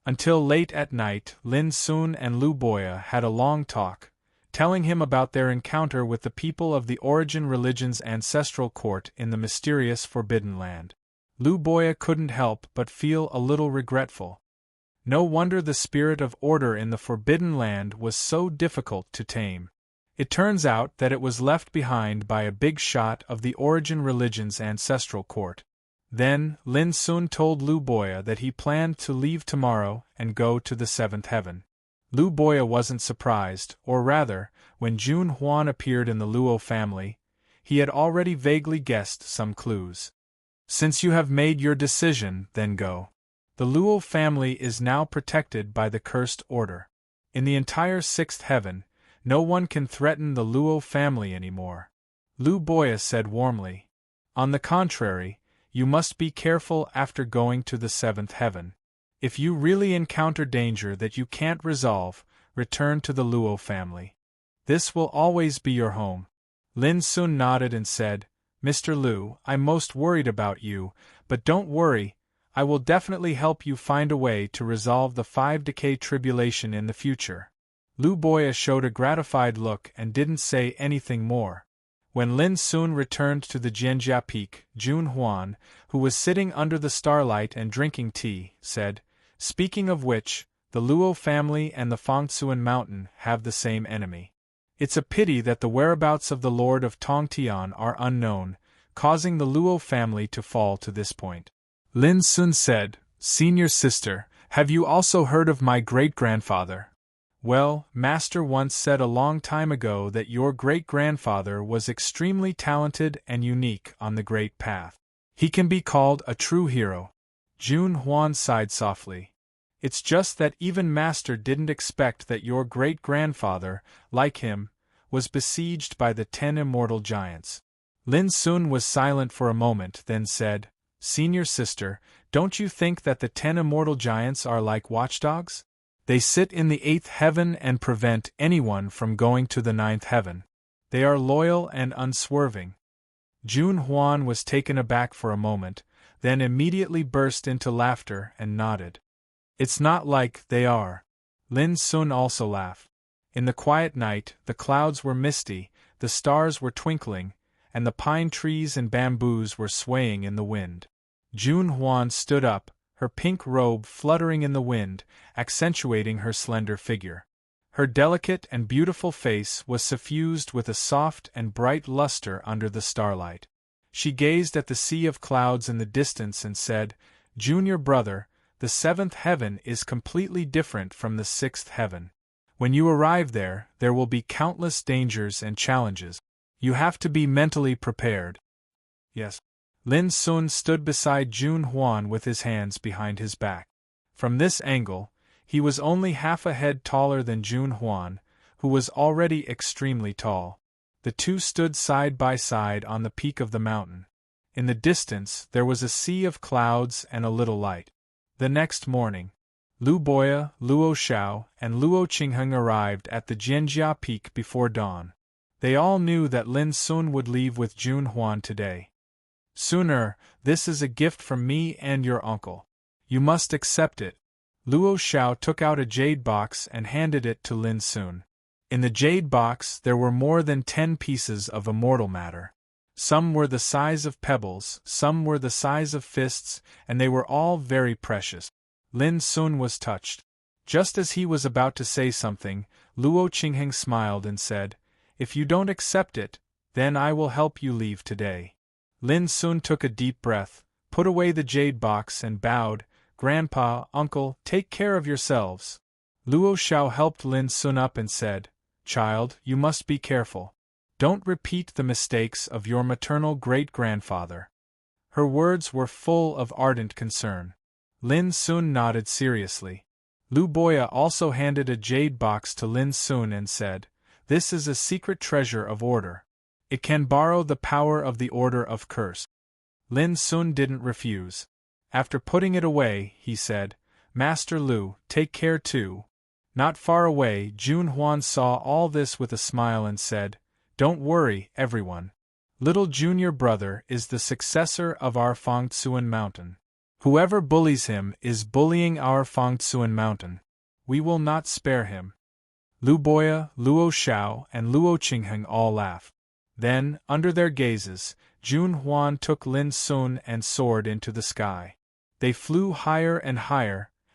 Until late at night, Lin Sun and Lu Boya had a long talk, telling him about their encounter with the people of the Origin Religion's ancestral court in the mysterious Forbidden Land. Lu Boya couldn't help but feel a little regretful. No wonder the spirit of order in the Forbidden Land was so difficult to tame. It turns out that it was left behind by a big shot of the Origin Religion's ancestral court. Then, Lin Sun told Lu Boya that he planned to leave tomorrow and go to the seventh heaven. Lu Boya wasn't surprised, or rather, when Jun Huan appeared in the Luo family, he had already vaguely guessed some clues. "Since you have made your decision, then go. The Luo family is now protected by the cursed order. In the entire sixth heaven, no one can threaten the Luo family anymore," Lu Boya said warmly. "On the contrary, you must be careful after going to the seventh heaven. If you really encounter danger that you can't resolve, return to the Luo family. This will always be your home. Lin Sun nodded and said, Mr. Lu, I'm most worried about you, but don't worry, I will definitely help you find a way to resolve the 5-decay tribulation in the future. Lu Boya showed a gratified look and didn't say anything more. When Lin Sun returned to the Jianjia Peak, Jun Huan, who was sitting under the starlight and drinking tea, said, Speaking of which, the Luo family and the Fangtsuan Mountain have the same enemy. It's a pity that the whereabouts of the Lord of Tongtian are unknown, causing the Luo family to fall to this point. Lin Sun said, Senior sister, have you also heard of my great-grandfather? Well, Master once said a long time ago that your great-grandfather was extremely talented and unique on the Great Path. He can be called a true hero. Jun Huan sighed softly. It's just that even Master didn't expect that your great-grandfather, like him, was besieged by the 10 immortal giants. Lin Sun was silent for a moment, then said, Senior sister, don't you think that the 10 immortal giants are like watchdogs? They sit in the 8th heaven and prevent anyone from going to the 9th heaven. They are loyal and unswerving. Jun Huan was taken aback for a moment, then immediately burst into laughter and nodded. It's not like they are. Lin Sun also laughed. In the quiet night, the clouds were misty, the stars were twinkling, and the pine trees and bamboos were swaying in the wind. Jun Huan stood up, her pink robe fluttering in the wind, accentuating her slender figure. Her delicate and beautiful face was suffused with a soft and bright luster under the starlight. She gazed at the sea of clouds in the distance and said, Junior brother, the 7th heaven is completely different from the 6th heaven. When you arrive there, there will be countless dangers and challenges. You have to be mentally prepared. Yes. Lin Sun stood beside Jun Huan with his hands behind his back. From this angle, he was only half a head taller than Jun Huan, who was already extremely tall. The two stood side by side on the peak of the mountain. In the distance, there was a sea of clouds and a little light. The next morning, Lu Boya, Luo Xiao, and Luo Qingheng arrived at the Jianjia Peak before dawn. They all knew that Lin Sun would leave with Jun Huan today. Sooner, this is a gift from me and your uncle. You must accept it. Luo Xiao took out a jade box and handed it to Lin Sun. In the jade box there were more than 10 pieces of immortal matter. Some were the size of pebbles, some were the size of fists, and they were all very precious. Lin Sun was touched. Just as he was about to say something, Luo Qingheng smiled and said, If you don't accept it, then I will help you leave today. Lin Sun took a deep breath, put away the jade box and bowed, Grandpa, Uncle, take care of yourselves. Luo Xiao helped Lin Sun up and said, Child, you must be careful. Don't repeat the mistakes of your maternal great-grandfather. Her words were full of ardent concern. Lin Sun nodded seriously. Lu Boya also handed a jade box to Lin Sun and said, This is a secret treasure of order. It can borrow the power of the Order of Curse. Lin Sun didn't refuse. After putting it away, he said, Master Lu, take care too. Not far away, Jun Huan saw all this with a smile and said, Don't worry, everyone. Little junior brother is the successor of our Fangtsuan Mountain. Whoever bullies him is bullying our Fangtsuan Mountain. We will not spare him. Lu Boya, Luo Xiao, and Luo Qingheng all laughed. Then, under their gazes, Jun Huan took Lin Sun and soared into the sky. They flew higher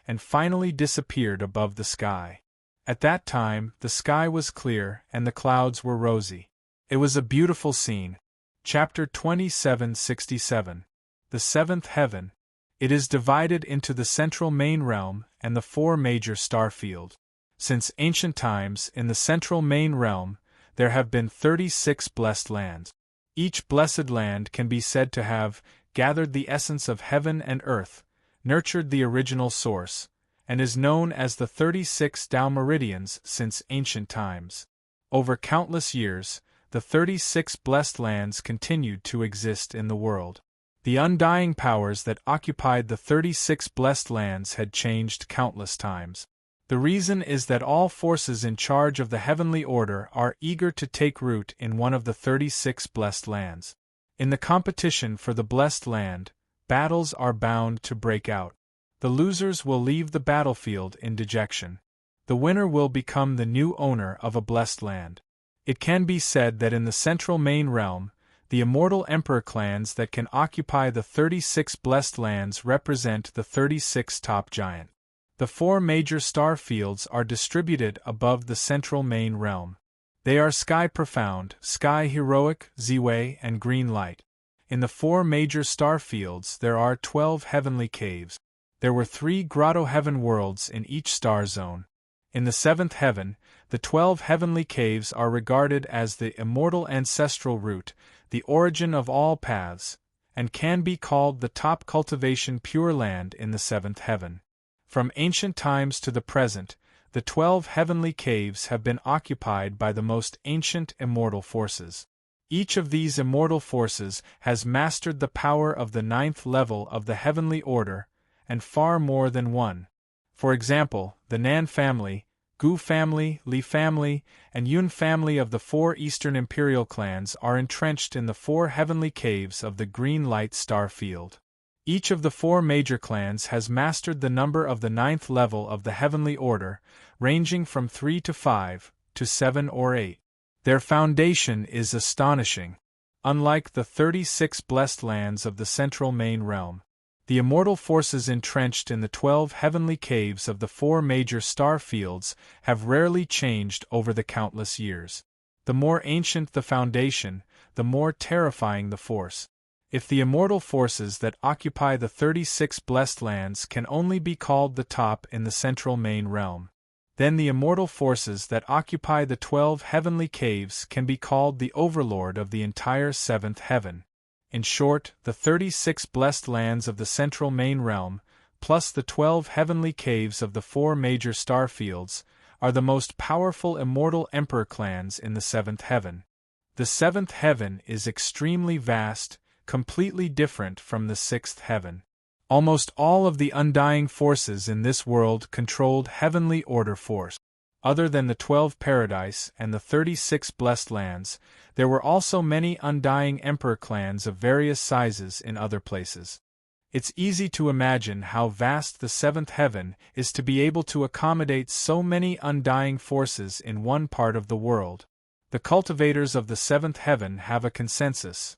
and finally disappeared above the sky. At that time, the sky was clear and the clouds were rosy. It was a beautiful scene. Chapter 2767. The 7th Heaven. It is divided into the central main realm and the 4 major star fields. Since ancient times, in the central main realm, there have been 36 blessed lands. Each blessed land can be said to have gathered the essence of heaven and earth, nurtured the original source, and is known as the 36 Tao meridians since ancient times. Over countless years, the 36 blessed lands continued to exist in the world. The undying powers that occupied the 36 blessed lands had changed countless times. The reason is that all forces in charge of the heavenly order are eager to take root in one of the 36 blessed lands. In the competition for the blessed land, battles are bound to break out. The losers will leave the battlefield in dejection. The winner will become the new owner of a blessed land. It can be said that in the central main realm, the immortal emperor clans that can occupy the 36 blessed lands represent the 36 top giant. The 4 major star fields are distributed above the central main realm. They are Sky Profound, Sky Heroic, Ziwei, and Green Light. In the 4 major star fields there are 12 heavenly caves. There were 3 grotto heaven worlds in each star zone. In the 7th heaven, the 12 heavenly caves are regarded as the immortal ancestral root, the origin of all paths, and can be called the top cultivation pure land in the 7th heaven. From ancient times to the present, the 12 heavenly caves have been occupied by the most ancient immortal forces. Each of these immortal forces has mastered the power of the 9th level of the heavenly order, and far more than one. For example, the Nan family, Gu family, Li family, and Yun family of the 4 Eastern Imperial clans are entrenched in the 4 heavenly caves of the Green Light star field. Each of the 4 major clans has mastered the number of the 9th level of the heavenly order, ranging from 3 to 5, to 7 or 8. Their foundation is astonishing. Unlike the 36 blessed lands of the central main realm, the immortal forces entrenched in the 12 heavenly caves of the 4 major star fields have rarely changed over the countless years. The more ancient the foundation, the more terrifying the force. If the immortal forces that occupy the 36 blessed lands can only be called the top in the central main realm, then the immortal forces that occupy the 12 heavenly caves can be called the overlord of the entire 7th heaven. In short, the 36 blessed lands of the central main realm, plus the 12 heavenly caves of the 4 major star fields, are the most powerful immortal emperor clans in the 7th heaven. The 7th heaven is extremely vast, completely different from the 6th heaven. Almost all of the undying forces in this world controlled heavenly order force. Other than the 12 paradise and the 36 blessed lands, there were also many undying emperor clans of various sizes in other places. It's easy to imagine how vast the 7th heaven is to be able to accommodate so many undying forces in one part of the world. The cultivators of the 7th heaven have a consensus.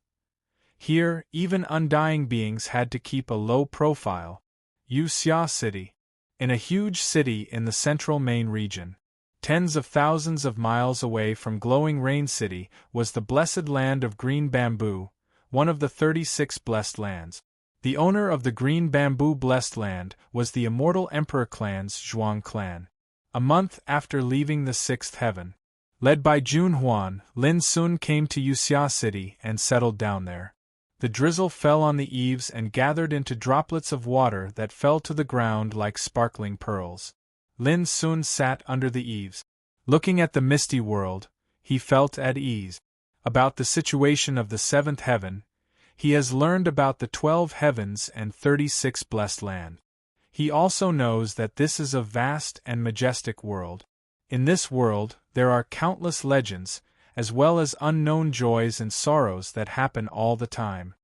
Here, even undying beings had to keep a low profile. Yuxia City. In a huge city in the central main region, tens of thousands of miles away from glowing Rain City, was the blessed land of Green Bamboo, one of the 36 blessed lands. The owner of the Green Bamboo blessed land was the immortal emperor clan's Zhuang clan. A month after leaving the 6th heaven, led by Jun Huan, Lin Sun came to Yuxia City and settled down there. The drizzle fell on the eaves and gathered into droplets of water that fell to the ground like sparkling pearls. Lin Sun sat under the eaves. Looking at the misty world, he felt at ease. About the situation of the 7th heaven, he has learned about the 12 heavens and 36 blessed land. He also knows that this is a vast and majestic world. In this world, there are countless legends, as well as unknown joys and sorrows that happen all the time.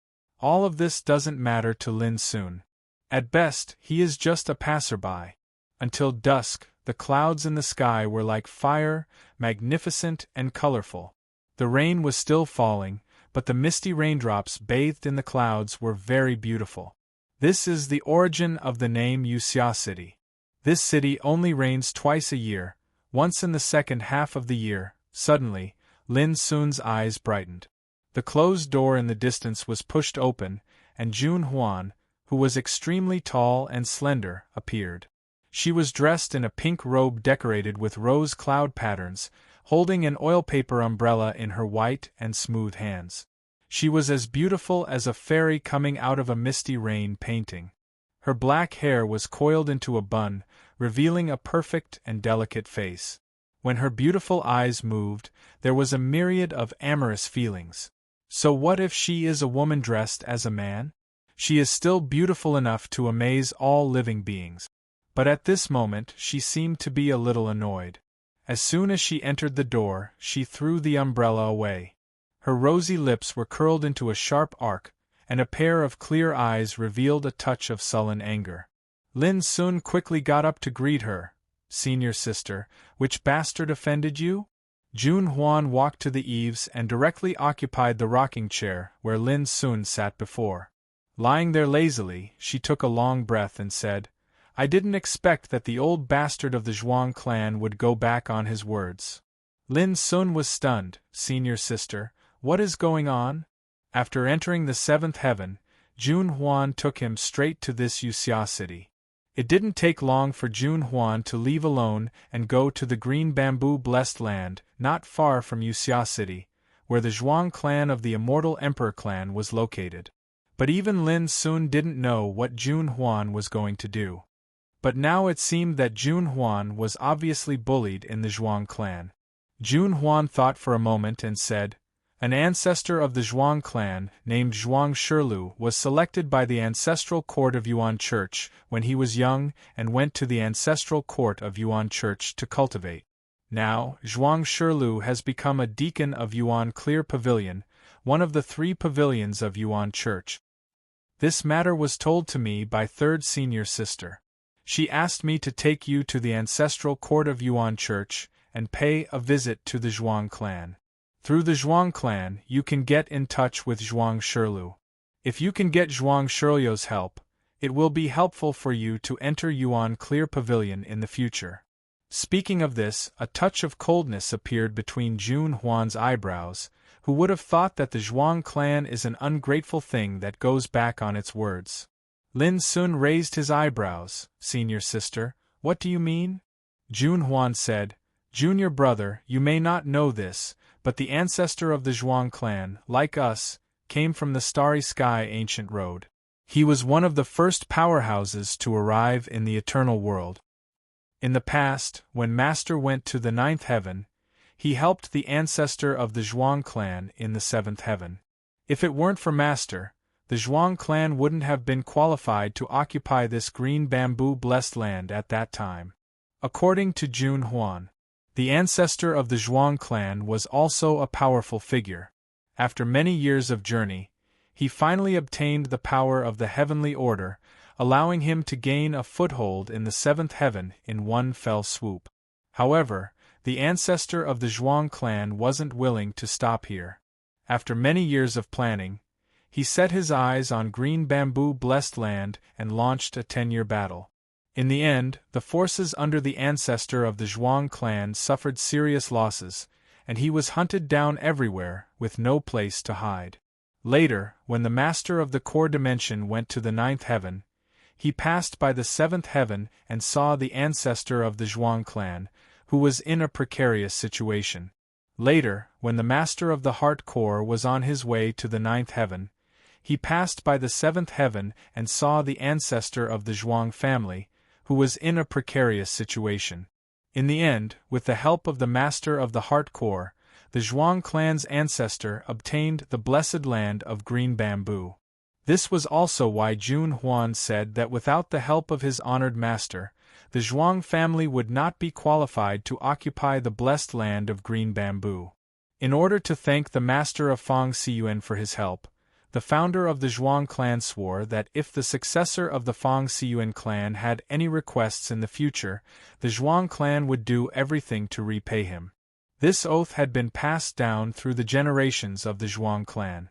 All of this doesn't matter to Lin Sun. At best, he is just a passerby. Until dusk, the clouds in the sky were like fire, magnificent and colorful. The rain was still falling, but the misty raindrops bathed in the clouds were very beautiful. This is the origin of the name Yuxia City. This city only rains twice a year, once in the second half of the year. Suddenly, Lin Sun's eyes brightened. The closed door in the distance was pushed open, and Jun Huan, who was extremely tall and slender, appeared. She was dressed in a pink robe decorated with rose cloud patterns, holding an oil paper umbrella in her white and smooth hands. She was as beautiful as a fairy coming out of a misty rain painting. Her black hair was coiled into a bun, revealing a perfect and delicate face. When her beautiful eyes moved, there was a myriad of amorous feelings. So what if she is a woman dressed as a man? She is still beautiful enough to amaze all living beings. But at this moment she seemed to be a little annoyed. As soon as she entered the door, she threw the umbrella away. Her rosy lips were curled into a sharp arc, and a pair of clear eyes revealed a touch of sullen anger. Lin Sun quickly got up to greet her. "Senior sister, which bastard offended you?" Jun Huan walked to the eaves and directly occupied the rocking chair where Lin Sun sat before. Lying there lazily, she took a long breath and said, "I didn't expect that the old bastard of the Zhuang clan would go back on his words." Lin Sun was stunned. "Senior sister, what is going on?" After entering the seventh heaven, Jun Huan took him straight to this Yuxia city. It didn't take long for Jun Huan to leave alone and go to the green bamboo blessed land, not far from Yuxia city, where the Zhuang clan of the immortal Emperor clan was located. But even Lin Sun didn't know what Jun Huan was going to do. But now it seemed that Jun Huan was obviously bullied in the Zhuang clan. Jun Huan thought for a moment and said, "An ancestor of the Zhuang clan, named Zhuang Shilu, was selected by the ancestral court of Yuan Church when he was young and went to the ancestral court of Yuan Church to cultivate. Now, Zhuang Shilu has become a deacon of Yuan Clear Pavilion, one of the 3 pavilions of Yuan Church. This matter was told to me by third senior sister. She asked me to take you to the ancestral court of Yuan Church and pay a visit to the Zhuang clan. Through the Zhuang clan, you can get in touch with Zhuang Shilu. If you can get Zhuang Shilu's help, it will be helpful for you to enter Yuan Clear Pavilion in the future." Speaking of this, a touch of coldness appeared between Jun Huan's eyebrows. Who would have thought that the Zhuang clan is an ungrateful thing that goes back on its words? Lin Sun raised his eyebrows. "Senior sister, what do you mean?" Jun Huan said, "Junior brother, you may not know this, but the ancestor of the Zhuang clan, like us, came from the starry sky ancient road. He was one of the first powerhouses to arrive in the eternal world. In the past, when Master went to the 9th heaven, he helped the ancestor of the Zhuang clan in the 7th heaven. If it weren't for Master, the Zhuang clan wouldn't have been qualified to occupy this green bamboo blessed land at that time." According to Jun Huan, the ancestor of the Zhuang clan was also a powerful figure. After many years of journey, he finally obtained the power of the heavenly order, allowing him to gain a foothold in the 7th heaven in one fell swoop. However, the ancestor of the Zhuang clan wasn't willing to stop here. After many years of planning, he set his eyes on green bamboo blessed land and launched a 10-year battle. In the end, the forces under the ancestor of the Zhuang clan suffered serious losses, and he was hunted down everywhere, with no place to hide. Later, when the master of the core dimension went to the 9th heaven, he passed by the 7th heaven and saw the ancestor of the Zhuang clan, who was in a precarious situation. Later, when the master of the heart core was on his way to the 9th heaven, he passed by the 7th heaven and saw the ancestor of the Zhuang family, who was in a precarious situation. In the end, with the help of the master of the heart core, the Zhuang clan's ancestor obtained the blessed land of green bamboo. This was also why Jun Huan said that without the help of his honored master, the Zhuang family would not be qualified to occupy the blessed land of green bamboo. In order to thank the master of Fang Xiyuan for his help, the founder of the Zhuang clan swore that if the successor of the Fang Xiyuan clan had any requests in the future, the Zhuang clan would do everything to repay him. This oath had been passed down through the generations of the Zhuang clan.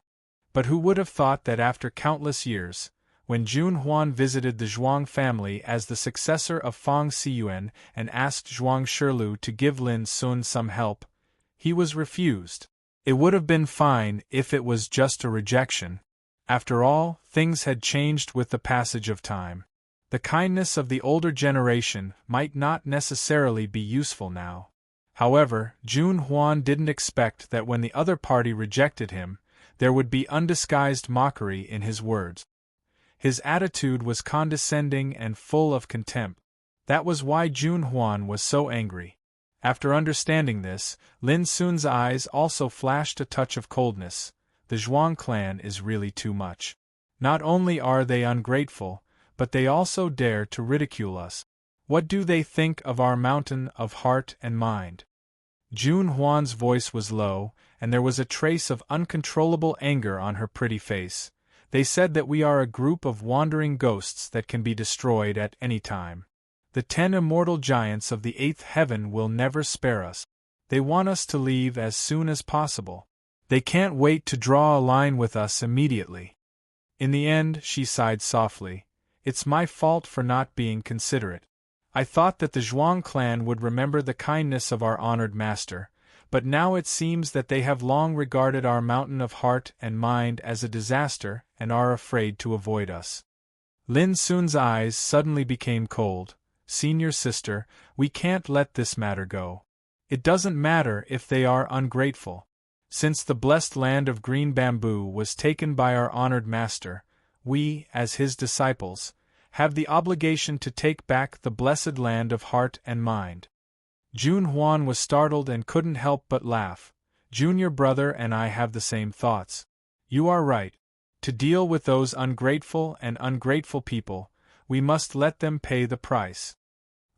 But who would have thought that after countless years, when Jun Huan visited the Zhuang family as the successor of Fang Xiyuan and asked Zhuang Shilu to give Lin Sun some help, he was refused. It would have been fine if it was just a rejection. After all, things had changed with the passage of time. The kindness of the older generation might not necessarily be useful now. However, Jun Huan didn't expect that when the other party rejected him, there would be undisguised mockery in his words. His attitude was condescending and full of contempt. That was why Jun Huan was so angry. After understanding this, Lin Sun's eyes also flashed a touch of coldness. The Zhuang clan is really too much. Not only are they ungrateful, but they also dare to ridicule us. What do they think of our mountain of heart and mind? June Huan's voice was low, and there was a trace of uncontrollable anger on her pretty face. They said that we are a group of wandering ghosts that can be destroyed at any time. The 10 immortal giants of the 8th heaven will never spare us. They want us to leave as soon as possible. They can't wait to draw a line with us immediately. In the end, she sighed softly, it's my fault for not being considerate. I thought that the Zhuang clan would remember the kindness of our honored master, but now it seems that they have long regarded our mountain of heart and mind as a disaster and are afraid to avoid us. Lin Sun's eyes suddenly became cold. Senior sister, we can't let this matter go. It doesn't matter if they are ungrateful. Since the blessed land of green bamboo was taken by our honored master, we, as his disciples, have the obligation to take back the blessed land of heart and mind. June Huan was startled and couldn't help but laugh. Junior brother and I have the same thoughts. You are right. To deal with those ungrateful people, we must let them pay the price.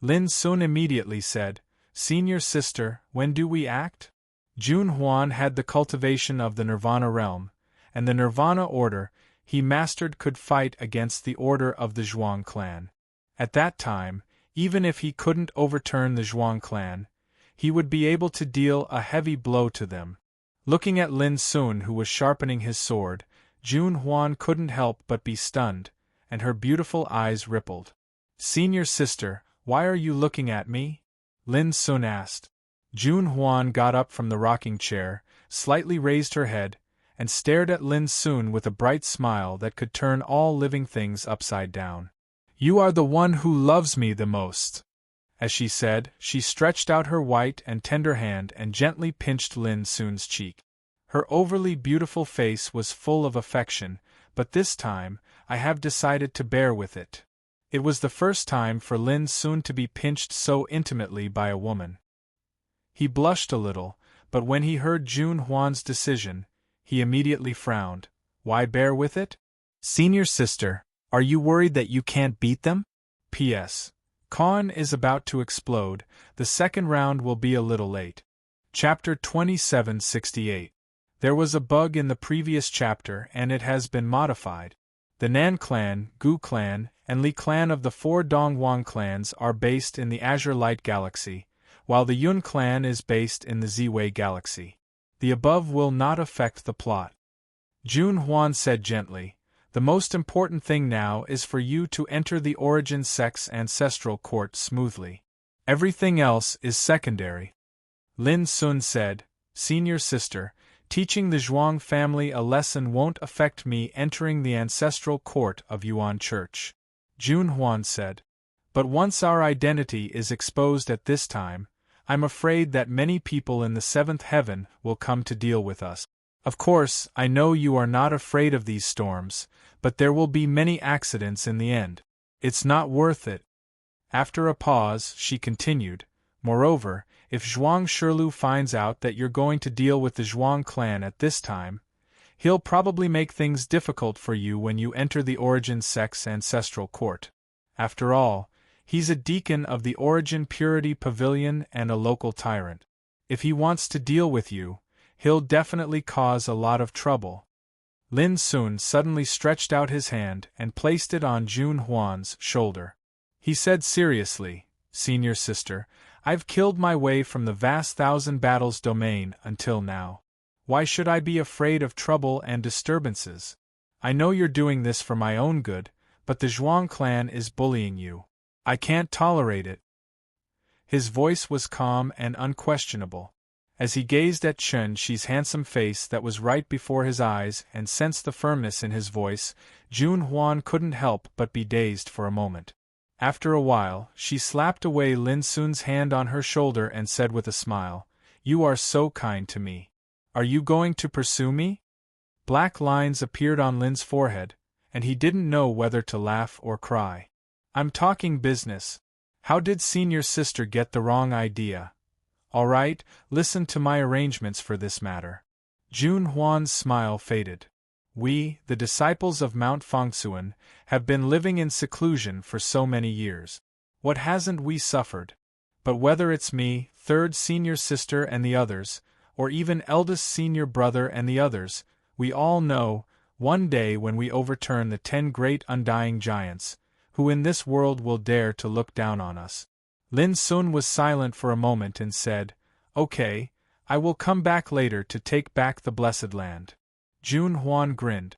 Lin Sun immediately said, Senior sister, when do we act? June Huan had the cultivation of the Nirvana realm, and the Nirvana order he mastered could fight against the order of the Zhuang clan. At that time, even if he couldn't overturn the Zhuang clan, he would be able to deal a heavy blow to them. Looking at Lin Sun, who was sharpening his sword, June Huan couldn't help but be stunned, and her beautiful eyes rippled. Senior sister, why are you looking at me? Lin Sun asked. June Huan got up from the rocking chair, slightly raised her head, and stared at Lin Sun with a bright smile that could turn all living things upside down. You are the one who loves me the most. As she said, she stretched out her white and tender hand and gently pinched Lin Sun's cheek. Her overly beautiful face was full of affection, but this time, I have decided to bear with it. It was the first time for Lin Sun to be pinched so intimately by a woman. He blushed a little, but when he heard June Huan's decision, he immediately frowned. Why bear with it? Senior sister, are you worried that you can't beat them? P.S. Khan is about to explode, the second round will be a little late. Chapter 2768. There was a bug in the previous chapter and it has been modified. The Nan clan, Gu clan, and Li clan of the 4 Dongwang clans are based in the Azure Light Galaxy, while the Yun clan is based in the Ziwei Galaxy. The above will not affect the plot. June Huan said gently, the most important thing now is for you to enter the Origin Sect's ancestral court smoothly. Everything else is secondary. Lin Sun said, Senior sister, teaching the Zhuang family a lesson won't affect me entering the ancestral court of Yuan Church. June Huan said, but once our identity is exposed at this time, I'm afraid that many people in the 7th heaven will come to deal with us. Of course, I know you are not afraid of these storms, but there will be many accidents in the end. It's not worth it. After a pause, she continued, moreover, if Zhuang Shirlu finds out that you're going to deal with the Zhuang clan at this time, he'll probably make things difficult for you when you enter the Origin Sect's ancestral court. After all, he's a deacon of the Origin Purity Pavilion and a local tyrant. If he wants to deal with you, he'll definitely cause a lot of trouble. Lin Sun suddenly stretched out his hand and placed it on June Huan's shoulder. He said seriously, Senior sister, I've killed my way from the vast 1,000 battles domain until now. Why should I be afraid of trouble and disturbances? I know you're doing this for my own good, but the Zhuang clan is bullying you. I can't tolerate it. His voice was calm and unquestionable. As he gazed at Chen Shi's handsome face that was right before his eyes and sensed the firmness in his voice, June Huan couldn't help but be dazed for a moment. After a while, she slapped away Lin Sun's hand on her shoulder and said with a smile, You are so kind to me. Are you going to pursue me? Black lines appeared on Lin's forehead, and he didn't know whether to laugh or cry. I'm talking business. How did Senior Sister get the wrong idea? All right, listen to my arrangements for this matter. June Huan's smile faded. We, the disciples of Mount Fangsuan, have been living in seclusion for so many years. What hasn't we suffered? But whether it's me, third senior sister and the others, or even eldest senior brother and the others, we all know, one day when we overturn the 10 great undying giants, who in this world will dare to look down on us. Lin Sun was silent for a moment and said, "Okay, I will come back later to take back the blessed land." Jun Huan grinned.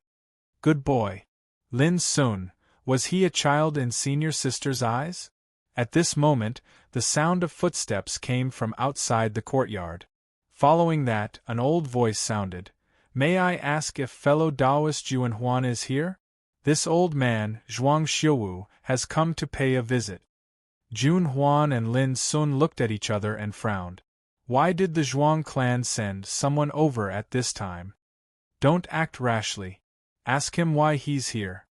Good boy. Lin Sun, was he a child in senior sister's eyes? At this moment, the sound of footsteps came from outside the courtyard. Following that, an old voice sounded. "May I ask if fellow Taoist Jun Huan is here? This old man, Zhuang Xiuwu, has come to pay a visit." Jun Huan and Lin Sun looked at each other and frowned. Why did the Zhuang clan send someone over at this time? Don't act rashly. Ask him why he's here.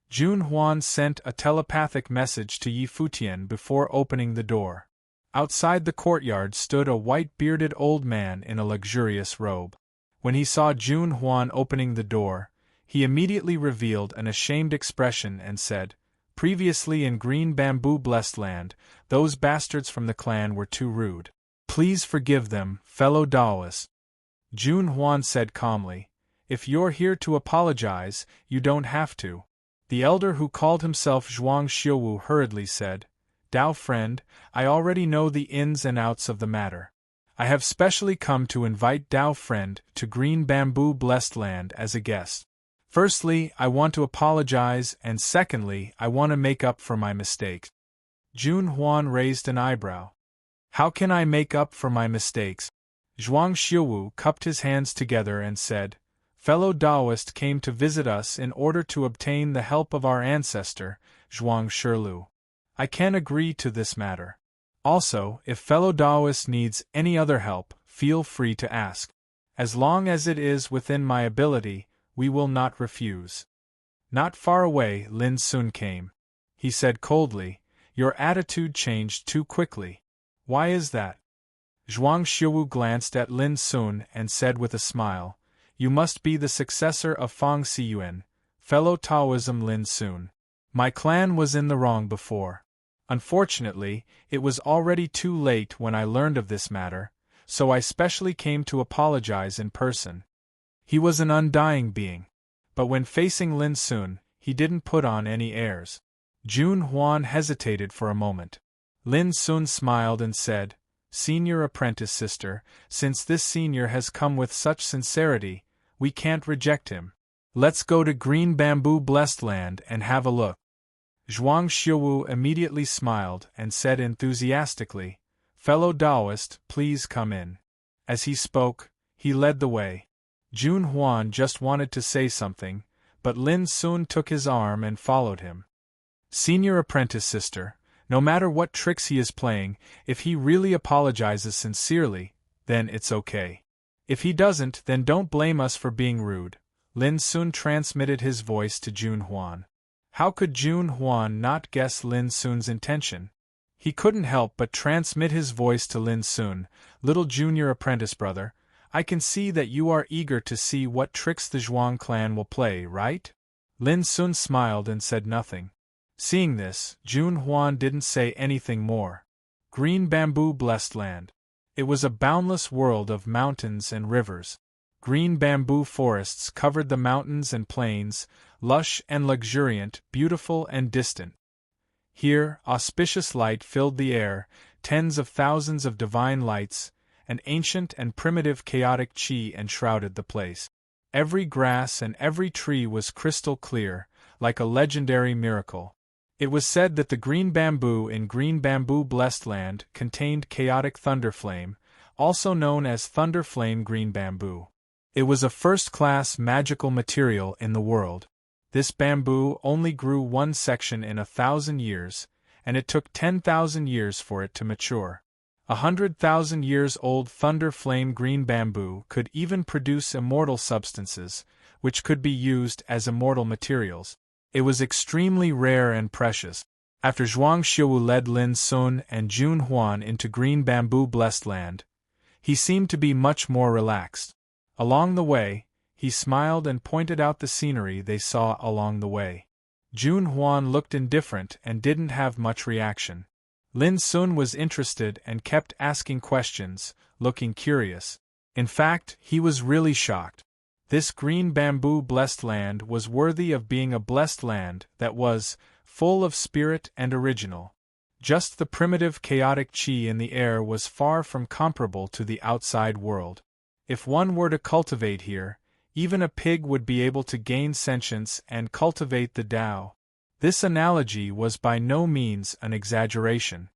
Jun Huan sent a telepathic message to Yi Futian before opening the door. Outside the courtyard stood a white-bearded old man in a luxurious robe. When he saw Jun Huan opening the door, he immediately revealed an ashamed expression and said, "Previously in Green Bamboo Blessed Land, those bastards from the clan were too rude. Please forgive them, fellow Taoists." Jun Huan said calmly, "If you're here to apologize, you don't have to." The elder who called himself Zhuang Xiuwu hurriedly said, "Dao friend, I already know the ins and outs of the matter. I have specially come to invite Dao friend to Green Bamboo Blessed Land as a guest. Firstly, I want to apologize, and secondly, I want to make up for my mistakes." Jun Huan raised an eyebrow. "How can I make up for my mistakes?" Zhuang Xiuwu cupped his hands together and said, "Fellow Taoist came to visit us in order to obtain the help of our ancestor, Zhuang Shilu. I can agree to this matter. Also, if fellow Taoist needs any other help, feel free to ask. As long as it is within my ability, we will not refuse." Not far away, Lin Sun came. He said coldly, "Your attitude changed too quickly. Why is that?" Zhuang Xiuwu glanced at Lin Sun and said with a smile, "You must be the successor of Fang Siyuan, fellow Taoism Lin Sun. My clan was in the wrong before. Unfortunately, it was already too late when I learned of this matter, so I specially came to apologize in person." He was an undying being. But when facing Lin Sun, he didn't put on any airs. Jun Huan hesitated for a moment. Lin Sun smiled and said, "Senior apprentice sister, since this senior has come with such sincerity, we can't reject him. Let's go to Green Bamboo Blessed Land and have a look." Zhuang Xiuwu immediately smiled and said enthusiastically, "Fellow Taoist, please come in." As he spoke, he led the way. Jun Huan just wanted to say something, but Lin Sun took his arm and followed him. "Senior apprentice sister, no matter what tricks he is playing, if he really apologizes sincerely, then it's okay. If he doesn't, then don't blame us for being rude." Lin Sun transmitted his voice to Jun Huan. How could Jun Huan not guess Lin Sun's intention? He couldn't help but transmit his voice to Lin Sun, "Little junior apprentice brother, I can see that you are eager to see what tricks the Zhuang clan will play, right?" Lin Sun smiled and said nothing. Seeing this, Jun Huan didn't say anything more. Green Bamboo Blessed Land. It was a boundless world of mountains and rivers. Green bamboo forests covered the mountains and plains, lush and luxuriant, beautiful and distant. Here, auspicious light filled the air, tens of thousands of divine lights, an ancient and primitive chaotic qi enshrouded the place. Every grass and every tree was crystal clear, like a legendary miracle. It was said that the green bamboo in Green Bamboo Blessed Land contained chaotic thunderflame, also known as thunderflame green bamboo. It was a first-class magical material in the world. This bamboo only grew one section in 1,000 years, and it took 10,000 years for it to mature. 100,000 years old thunder flame green bamboo could even produce immortal substances, which could be used as immortal materials. It was extremely rare and precious. After Zhuang Xiuwu led Lin Sun and Jun Huan into Green Bamboo Blessed Land, he seemed to be much more relaxed. Along the way, He smiled and pointed out the scenery they saw along the way. Jun Huan looked indifferent and didn't have much reaction. Lin Sun was interested and kept asking questions, looking curious. In fact, he was really shocked. This green bamboo blessed land was worthy of being a blessed land that was full of spirit and original. Just the primitive chaotic qi in the air was far from comparable to the outside world. If one were to cultivate here, even a pig would be able to gain sentience and cultivate the Tao. This analogy was by no means an exaggeration.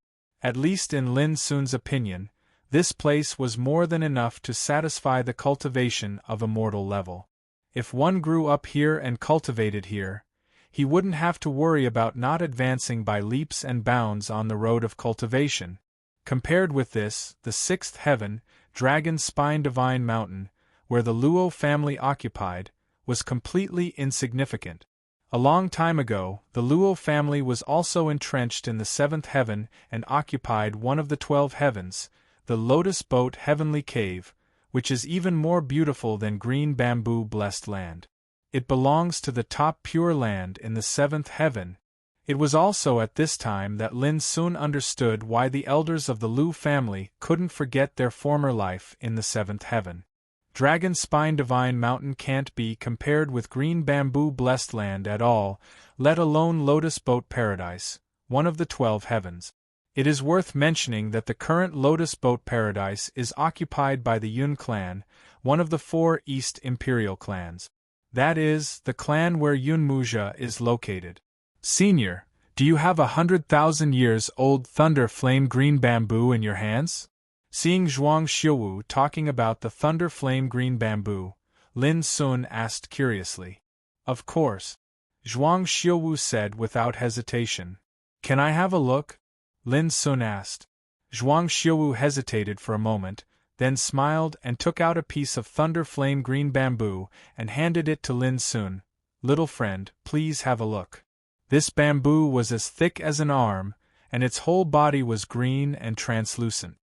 At least in Lin Sun's opinion, this place was more than enough to satisfy the cultivation of a mortal level. If one grew up here and cultivated here, he wouldn't have to worry about not advancing by leaps and bounds on the road of cultivation. Compared with this, the sixth heaven, Dragon Spine Divine Mountain, where the Luo family occupied, was completely insignificant. A long time ago, the Luo family was also entrenched in the seventh heaven and occupied one of the 12 heavens, the Lotus Boat Heavenly Cave, which is even more beautiful than green bamboo blessed land. It belongs to the top pure land in the seventh heaven. It was also at this time that Lin Sun understood why the elders of the Lu family couldn't forget their former life in the seventh heaven. Dragon Spine Divine Mountain can't be compared with green bamboo blessed land at all, let alone Lotus Boat Paradise, one of the 12 heavens. It is worth mentioning that the current Lotus Boat Paradise is occupied by the Yun clan, one of the 4 East Imperial clans. That is, the clan where Yun Muzha is located. Senior, do you have 100,000 years old thunder flame green bamboo in your hands? Seeing Zhuang Xiuwu talking about the thunder flame green bamboo, Lin Sun asked curiously. Of course. Zhuang Xiuwu said without hesitation. Can I have a look? Lin Sun asked. Zhuang Xiuwu hesitated for a moment, then smiled and took out a piece of thunder flame green bamboo and handed it to Lin Sun. Little friend, please have a look. This bamboo was as thick as an arm, and its whole body was green and translucent.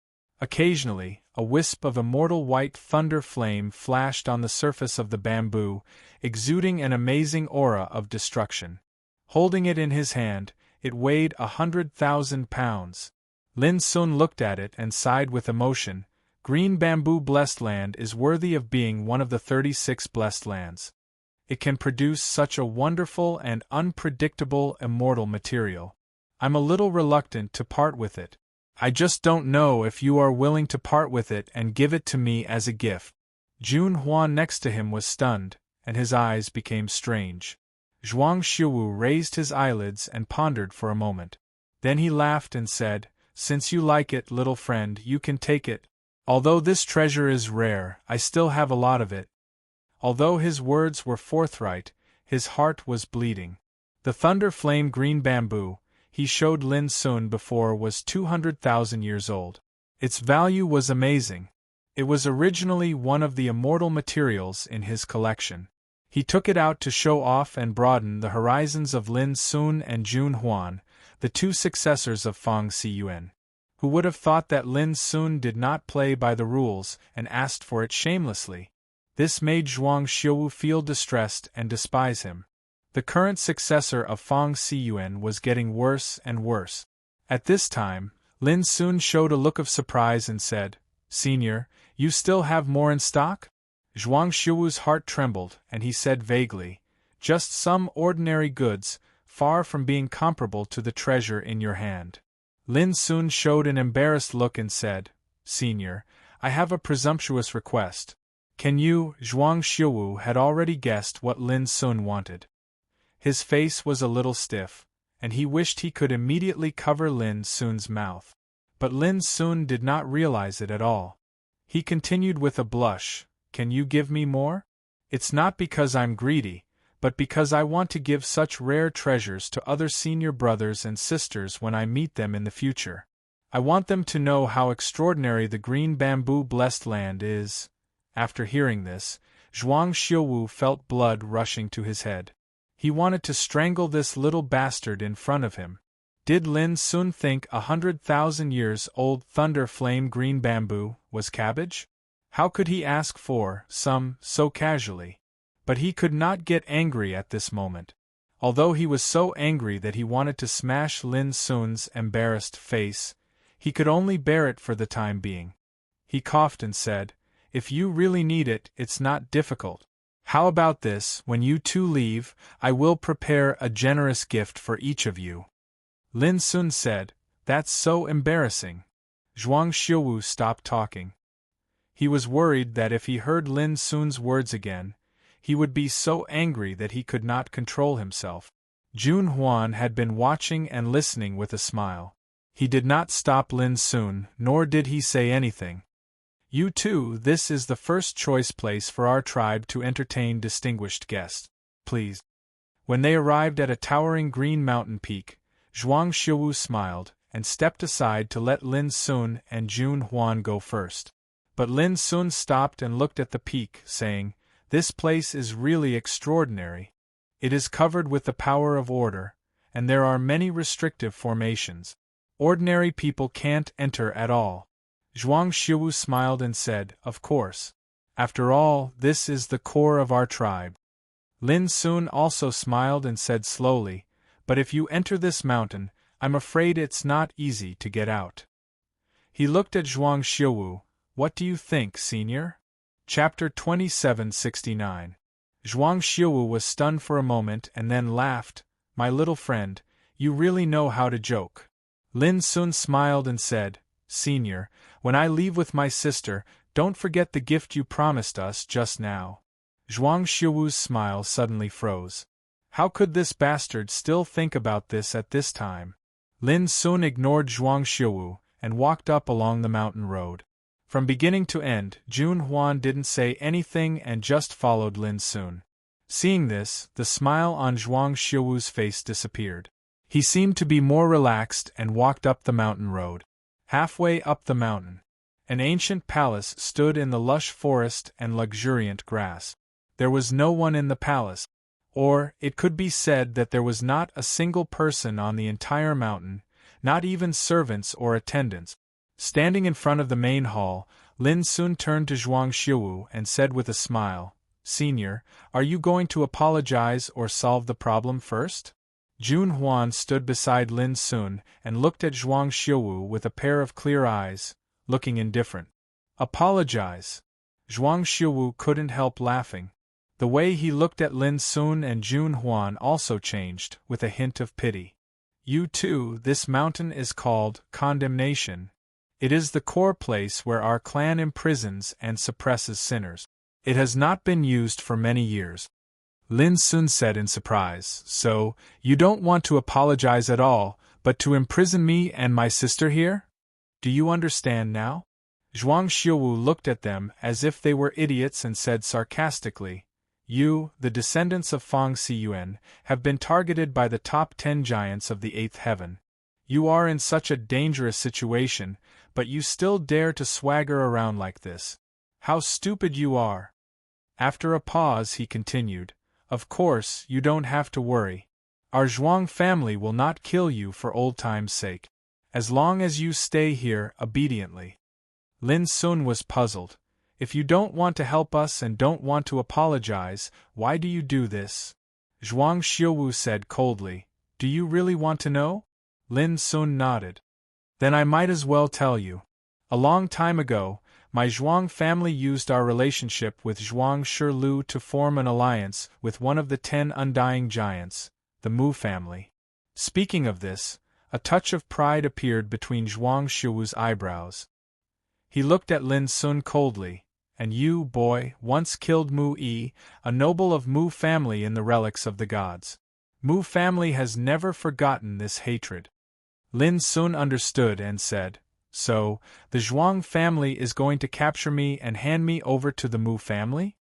Occasionally, a wisp of immortal white thunder flame flashed on the surface of the bamboo, exuding an amazing aura of destruction. Holding it in his hand, it weighed 100,000 pounds. Lin Sun looked at it and sighed with emotion. Green bamboo blessed land is worthy of being one of the 36 blessed lands. It can produce such a wonderful and unpredictable immortal material. I'm a little reluctant to part with it. I just don't know if you are willing to part with it and give it to me as a gift. Jun Huan next to him was stunned, and his eyes became strange. Zhuang Xiuwu raised his eyelids and pondered for a moment. Then he laughed and said, Since you like it, little friend, you can take it. Although this treasure is rare, I still have a lot of it. Although his words were forthright, his heart was bleeding. The thunder flame green bamboo he showed Lin Sun before was 200,000 years old. Its value was amazing. It was originally one of the immortal materials in his collection. He took it out to show off and broaden the horizons of Lin Sun and Jun Huan, the 2 successors of Fang Xiyuan. Who would have thought that Lin Sun did not play by the rules and asked for it shamelessly? This made Zhuang Xiuwu feel distressed and despise him. The current successor of Fang Xiyuan was getting worse and worse. At this time, Lin Sun showed a look of surprise and said, Senior, you still have more in stock? Zhuang Xiuwu's heart trembled, and he said vaguely, Just some ordinary goods, far from being comparable to the treasure in your hand. Lin Sun showed an embarrassed look and said, Senior, I have a presumptuous request. Can you? Zhuang Xiuwu had already guessed what Lin Sun wanted. His face was a little stiff, and he wished he could immediately cover Lin Sun's mouth. But Lin Sun did not realize it at all. He continued with a blush, Can you give me more? It's not because I'm greedy, but because I want to give such rare treasures to other senior brothers and sisters when I meet them in the future. I want them to know how extraordinary the green bamboo blessed land is. After hearing this, Zhuang Xiuwu felt blood rushing to his head. He wanted to strangle this little bastard in front of him. Did Lin Sun think 100,000 years old thunder flame green bamboo was cabbage? How could he ask for some so casually? But he could not get angry at this moment. Although he was so angry that he wanted to smash Lin Sun's embarrassed face, he could only bear it for the time being. He coughed and said, "If you really need it, it's not difficult. How about this, when you two leave, I will prepare a generous gift for each of you." Lin Sun said, "That's so embarrassing." Zhuang Xiuwu stopped talking. He was worried that if he heard Lin Sun's words again, he would be so angry that he could not control himself. Jun Huan had been watching and listening with a smile. He did not stop Lin Sun, nor did he say anything. "You two, this is the first choice place for our tribe to entertain distinguished guests. Please." When they arrived at a towering green mountain peak, Zhuang Xiuwu smiled, and stepped aside to let Lin Sun and Jun Huan go first. But Lin Sun stopped and looked at the peak, saying, "This place is really extraordinary. It is covered with the power of order, and there are many restrictive formations. Ordinary people can't enter at all." Zhuang Xiuwu smiled and said, "Of course. After all, this is the core of our tribe." Lin Sun also smiled and said slowly, "But if you enter this mountain, I'm afraid it's not easy to get out." He looked at Zhuang Xiuwu. "What do you think, senior?" Chapter 2769. Zhuang Xiuwu was stunned for a moment and then laughed. "My little friend, you really know how to joke." Lin Sun smiled and said, "Senior, when I leave with my sister, don't forget the gift you promised us just now." Zhuang Xiuwu's smile suddenly froze. How could this bastard still think about this at this time? Lin Sun ignored Zhuang Xiuwu and walked up along the mountain road. From beginning to end, Jun Huan didn't say anything and just followed Lin Sun. Seeing this, the smile on Zhuang Xiuwu's face disappeared. He seemed to be more relaxed and walked up the mountain road. Halfway up the mountain, an ancient palace stood in the lush forest and luxuriant grass. There was no one in the palace. Or, it could be said that there was not a single person on the entire mountain, not even servants or attendants. Standing in front of the main hall, Lin Sun turned to Zhuang Xiuwu and said with a smile, "Senior, are you going to apologize or solve the problem first?" Jun Huan stood beside Lin Sun and looked at Zhuang Xiuwu with a pair of clear eyes, looking indifferent. "Apologize?" Zhuang Xiuwu couldn't help laughing. The way he looked at Lin Sun and Jun Huan also changed, with a hint of pity. "You too, this mountain is called Condemnation. It is the core place where our clan imprisons and suppresses sinners. It has not been used for many years." Lin Sun said in surprise, "So, you don't want to apologize at all, but to imprison me and my sister here? Do you understand now?" Zhuang Xiuwu looked at them as if they were idiots and said sarcastically, "You, the descendants of Feng Xiyuan, have been targeted by the top 10 giants of the 8th heaven. You are in such a dangerous situation, but you still dare to swagger around like this. How stupid you are!" After a pause he continued, "Of course, you don't have to worry. Our Zhuang family will not kill you for old time's sake. As long as you stay here obediently." Lin Sun was puzzled. "If you don't want to help us and don't want to apologize, why do you do this?" Zhuang Xiuwu said coldly, "Do you really want to know?" Lin Sun nodded. "Then I might as well tell you. A long time ago, my Zhuang family used our relationship with Zhuang Shilu to form an alliance with one of the 10 undying giants, the Mu family." Speaking of this, a touch of pride appeared between Zhuang Xiuwu's eyebrows. He looked at Lin Sun coldly. "And you, boy, once killed Mu Yi, a noble of Mu family in the relics of the gods. Mu family has never forgotten this hatred." Lin Sun understood and said, "So, the Zhuang family is going to capture me and hand me over to the Mu family?"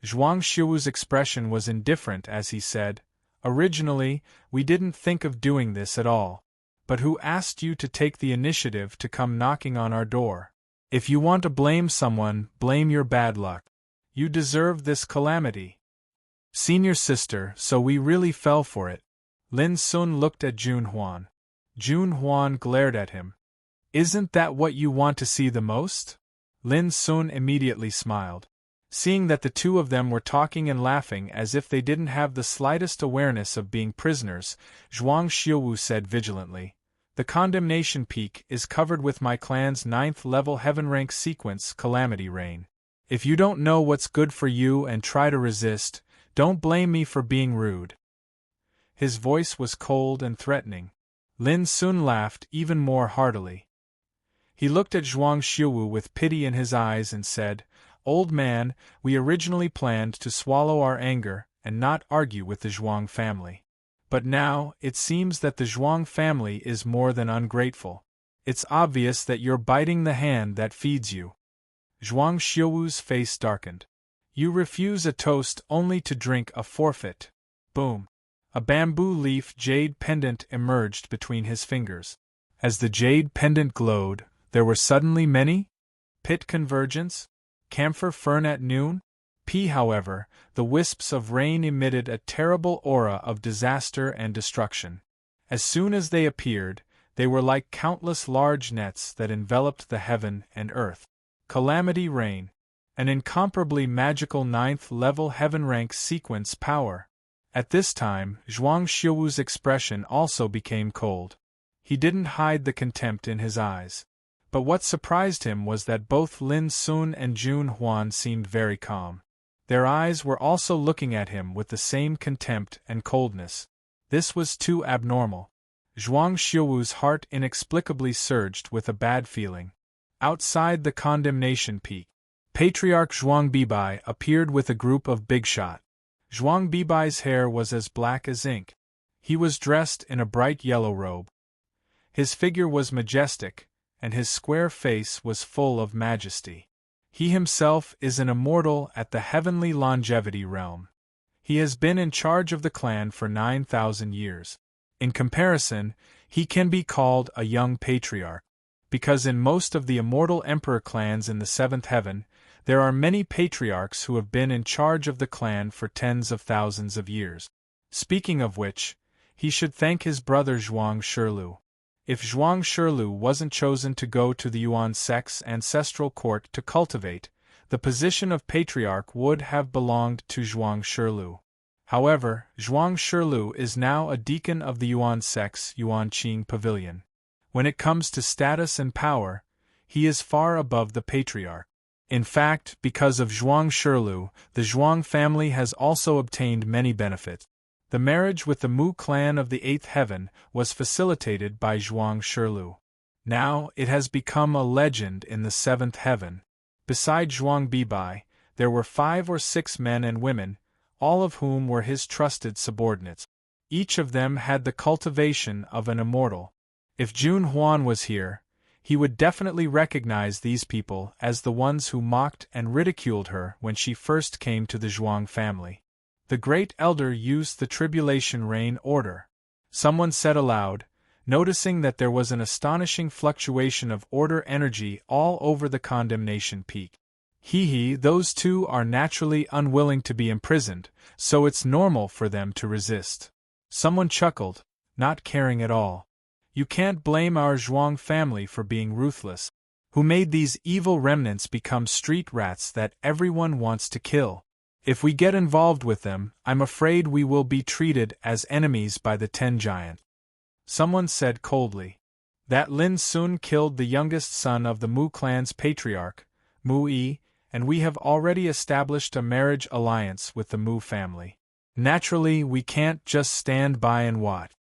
Zhuang Xiuwu's expression was indifferent as he said, "Originally, we didn't think of doing this at all. But who asked you to take the initiative to come knocking on our door? If you want to blame someone, blame your bad luck. You deserve this calamity." "Senior sister, so we really fell for it." Lin Sun looked at Jun Huan. Jun Huan glared at him. "Isn't that what you want to see the most?" Lin Sun immediately smiled. Seeing that the two of them were talking and laughing as if they didn't have the slightest awareness of being prisoners, Zhuang Xiuwu said vigilantly, "The condemnation peak is covered with my clan's 9th level heaven rank sequence, Calamity Rain. If you don't know what's good for you and try to resist, don't blame me for being rude." His voice was cold and threatening. Lin Sun laughed even more heartily. He looked at Zhuang Xiuwu with pity in his eyes and said, "Old man, we originally planned to swallow our anger and not argue with the Zhuang family. But now, it seems that the Zhuang family is more than ungrateful. It's obvious that you're biting the hand that feeds you." Zhuang Xiuwu's face darkened. "You refuse a toast only to drink a forfeit." Boom. A bamboo leaf jade pendant emerged between his fingers. As the jade pendant glowed, there were suddenly many pit convergence, camphor fern at noon. However, the wisps of rain emitted a terrible aura of disaster and destruction. As soon as they appeared, they were like countless large nets that enveloped the heaven and earth. Calamity Rain. An incomparably magical 9th level heaven rank sequence power. At this time, Zhuang Xiuwu's expression also became cold. He didn't hide the contempt in his eyes. But what surprised him was that both Lin Sun and Jun Huan seemed very calm. Their eyes were also looking at him with the same contempt and coldness. This was too abnormal. Zhuang Xiuwu's heart inexplicably surged with a bad feeling. Outside the condemnation peak, Patriarch Zhuang Bibai appeared with a group of big shot. Zhuang Bibai's hair was as black as ink. He was dressed in a bright yellow robe. His figure was majestic, and his square face was full of majesty. He himself is an immortal at the heavenly longevity realm. He has been in charge of the clan for 9,000 years. In comparison, he can be called a young patriarch, because in most of the immortal emperor clans in the 7th heaven, there are many patriarchs who have been in charge of the clan for tens of thousands of years. Speaking of which, he should thank his brother Zhuang Shirlu. If Zhuang Shirlu wasn't chosen to go to the Yuan sect's ancestral court to cultivate, the position of patriarch would have belonged to Zhuang Shirlu. However, Zhuang Shirlu is now a deacon of the Yuan sect's Yuanqing Pavilion. When it comes to status and power, he is far above the patriarch. In fact, because of Zhuang Shirlu, the Zhuang family has also obtained many benefits. The marriage with the Mu clan of the 8th heaven was facilitated by Zhuang Shirlu. Now, it has become a legend in the 7th heaven. Besides Zhuang Bibai, there were 5 or 6 men and women, all of whom were his trusted subordinates. Each of them had the cultivation of an immortal. If Jun Huan was here, he would definitely recognize these people as the ones who mocked and ridiculed her when she first came to the Zhuang family. The Great Elder used the Tribulation Rain order. Someone said aloud, noticing that there was an astonishing fluctuation of order energy all over the condemnation peak. Those two are naturally unwilling to be imprisoned, so it's normal for them to resist. Someone chuckled, not caring at all. You can't blame our Zhuang family for being ruthless. Who made these evil remnants become street rats that everyone wants to kill? If we get involved with them, I'm afraid we will be treated as enemies by the 10 giant. Someone said coldly. That Lin Sun killed the youngest son of the Mu clan's patriarch, Mu Yi, and we have already established a marriage alliance with the Mu family. Naturally, we can't just stand by and watch.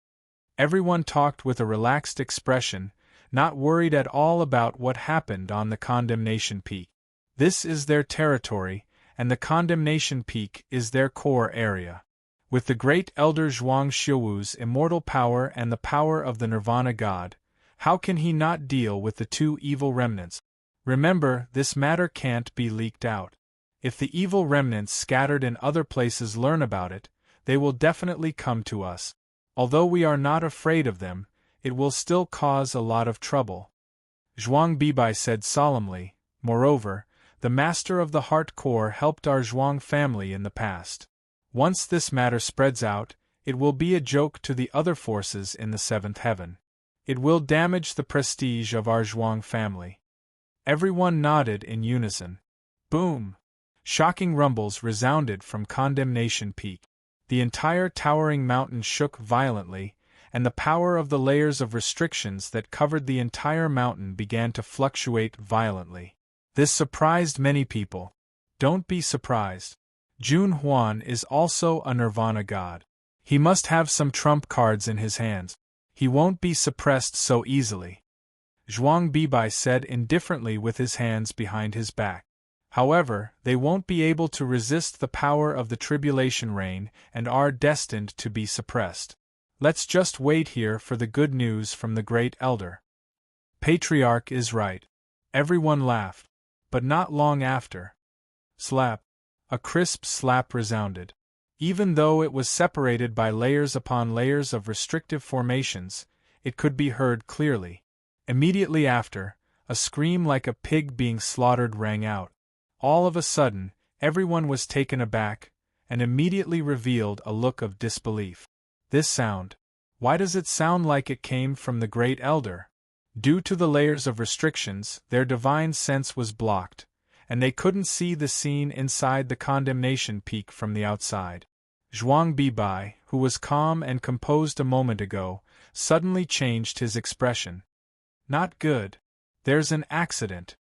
Everyone talked with a relaxed expression, not worried at all about what happened on the condemnation peak. This is their territory, and the condemnation peak is their core area. With the great elder Zhuang Xiuwu's immortal power and the power of the Nirvana God, how can he not deal with the 2 evil remnants? Remember, this matter can't be leaked out. If the evil remnants scattered in other places learn about it, they will definitely come to us. Although we are not afraid of them, it will still cause a lot of trouble. Zhuang Bibai said solemnly. Moreover, the Master of the Heart Core helped our Zhuang family in the past. Once this matter spreads out, it will be a joke to the other forces in the 7th heaven. It will damage the prestige of our Zhuang family. Everyone nodded in unison. Boom! Shocking rumbles resounded from Condemnation Peak. The entire towering mountain shook violently, and the power of the layers of restrictions that covered the entire mountain began to fluctuate violently. This surprised many people. Don't be surprised. Jun Huan is also a Nirvana god. He must have some trump cards in his hands. He won't be suppressed so easily. Zhuang Bibai said indifferently with his hands behind his back. However, they won't be able to resist the power of the tribulation rain and are destined to be suppressed. Let's just wait here for the good news from the Great Elder. Patriarch is right. Everyone laughed. But not long after. Slap. A crisp slap resounded. Even though it was separated by layers upon layers of restrictive formations, it could be heard clearly. Immediately after, a scream like a pig being slaughtered rang out. All of a sudden, everyone was taken aback, and immediately revealed a look of disbelief. This sound. Why does it sound like it came from the Great Elder? Due to the layers of restrictions, their divine sense was blocked, and they couldn't see the scene inside the Condemnation Peak from the outside. Zhuang Bibai, who was calm and composed a moment ago, suddenly changed his expression. Not good. There's an accident.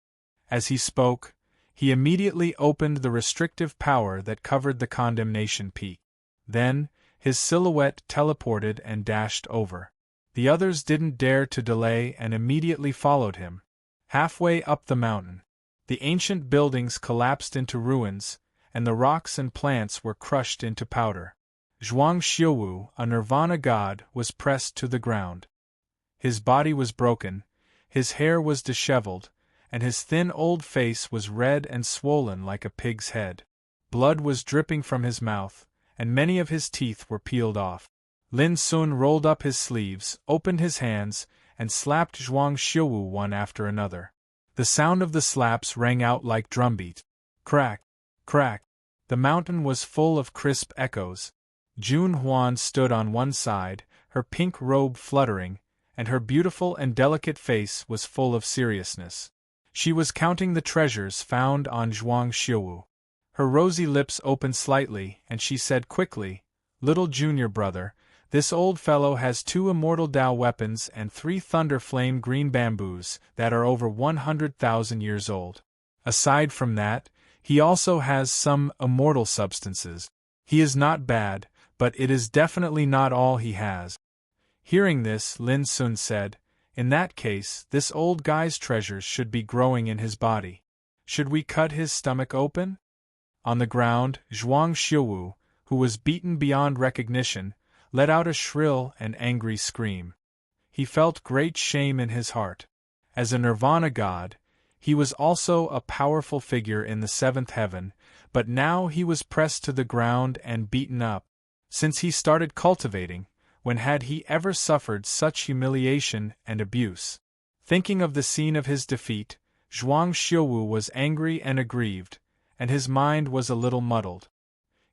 As he spoke, he immediately opened the restrictive power that covered the Condemnation Peak. Then, his silhouette teleported and dashed over. The others didn't dare to delay and immediately followed him. Halfway up the mountain, the ancient buildings collapsed into ruins, and the rocks and plants were crushed into powder. Zhuang Xiuwu, a Nirvana god, was pressed to the ground. His body was broken, his hair was disheveled, and his thin old face was red and swollen like a pig's head. Blood was dripping from his mouth, and many of his teeth were peeled off. Lin Sun rolled up his sleeves, opened his hands, and slapped Zhuang Xiuwu one after another. The sound of the slaps rang out like drumbeat. Crack! Crack! The mountain was full of crisp echoes. Jun Huan stood on one side, her pink robe fluttering, and her beautiful and delicate face was full of seriousness. She was counting the treasures found on Zhuang Xiuwu. Her rosy lips opened slightly, and she said quickly, "Little junior brother, this old fellow has 2 immortal Dao weapons and 3 thunder flame green bamboos that are over 100,000 years old. Aside from that, he also has some immortal substances. He is not bad, but it is definitely not all he has." Hearing this, Lin Sun said, "In that case, this old guy's treasures should be growing in his body. Should we cut his stomach open?" On the ground, Zhuang Xiuwu, who was beaten beyond recognition, let out a shrill and angry scream. He felt great shame in his heart. As a Nirvana god, he was also a powerful figure in the 7th heaven, but now he was pressed to the ground and beaten up. Since he started cultivating, when had he ever suffered such humiliation and abuse? Thinking of the scene of his defeat, Zhuang Xiuwu was angry and aggrieved, and his mind was a little muddled.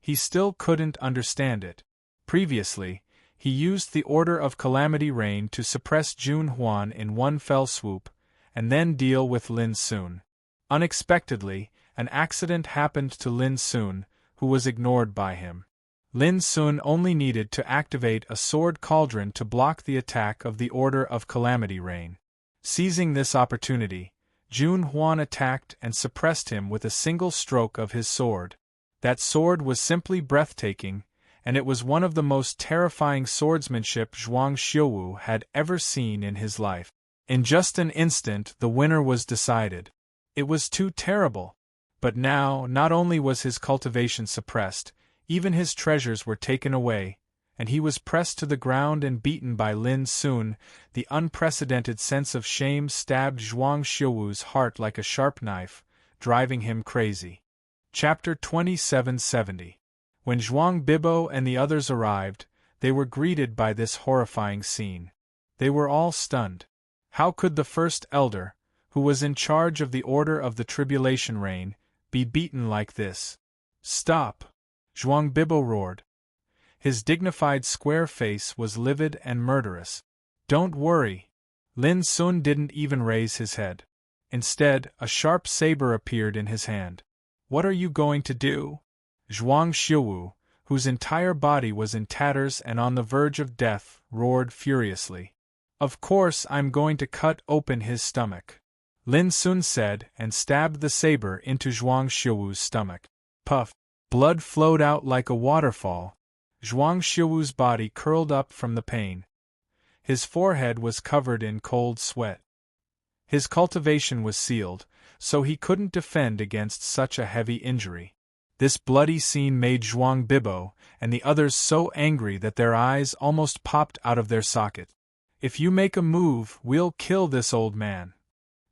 He still couldn't understand it. Previously, he used the Order of Calamity Rain to suppress Jun Huan in one fell swoop, and then deal with Lin Sun. Unexpectedly, an accident happened to Lin Sun, who was ignored by him. Lin Sun only needed to activate a sword cauldron to block the attack of the Order of Calamity Rain. Seizing this opportunity, Jun Huan attacked and suppressed him with a single stroke of his sword. That sword was simply breathtaking, and it was one of the most terrifying swordsmanship Zhuang Xiuwu had ever seen in his life. In just an instant the winner was decided. It was too terrible. But now, not only was his cultivation suppressed, even his treasures were taken away, and he was pressed to the ground and beaten by Lin Sun. The unprecedented sense of shame stabbed Zhuang Xiuwu's heart like a sharp knife, driving him crazy. Chapter 2770. When Zhuang Bibo and the others arrived, they were greeted by this horrifying scene. They were all stunned. How could the first elder, who was in charge of the Order of the Tribulation Rain, be beaten like this? "Stop!" Zhuang Bibo roared. His dignified square face was livid and murderous. "Don't worry." Lin Sun didn't even raise his head. Instead, a sharp saber appeared in his hand. What are you going to do? Zhuang Xiuwu, whose entire body was in tatters and on the verge of death, roared furiously. Of course I'm going to cut open his stomach, Lin Sun said, and stabbed the saber into Zhuang Xiuwu's stomach. Puff! Blood flowed out like a waterfall. Zhuang Xiuwu's body curled up from the pain. His forehead was covered in cold sweat. His cultivation was sealed, so he couldn't defend against such a heavy injury. This bloody scene made Zhuang Bibo and the others so angry that their eyes almost popped out of their socket. If you make a move, we'll kill this old man,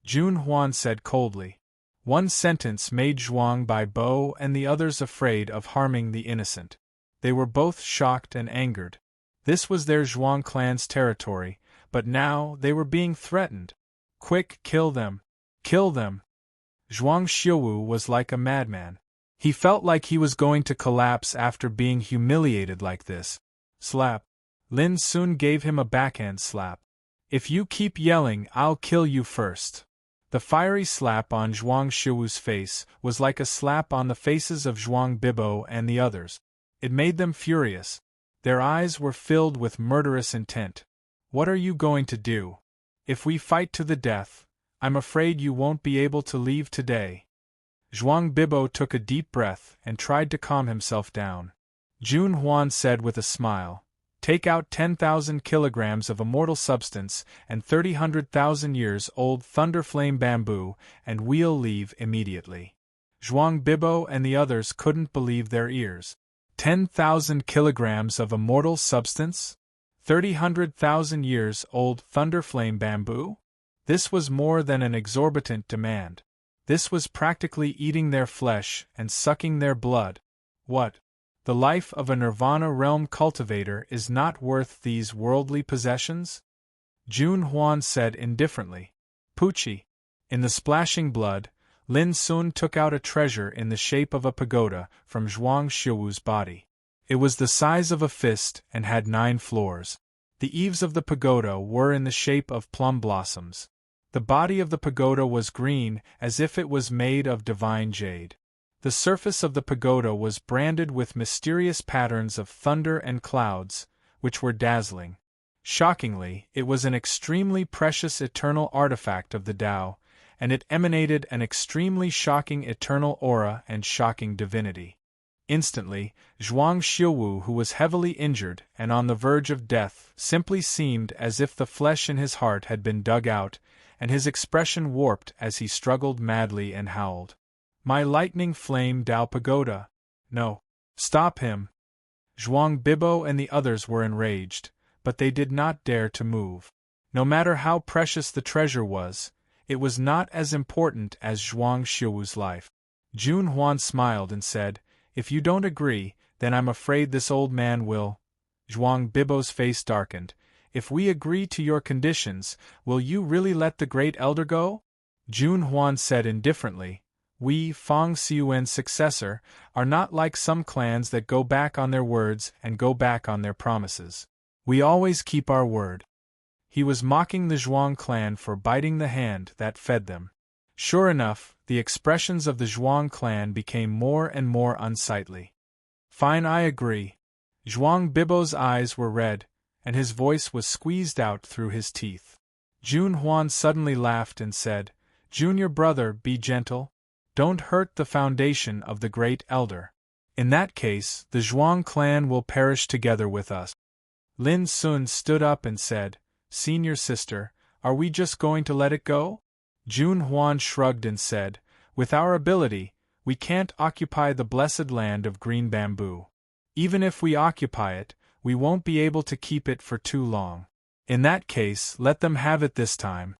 Jun Huan said coldly. One sentence made Zhuang Bibo and the others afraid of harming the innocent. They were both shocked and angered. This was their Zhuang clan's territory, but now they were being threatened. Quick, kill them! Kill them! Zhuang Xiuwu was like a madman. He felt like he was going to collapse after being humiliated like this. Slap! Lin Sun gave him a backhand slap. If you keep yelling, I'll kill you first. The fiery slap on Zhuang Xiuwu's face was like a slap on the faces of Zhuang Bibo and the others. It made them furious. Their eyes were filled with murderous intent. What are you going to do? If we fight to the death, I'm afraid you won't be able to leave today. Zhuang Bibo took a deep breath and tried to calm himself down. Jun Huan said with a smile, take out 10,000 kilograms of immortal substance and 30,000 years old thunderflame bamboo, and we'll leave immediately. Zhuang Bibo and the others couldn't believe their ears. 10,000 kilograms of immortal substance? 30,000 years old thunderflame bamboo? This was more than an exorbitant demand. This was practically eating their flesh and sucking their blood. What? The life of a Nirvana realm cultivator is not worth these worldly possessions? Jun Huan said indifferently. Pucci. In the splashing blood, Lin Sun took out a treasure in the shape of a pagoda from Zhuang Xiuwu's body. It was the size of a fist and had 9 floors. The eaves of the pagoda were in the shape of plum blossoms. The body of the pagoda was green, as if it was made of divine jade. The surface of the pagoda was branded with mysterious patterns of thunder and clouds, which were dazzling. Shockingly, it was an extremely precious eternal artifact of the Tao, and it emanated an extremely shocking eternal aura and shocking divinity. Instantly, Zhuang Xiuwu, who was heavily injured and on the verge of death, simply seemed as if the flesh in his heart had been dug out, and his expression warped as he struggled madly and howled. My lightning flame Tao pagoda! No! Stop him! Zhuang Bibo and the others were enraged, but they did not dare to move. No matter how precious the treasure was, it was not as important as Zhuang Xiuwu's life. Jun Huan smiled and said, if you don't agree, then I'm afraid this old man will. Zhuang Bibo's face darkened. If we agree to your conditions, will you really let the great elder go? Jun Huan said indifferently, we, Fang Xiuwen's successor, are not like some clans that go back on their words and go back on their promises. We always keep our word. He was mocking the Zhuang clan for biting the hand that fed them. Sure enough, the expressions of the Zhuang clan became more and more unsightly. Fine, I agree. Zhuang Bibo's eyes were red, and his voice was squeezed out through his teeth. Jun Huan suddenly laughed and said, Junior brother, be gentle. Don't hurt the foundation of the great elder. In that case, the Zhuang clan will perish together with us. Lin Sun stood up and said, Senior sister, are we just going to let it go? Jun Huan shrugged and said, with our ability, we can't occupy the blessed land of green bamboo. Even if we occupy it, we won't be able to keep it for too long. In that case, let them have it this time.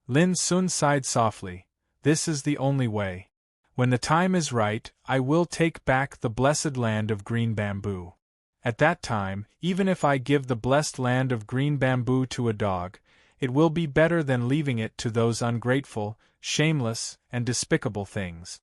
Lin Sun sighed softly. This is the only way. When the time is right, I will take back the blessed land of green bamboo. At that time, even if I give the blessed land of green bamboo to a dog, it will be better than leaving it to those ungrateful, shameless, and despicable things.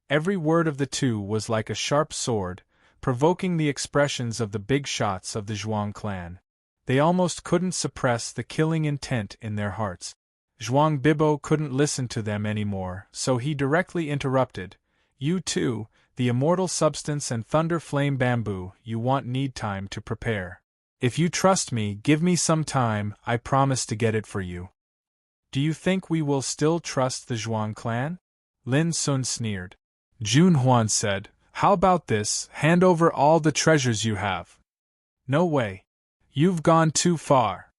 Every word of the two was like a sharp sword, provoking the expressions of the big shots of the Zhuang clan. They almost couldn't suppress the killing intent in their hearts. Zhuang Bibo couldn't listen to them anymore, so he directly interrupted. You too, the immortal substance and thunder flame bamboo you want need time to prepare. If you trust me, give me some time, I promise to get it for you. Do you think we will still trust the Zhuang clan? Lin Sun sneered. Jun Huan said, how about this, hand over all the treasures you have. No way. You've gone too far.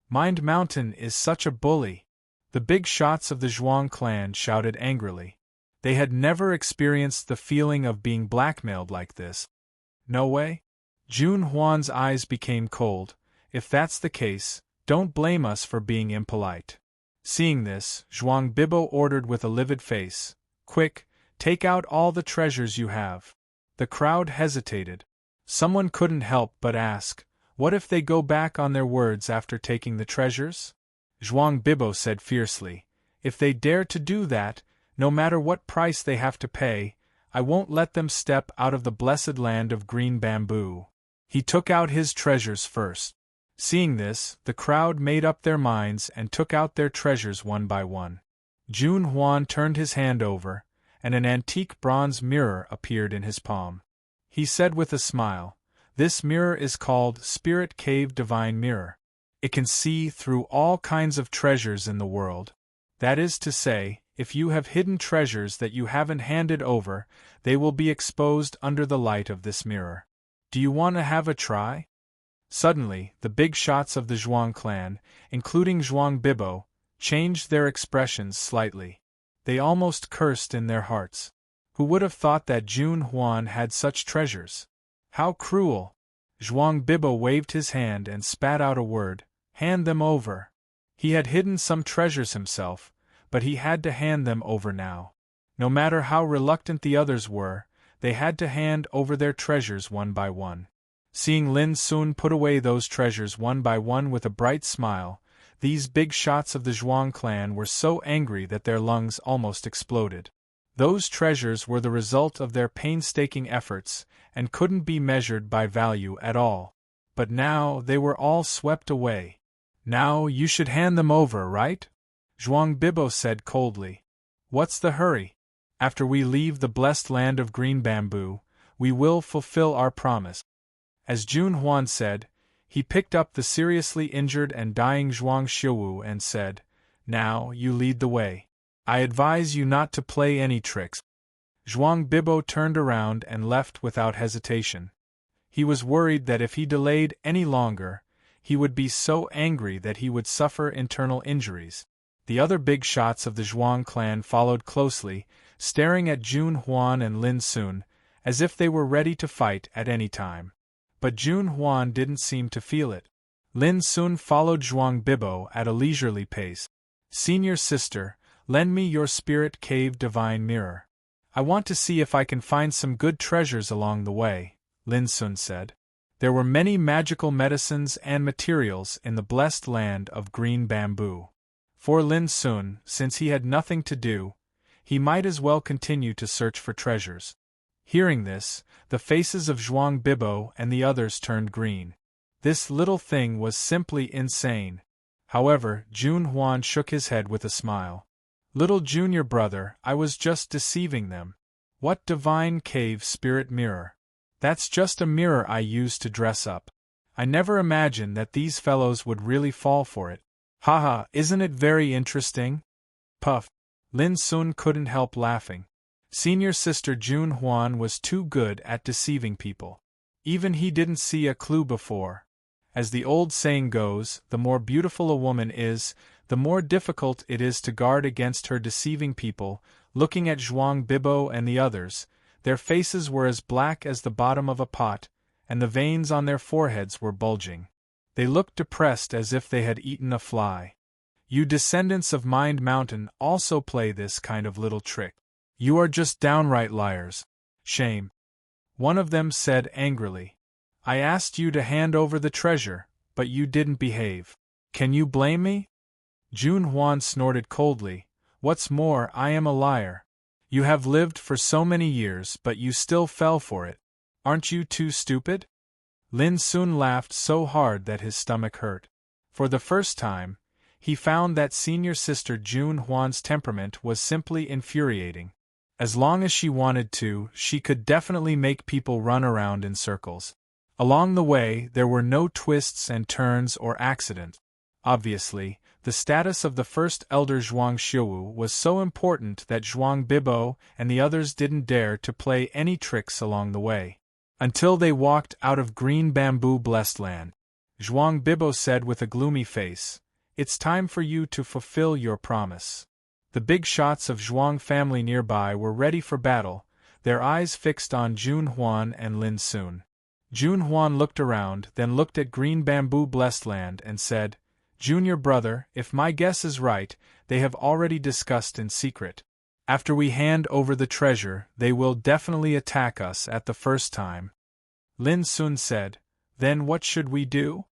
Mind Mountain is such a bully. The big shots of the Zhuang clan shouted angrily. They had never experienced the feeling of being blackmailed like this. No way? Jun Huan's eyes became cold. If that's the case, don't blame us for being impolite. Seeing this, Zhuang Bibo ordered with a livid face, quick, take out all the treasures you have. The crowd hesitated. Someone couldn't help but ask, what if they go back on their words after taking the treasures? Zhuang Bibo said fiercely, if they dare to do that, no matter what price they have to pay, I won't let them step out of the blessed land of green bamboo. He took out his treasures first. Seeing this, the crowd made up their minds and took out their treasures one by one. Jun Huan turned his hand over, and an antique bronze mirror appeared in his palm. He said with a smile, this mirror is called Spirit Cave Divine Mirror. It can see through all kinds of treasures in the world. That is to say, if you have hidden treasures that you haven't handed over, they will be exposed under the light of this mirror. Do you want to have a try? Suddenly, the big shots of the Zhuang clan, including Zhuang Bibo, changed their expressions slightly. They almost cursed in their hearts. Who would have thought that Jun Huan had such treasures? How cruel! Zhuang Bibo waved his hand and spat out a word, hand them over. He had hidden some treasures himself, but he had to hand them over now. No matter how reluctant the others were, they had to hand over their treasures one by one. Seeing Lin Sun put away those treasures one by one with a bright smile, these big shots of the Zhuang clan were so angry that their lungs almost exploded. Those treasures were the result of their painstaking efforts, and couldn't be measured by value at all. But now they were all swept away. Now you should hand them over, right? Zhuang Bibo said coldly. What's the hurry? After we leave the blessed land of green bamboo, we will fulfill our promise. As Jun Huan said, he picked up the seriously injured and dying Zhuang Xiuwu and said, now you lead the way. I advise you not to play any tricks. Zhuang Bibo turned around and left without hesitation. He was worried that if he delayed any longer, he would be so angry that he would suffer internal injuries. The other big shots of the Zhuang clan followed closely, staring at Jun Huan and Lin Sun, as if they were ready to fight at any time. But Jun Huan didn't seem to feel it. Lin Sun followed Zhuang Bibo at a leisurely pace. Senior sister, lend me your spirit cave divine mirror. I want to see if I can find some good treasures along the way, Lin Sun said. There were many magical medicines and materials in the blessed land of green bamboo. For Lin Sun, since he had nothing to do, he might as well continue to search for treasures. Hearing this, the faces of Zhuang Bibo and the others turned green. This little thing was simply insane. However, Jun Huan shook his head with a smile. Little junior brother, I was just deceiving them. What divine cave spirit mirror? That's just a mirror I use to dress up. I never imagined that these fellows would really fall for it. Haha, isn't it very interesting? Puff. Lin Sun couldn't help laughing. Senior sister Jun Huan was too good at deceiving people. Even he didn't see a clue before. As the old saying goes, the more beautiful a woman is, the more difficult it is to guard against her deceiving people. Looking at Zhuang Bibo and the others, their faces were as black as the bottom of a pot, and the veins on their foreheads were bulging. They looked depressed as if they had eaten a fly. You descendants of Mind Mountain also play this kind of little trick. You are just downright liars. Shame. One of them said angrily. I asked you to hand over the treasure, but you didn't behave. Can you blame me? Jun Huan snorted coldly. What's more, I am a liar. You have lived for so many years, but you still fell for it. Aren't you too stupid? Lin Sun laughed so hard that his stomach hurt. For the first time, he found that senior sister Jun Huan's temperament was simply infuriating. As long as she wanted to, she could definitely make people run around in circles. Along the way, there were no twists and turns or accidents. Obviously, the status of the first elder Zhuang Xiuwu was so important that Zhuang Bibo and the others didn't dare to play any tricks along the way. Until they walked out of green bamboo blessed land. Zhuang Bibo said with a gloomy face, "It's time for you to fulfill your promise." The big shots of Zhuang family nearby were ready for battle, their eyes fixed on Jun Huan and Lin Sun. Jun Huan looked around, then looked at green bamboo blessed land and said, "Junior brother, if my guess is right, they have already discussed in secret. After we hand over the treasure, they will definitely attack us at the first time." Lin Sun said, "Then what should we do?"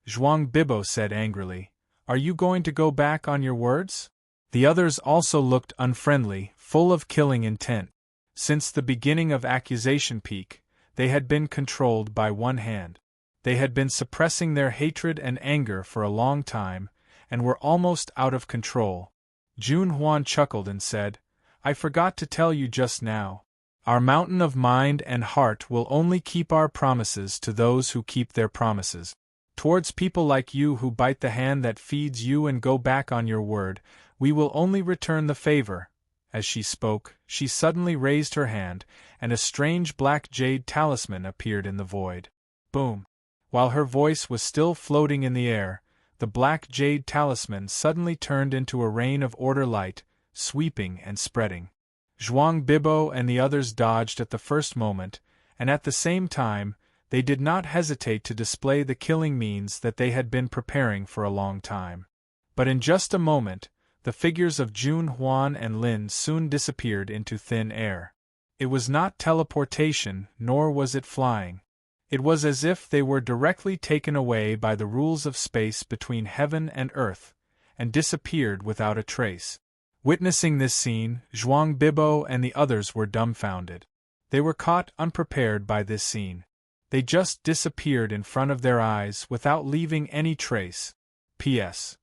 Zhuang Bibo said angrily, "Are you going to go back on your words?" The others also looked unfriendly, full of killing intent. Since the beginning of Accusation Peak, they had been controlled by one hand. They had been suppressing their hatred and anger for a long time, and were almost out of control. Jun Huan chuckled and said, "I forgot to tell you just now. Our mountain of mind and heart will only keep our promises to those who keep their promises. Towards people like you who bite the hand that feeds you and go back on your word, we will only return the favor." As she spoke, she suddenly raised her hand, and a strange black jade talisman appeared in the void. Boom! While her voice was still floating in the air, the black jade talisman suddenly turned into a rain of order light, sweeping and spreading. Zhuang Bibo and the others dodged at the first moment, and at the same time, they did not hesitate to display the killing means that they had been preparing for a long time. But in just a moment, the figures of Jun Huan and Lin soon disappeared into thin air. It was not teleportation, nor was it flying. It was as if they were directly taken away by the rules of space between heaven and earth, and disappeared without a trace. Witnessing this scene, Zhuang Bibo and the others were dumbfounded. They were caught unprepared by this scene. They just disappeared in front of their eyes without leaving any trace. P.S.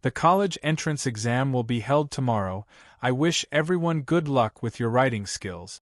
The college entrance exam will be held tomorrow. I wish everyone good luck with your writing skills.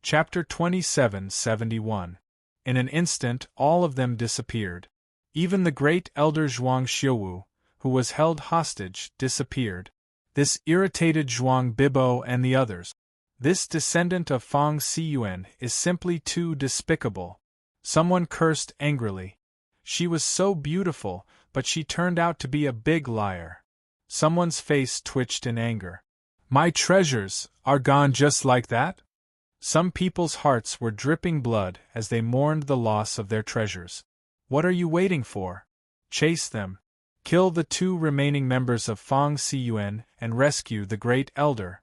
Chapter 2771. In an instant, all of them disappeared. Even the great elder Zhuang Xiuwu, who was held hostage, disappeared. This irritated Zhuang Bibo and the others. This descendant of Fang Siyuan is simply too despicable. Someone cursed angrily. She was so beautiful, but she turned out to be a big liar. Someone's face twitched in anger. My treasures are gone just like that? Some people's hearts were dripping blood as they mourned the loss of their treasures. What are you waiting for? Chase them. Kill the 2 remaining members of Fang Siyuan and rescue the great elder.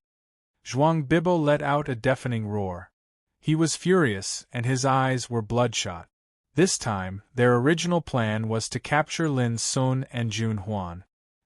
Zhuang Bibo let out a deafening roar. He was furious and his eyes were bloodshot. This time, their original plan was to capture Lin Sun and Jun Huan.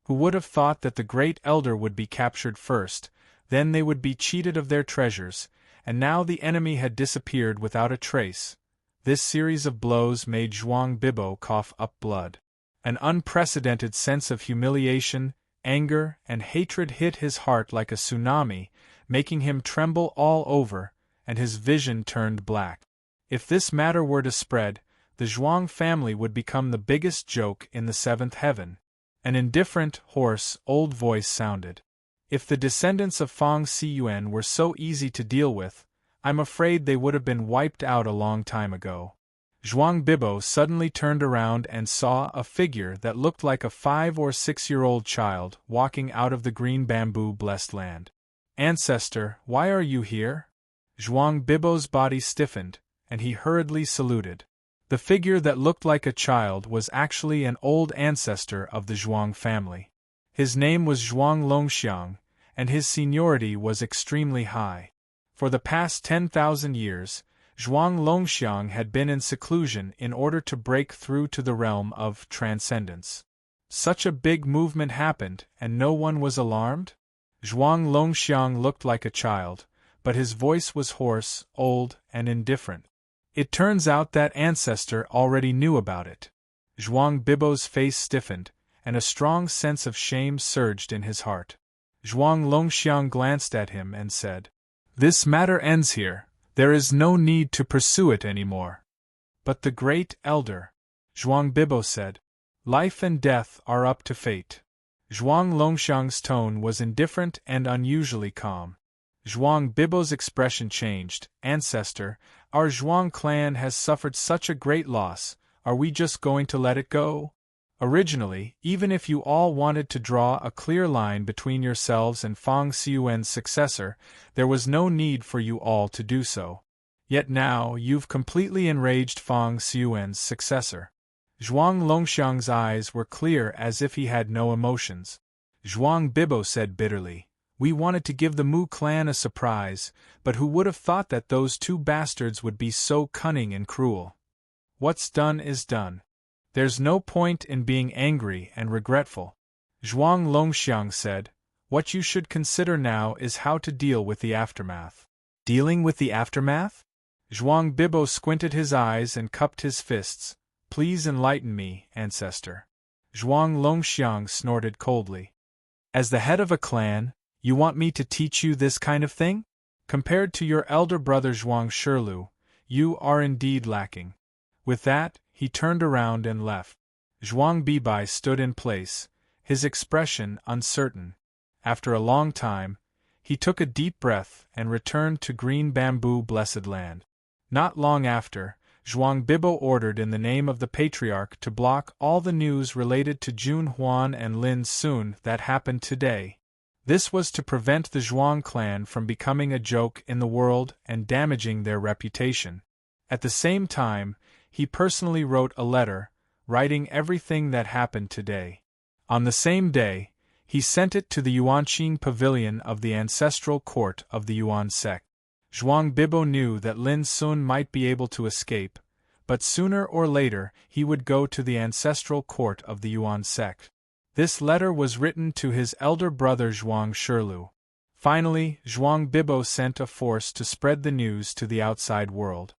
Who would have thought that the great elder would be captured first, then they would be cheated of their treasures, and now the enemy had disappeared without a trace. This series of blows made Zhuang Bibo cough up blood. An unprecedented sense of humiliation, anger, and hatred hit his heart like a tsunami, making him tremble all over, and his vision turned black. If this matter were to spread, the Zhuang family would become the biggest joke in the 7th heaven. An indifferent, hoarse, old voice sounded. If the descendants of Fang Siyuan were so easy to deal with, I'm afraid they would have been wiped out a long time ago. Zhuang Bibo suddenly turned around and saw a figure that looked like a 5 or 6-year-old child walking out of the green bamboo blessed land. Ancestor, why are you here? Zhuang Bibo's body stiffened, and he hurriedly saluted. The figure that looked like a child was actually an old ancestor of the Zhuang family. His name was Zhuang Longxiang, and his seniority was extremely high. For the past 10,000 years, Zhuang Longxiang had been in seclusion in order to break through to the realm of transcendence. Such a big movement happened, and no one was alarmed? Zhuang Longxiang looked like a child, but his voice was hoarse, old, and indifferent. It turns out that ancestor already knew about it. Zhuang Bibo's face stiffened, and a strong sense of shame surged in his heart. Zhuang Longxiang glanced at him and said, This matter ends here, there is no need to pursue it any more. But the great elder, Zhuang Bibo said, life and death are up to fate. Zhuang Longxiang's tone was indifferent and unusually calm. Zhuang Bibo's expression changed. Ancestor, our Zhuang clan has suffered such a great loss, are we just going to let it go? Originally, even if you all wanted to draw a clear line between yourselves and Fang Xiuen's successor, there was no need for you all to do so. Yet now you've completely enraged Fang Xiuen's successor. Zhuang Longxiang's eyes were clear as if he had no emotions. Zhuang Bibo said bitterly, we wanted to give the Mu clan a surprise, but who would have thought that those two bastards would be so cunning and cruel? What's done is done. There's no point in being angry and regretful. Zhuang Longxiang said, what you should consider now is how to deal with the aftermath. Dealing with the aftermath? Zhuang Bibo squinted his eyes and cupped his fists. Please enlighten me, ancestor. Zhuang Longxiang snorted coldly. As the head of a clan, you want me to teach you this kind of thing? Compared to your elder brother Zhuang Shilu, you are indeed lacking. With that, he turned around and left. Zhuang Bibai stood in place, his expression uncertain. After a long time, he took a deep breath and returned to Green Bamboo Blessed Land. Not long after, Zhuang Bibo ordered in the name of the Patriarch to block all the news related to Jun Huan and Lin Sun that happened today. This was to prevent the Zhuang clan from becoming a joke in the world and damaging their reputation. At the same time, he personally wrote a letter, writing everything that happened today. On the same day, he sent it to the Yuanqing pavilion of the ancestral court of the Yuan sect. Zhuang Bibo knew that Lin Sun might be able to escape, but sooner or later he would go to the ancestral court of the Yuan sect. This letter was written to his elder brother Zhuang Shilu. Finally, Zhuang Bibo sent a force to spread the news to the outside world.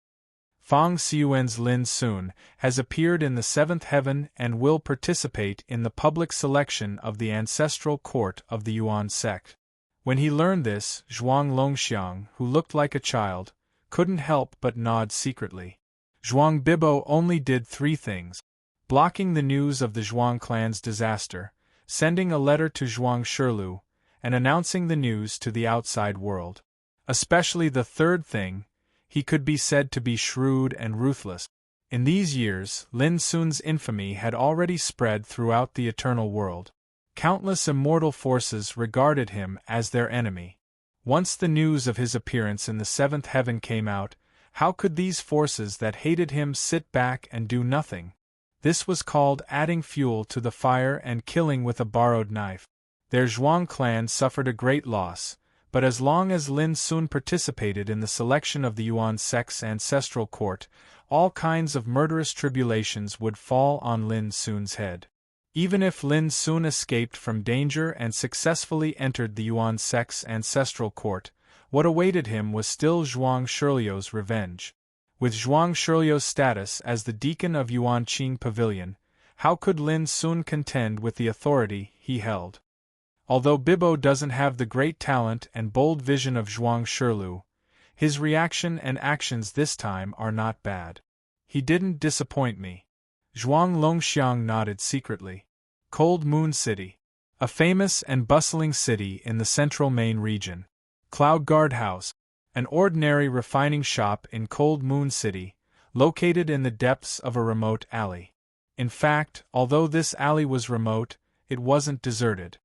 Fang Xiuen's Lin Sun has appeared in the seventh heaven and will participate in the public selection of the ancestral court of the Yuan sect. When he learned this, Zhuang Longxiang, who looked like a child, couldn't help but nod secretly. Zhuang Bibo only did 3 things: blocking the news of the Zhuang clan's disaster, sending a letter to Zhuang Shilu, and announcing the news to the outside world. Especially the third thing, he could be said to be shrewd and ruthless. In these years, Lin Sun's infamy had already spread throughout the eternal world. Countless immortal forces regarded him as their enemy. Once the news of his appearance in the seventh heaven came out, how could these forces that hated him sit back and do nothing? This was called adding fuel to the fire and killing with a borrowed knife. Their Zhuang clan suffered a great loss, but as long as Lin Sun participated in the selection of the Yuan sect's ancestral court, all kinds of murderous tribulations would fall on Lin Sun's head. Even if Lin Sun escaped from danger and successfully entered the Yuan sect's ancestral court, what awaited him was still Zhuang Shirlio's revenge. With Zhuang Shirlio's status as the deacon of Yuanqing Pavilion, how could Lin Sun contend with the authority he held? Although Bibo doesn't have the great talent and bold vision of Zhuang Shilu, his reaction and actions this time are not bad. He didn't disappoint me. Zhuang Longxiang nodded secretly. Cold Moon City. A famous and bustling city in the central main region. Cloud Guard House. An ordinary refining shop in Cold Moon City, located in the depths of a remote alley. In fact, although this alley was remote, it wasn't deserted.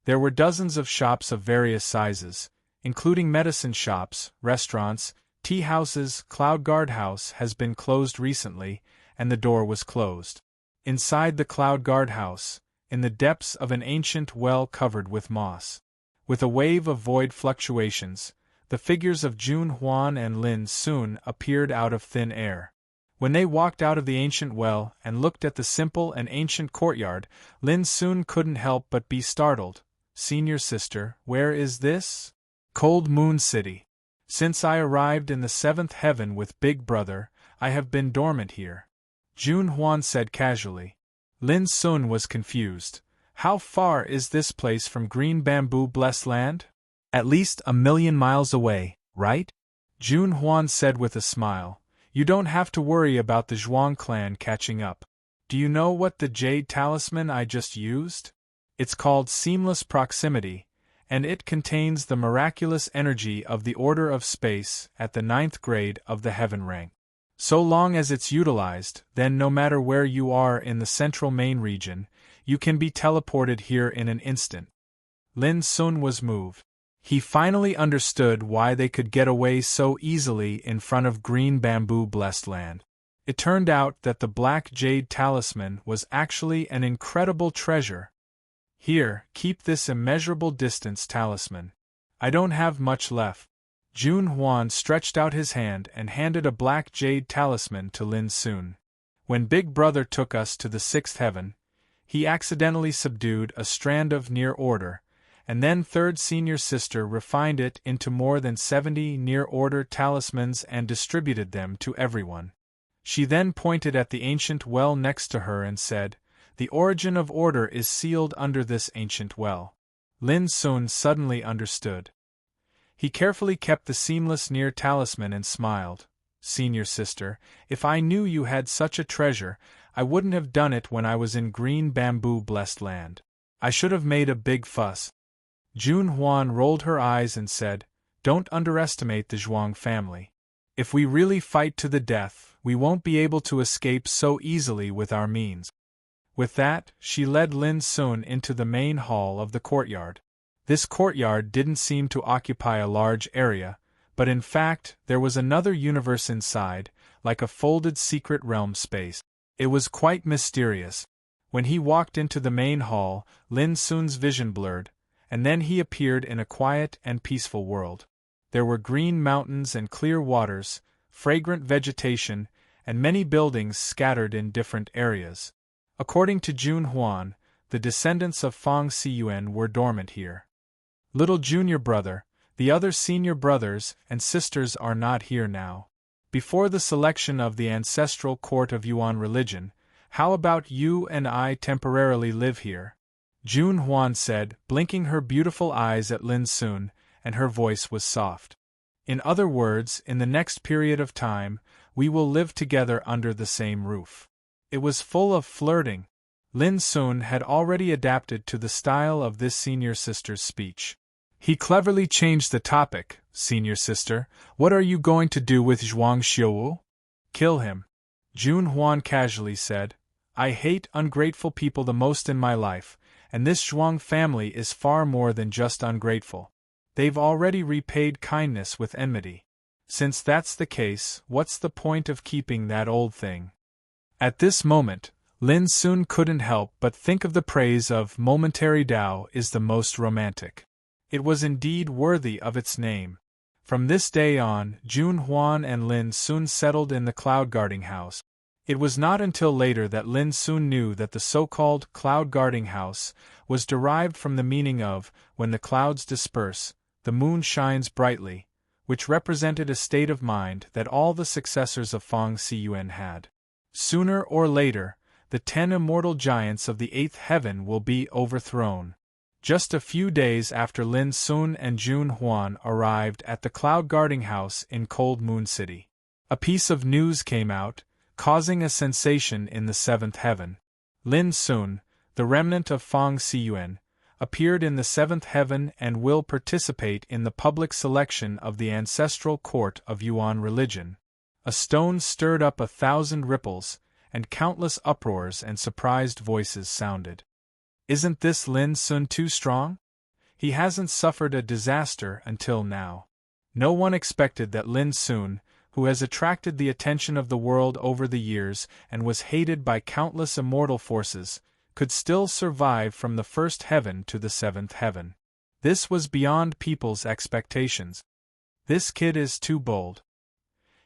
There were dozens of shops of various sizes, including medicine shops, restaurants, tea houses. Cloud Guard House has been closed recently, and the door was closed. Inside the Cloud Guard House, in the depths of an ancient well covered with moss, with a wave of void fluctuations, the figures of Jun Huan and Lin Sun appeared out of thin air. When they walked out of the ancient well and looked at the simple and ancient courtyard, Lin Sun couldn't help but be startled. "Senior sister, where is this?" "Cold Moon City. Since I arrived in the seventh heaven with Big Brother, I have been dormant here," Jun Huan said casually. Lin Sun was confused. "How far is this place from Green Bamboo Blessed Land?" "At least 1,000,000 miles away," right? Jun Huan said with a smile. You don't have to worry about the Zhuang clan catching up. Do you know what the jade talisman I just used? It's called Seamless Proximity, and it contains the miraculous energy of the Order of Space at the 9th grade of the Heaven rank. So long as it's utilized, then no matter where you are in the central main region, you can be teleported here in an instant. Lin Sun was moved. He finally understood why they could get away so easily in front of green bamboo blessed land. It turned out that the black jade talisman was actually an incredible treasure. Here, keep this immeasurable distance talisman. I don't have much left. Jun Huan stretched out his hand and handed a black jade talisman to Lin Sun. When Big Brother took us to the 6th heaven, he accidentally subdued a strand of near order, and then third senior sister refined it into more than 70 near-order talismans and distributed them to everyone. She then pointed at the ancient well next to her and said, "The origin of order is sealed under this ancient well." Lin Sun suddenly understood. He carefully kept the seamless near talisman and smiled. "Senior sister, if I knew you had such a treasure, I wouldn't have done it when I was in green bamboo blessed land. I should have made a big fuss." Jun Huan rolled her eyes and said, "Don't underestimate the Zhuang family. If we really fight to the death, we won't be able to escape so easily with our means." With that, she led Lin Sun into the main hall of the courtyard. This courtyard didn't seem to occupy a large area, but in fact, there was another universe inside, like a folded secret realm space. It was quite mysterious. When he walked into the main hall, Lin Sun's vision blurred, and then he appeared in a quiet and peaceful world. There were green mountains and clear waters, fragrant vegetation, and many buildings scattered in different areas. According to Jun Huan, the descendants of Fang Siyuan were dormant here. Little junior brother, the other senior brothers and sisters are not here now. Before the selection of the ancestral court of Yuan religion, how about you and I temporarily live here? Jun Huan said, blinking her beautiful eyes at Lin Sun, and her voice was soft. In other words, in the next period of time, we will live together under the same roof. It was full of flirting. Lin Sun had already adapted to the style of this senior sister's speech. He cleverly changed the topic. "Senior sister, what are you going to do with Zhuang Xiuwu?" "Kill him." Jun Huan casually said, "I hate ungrateful people the most in my life, and this Zhuang family is far more than just ungrateful. They've already repaid kindness with enmity. Since that's the case, what's the point of keeping that old thing?" At this moment, Lin Sun couldn't help but think of the praise of momentary Tao is the most romantic. It was indeed worthy of its name. From this day on, Jun Huan and Lin Sun settled in the cloud guarding house. It was not until later that Lin Sun knew that the so-called cloud guarding house was derived from the meaning of, when the clouds disperse, the moon shines brightly, which represented a state of mind that all the successors of Fang Siyuan had. Sooner or later, the 10 immortal giants of the 8th heaven will be overthrown. Just a few days after Lin Sun and Jun Huan arrived at the cloud guarding house in Cold Moon City, a piece of news came out, causing a sensation in the 7th heaven. Lin Sun, the remnant of Fang Siyuan, appeared in the 7th heaven and will participate in the public selection of the ancestral court of Yuan religion. A stone stirred up 1,000 ripples, and countless uproars and surprised voices sounded. Isn't this Lin Sun too strong? He hasn't suffered a disaster until now. No one expected that Lin Sun, who has attracted the attention of the world over the years and was hated by countless immortal forces, could still survive from the 1st heaven to the 7th heaven. This was beyond people's expectations. This kid is too bold.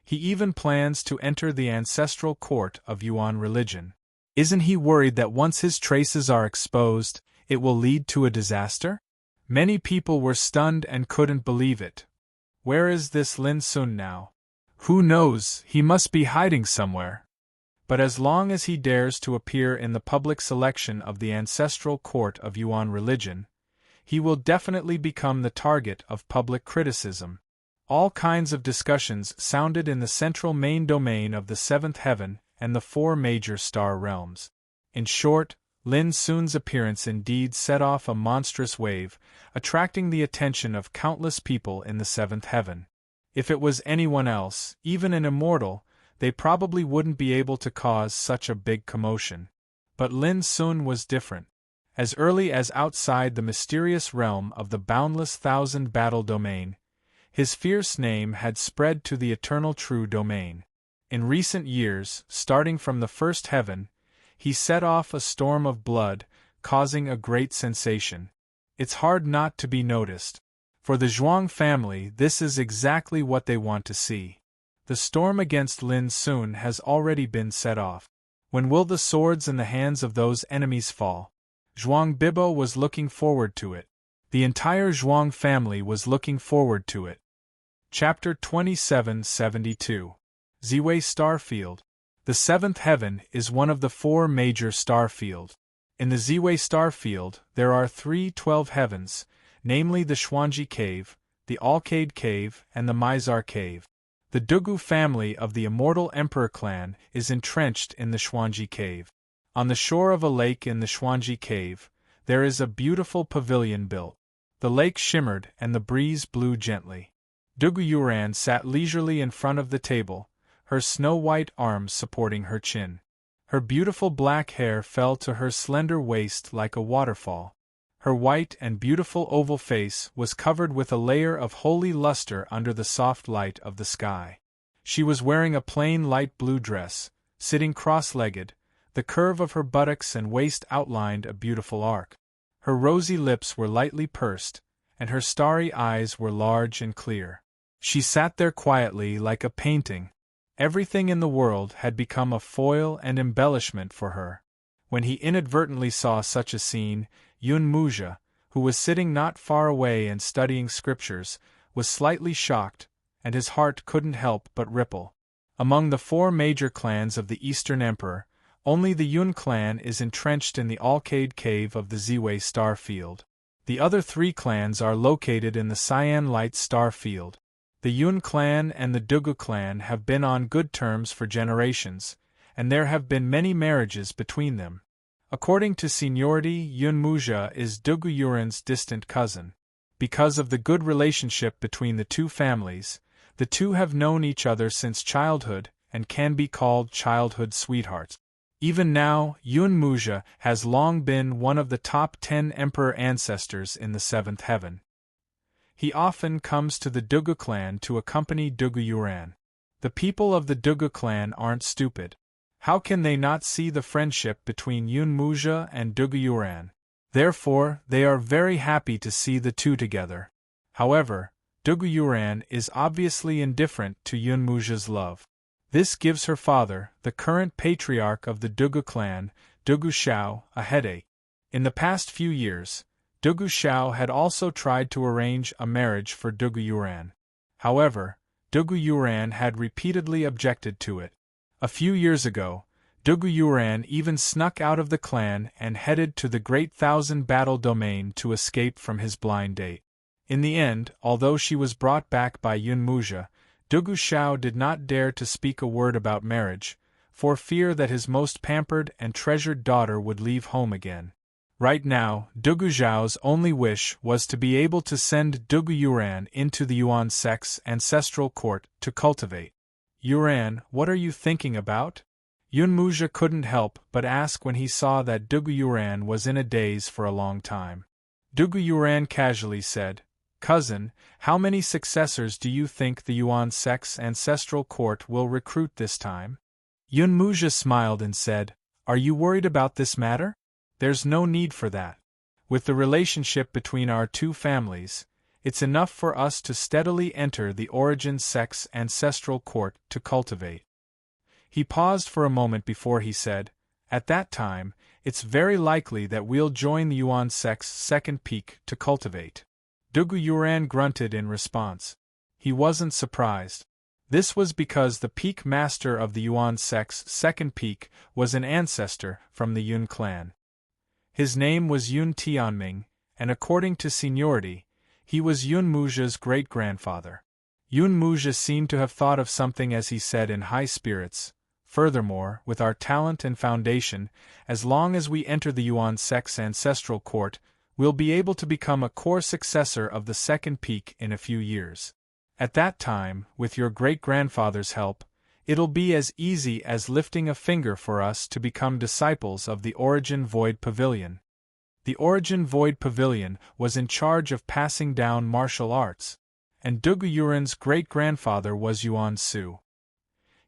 He even plans to enter the ancestral court of Yuan religion. Isn't he worried that once his traces are exposed, it will lead to a disaster? Many people were stunned and couldn't believe it. Where is this Lin Sun now? Who knows, he must be hiding somewhere. But as long as he dares to appear in the public selection of the ancestral court of Yuan religion, he will definitely become the target of public criticism. All kinds of discussions sounded in the central main domain of the seventh heaven and the four major star realms. In short, Lin Sun's appearance indeed set off a monstrous wave, attracting the attention of countless people in the seventh heaven. If it was anyone else, even an immortal, they probably wouldn't be able to cause such a big commotion. But Lin Sun was different. As early as outside the mysterious realm of the boundless thousand battle domain, his fierce name had spread to the eternal true domain. In recent years, starting from the first heaven, he set off a storm of blood, causing a great sensation. It's hard not to be noticed. For the Zhuang family, this is exactly what they want to see. The storm against Lin Sun has already been set off. When will the swords in the hands of those enemies fall? Zhuang Bibo was looking forward to it. The entire Zhuang family was looking forward to it. Chapter 2772. Ziwei Starfield. The seventh heaven is one of the four major star fields. In the Ziwei Starfield, there are 12 heavens, namely the Xuanji Cave, the Alcade Cave, and the Mizar Cave. The Dugu family of the immortal Emperor clan is entrenched in the Xuanji Cave. On the shore of a lake in the Xuanji Cave, there is a beautiful pavilion built. The lake shimmered and the breeze blew gently. Dugu Yuran sat leisurely in front of the table, her snow-white arms supporting her chin. Her beautiful black hair fell to her slender waist like a waterfall. Her white and beautiful oval face was covered with a layer of holy luster under the soft light of the sky. She was wearing a plain light blue dress, sitting cross-legged, the curve of her buttocks and waist outlined a beautiful arc. Her rosy lips were lightly pursed, and her starry eyes were large and clear. She sat there quietly like a painting. Everything in the world had become a foil and embellishment for her. When he inadvertently saw such a scene, Yun Muzha, who was sitting not far away and studying scriptures, was slightly shocked, and his heart couldn't help but ripple. Among the four major clans of the Eastern Emperor, only the Yun clan is entrenched in the Alcade Cave of the Ziwei Star Field. The other three clans are located in the Cyan Light Star Field. The Yun clan and the Dugu clan have been on good terms for generations, and there have been many marriages between them. According to seniority, Yun Muzha is Dugu Yuran's distant cousin. Because of the good relationship between the two families, the two have known each other since childhood and can be called childhood sweethearts. Even now, Yun Muzha has long been one of the top 10 emperor ancestors in the seventh heaven. He often comes to the Dugu clan to accompany Dugu Yuran. The people of the Dugu clan aren't stupid. How can they not see the friendship between Yun Muzha and Dugu Yuran? Therefore, they are very happy to see the two together. However, Dugu Yuran is obviously indifferent to Yun Muzha's love. This gives her father, the current patriarch of the Dugu clan, Dugu Xiao, a headache. In the past few years, Dugu Xiao had also tried to arrange a marriage for Dugu Yuran. However, Dugu Yuran had repeatedly objected to it. A few years ago, Dugu Yuran even snuck out of the clan and headed to the Great Thousand Battle Domain to escape from his blind date. In the end, although she was brought back by Yun Muzha, Dugu Xiao did not dare to speak a word about marriage, for fear that his most pampered and treasured daughter would leave home again. Right now, Dugu Xiao's only wish was to be able to send Dugu Yuran into the Yuan sect's ancestral court to cultivate. Yuran, what are you thinking about? Yun Muzha couldn't help but ask when he saw that Dugu Yuran was in a daze for a long time. Dugu Yuran casually said, "Cousin, how many successors do you think the Yuan sect's ancestral court will recruit this time?" Yun Muzha smiled and said, "Are you worried about this matter? There's no need for that. With the relationship between our two families, it's enough for us to steadily enter the Origin sect's ancestral court to cultivate." He paused for a moment before he said, "At that time, it's very likely that we'll join the Yuan sect's second peak to cultivate." Dugu Yuran grunted in response. He wasn't surprised. This was because the peak master of the Yuan sect's second peak was an ancestor from the Yun clan. His name was Yun Tianming, and according to seniority, he was Yun Muzha's great-grandfather. Yunmuja seemed to have thought of something as he said in high spirits, "Furthermore, with our talent and foundation, as long as we enter the Yuan sect's ancestral court, we'll be able to become a core successor of the second peak in a few years. At that time, with your great-grandfather's help, it'll be as easy as lifting a finger for us to become disciples of the Origin Void Pavilion." The Origin Void Pavilion was in charge of passing down martial arts, and Dugu Yuren's great-grandfather was Yuan Su.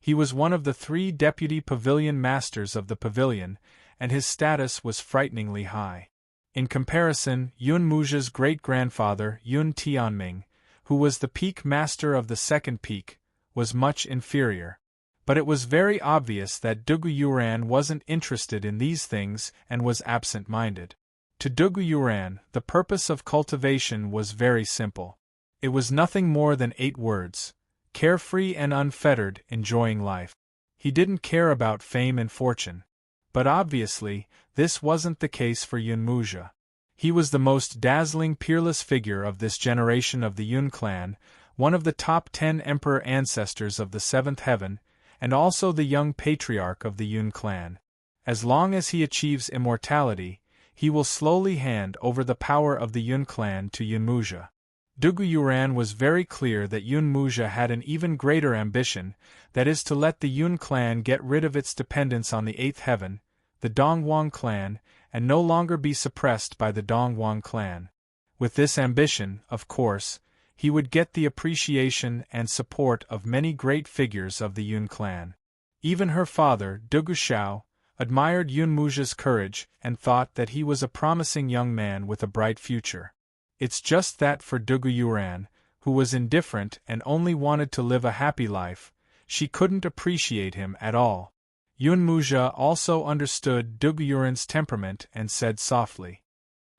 He was one of the 3 deputy pavilion masters of the pavilion, and his status was frighteningly high. In comparison, Yunmuja's great-grandfather, Yun Tianming, who was the peak master of the second peak, was much inferior. But it was very obvious that Dugu Yuran wasn't interested in these things and was absent-minded. To Dugu Yuran, the purpose of cultivation was very simple. It was nothing more than 8 words: carefree and unfettered, enjoying life. He didn't care about fame and fortune. But obviously, this wasn't the case for Yunmuja. He was the most dazzling peerless figure of this generation of the Yun clan, one of the top 10 emperor ancestors of the 7th heaven, and also the young patriarch of the Yun clan. As long as he achieves immortality, he will slowly hand over the power of the Yun clan to Yunmuja. Dugu Yuran was very clear that Yunmuja had an even greater ambition, that is to let the Yun clan get rid of its dependence on the 8th heaven, the Dongwang clan, and no longer be suppressed by the Dongwang clan. With this ambition, of course, he would get the appreciation and support of many great figures of the Yun clan. Even her father, Dugu Shao, admired Yunmuja's courage and thought that he was a promising young man with a bright future. It's just that for Dugu Yuran, who was indifferent and only wanted to live a happy life, she couldn't appreciate him at all. Yunmuja also understood Dugu Yuran's temperament and said softly,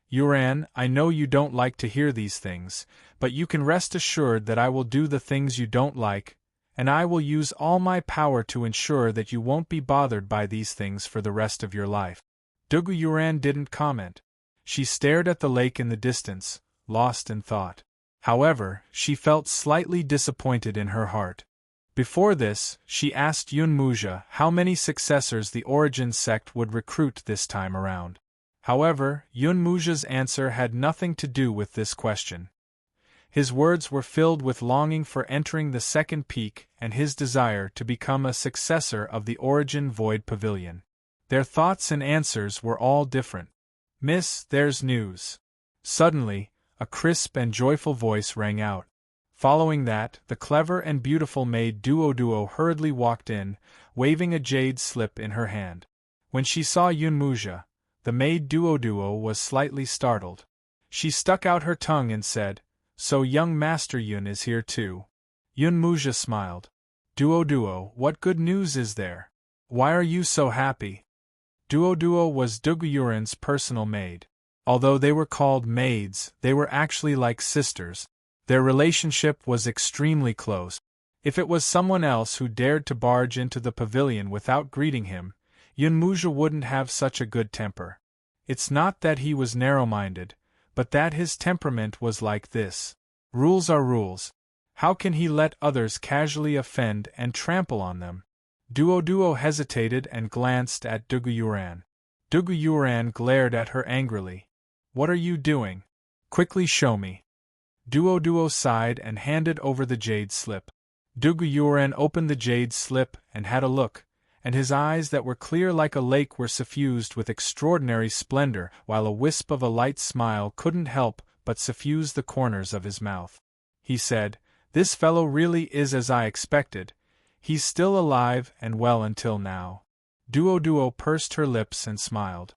"Yuran, I know you don't like to hear these things, but you can rest assured that I will do the things you don't like, and I will use all my power to ensure that you won't be bothered by these things for the rest of your life." Dugu Yuran didn't comment. She stared at the lake in the distance, lost in thought. However, she felt slightly disappointed in her heart. Before this, she asked Yunmuja how many successors the Origin sect would recruit this time around. However, Yunmuja's answer had nothing to do with this question. His words were filled with longing for entering the second peak and his desire to become a successor of the Origin Void Pavilion. Their thoughts and answers were all different. "Miss, there's news." Suddenly, a crisp and joyful voice rang out. Following that, the clever and beautiful maid Duo hurriedly walked in, waving a jade slip in her hand. When she saw Yunmuja, the maid Duo was slightly startled. She stuck out her tongue and said, "So young Master Yun is here too." Yunmuja smiled. Duo, what good news is there? Why are you so happy?" Duo was Dugu Yuran's personal maid. Although they were called maids, they were actually like sisters. Their relationship was extremely close. If it was someone else who dared to barge into the pavilion without greeting him, Yunmuja wouldn't have such a good temper. It's not that he was narrow-minded, but that his temperament was like this. Rules are rules. How can he let others casually offend and trample on them? Duo hesitated and glanced at Dugu Yuran. Dugu Yuran glared at her angrily. "What are you doing? Quickly show me." Duo sighed and handed over the jade slip. Dugu Yuran opened the jade slip and had a look, and his eyes that were clear like a lake were suffused with extraordinary splendor, while a wisp of a light smile couldn't help but suffuse the corners of his mouth. He said, "This fellow really is as I expected. He's still alive and well until now." Duo pursed her lips and smiled.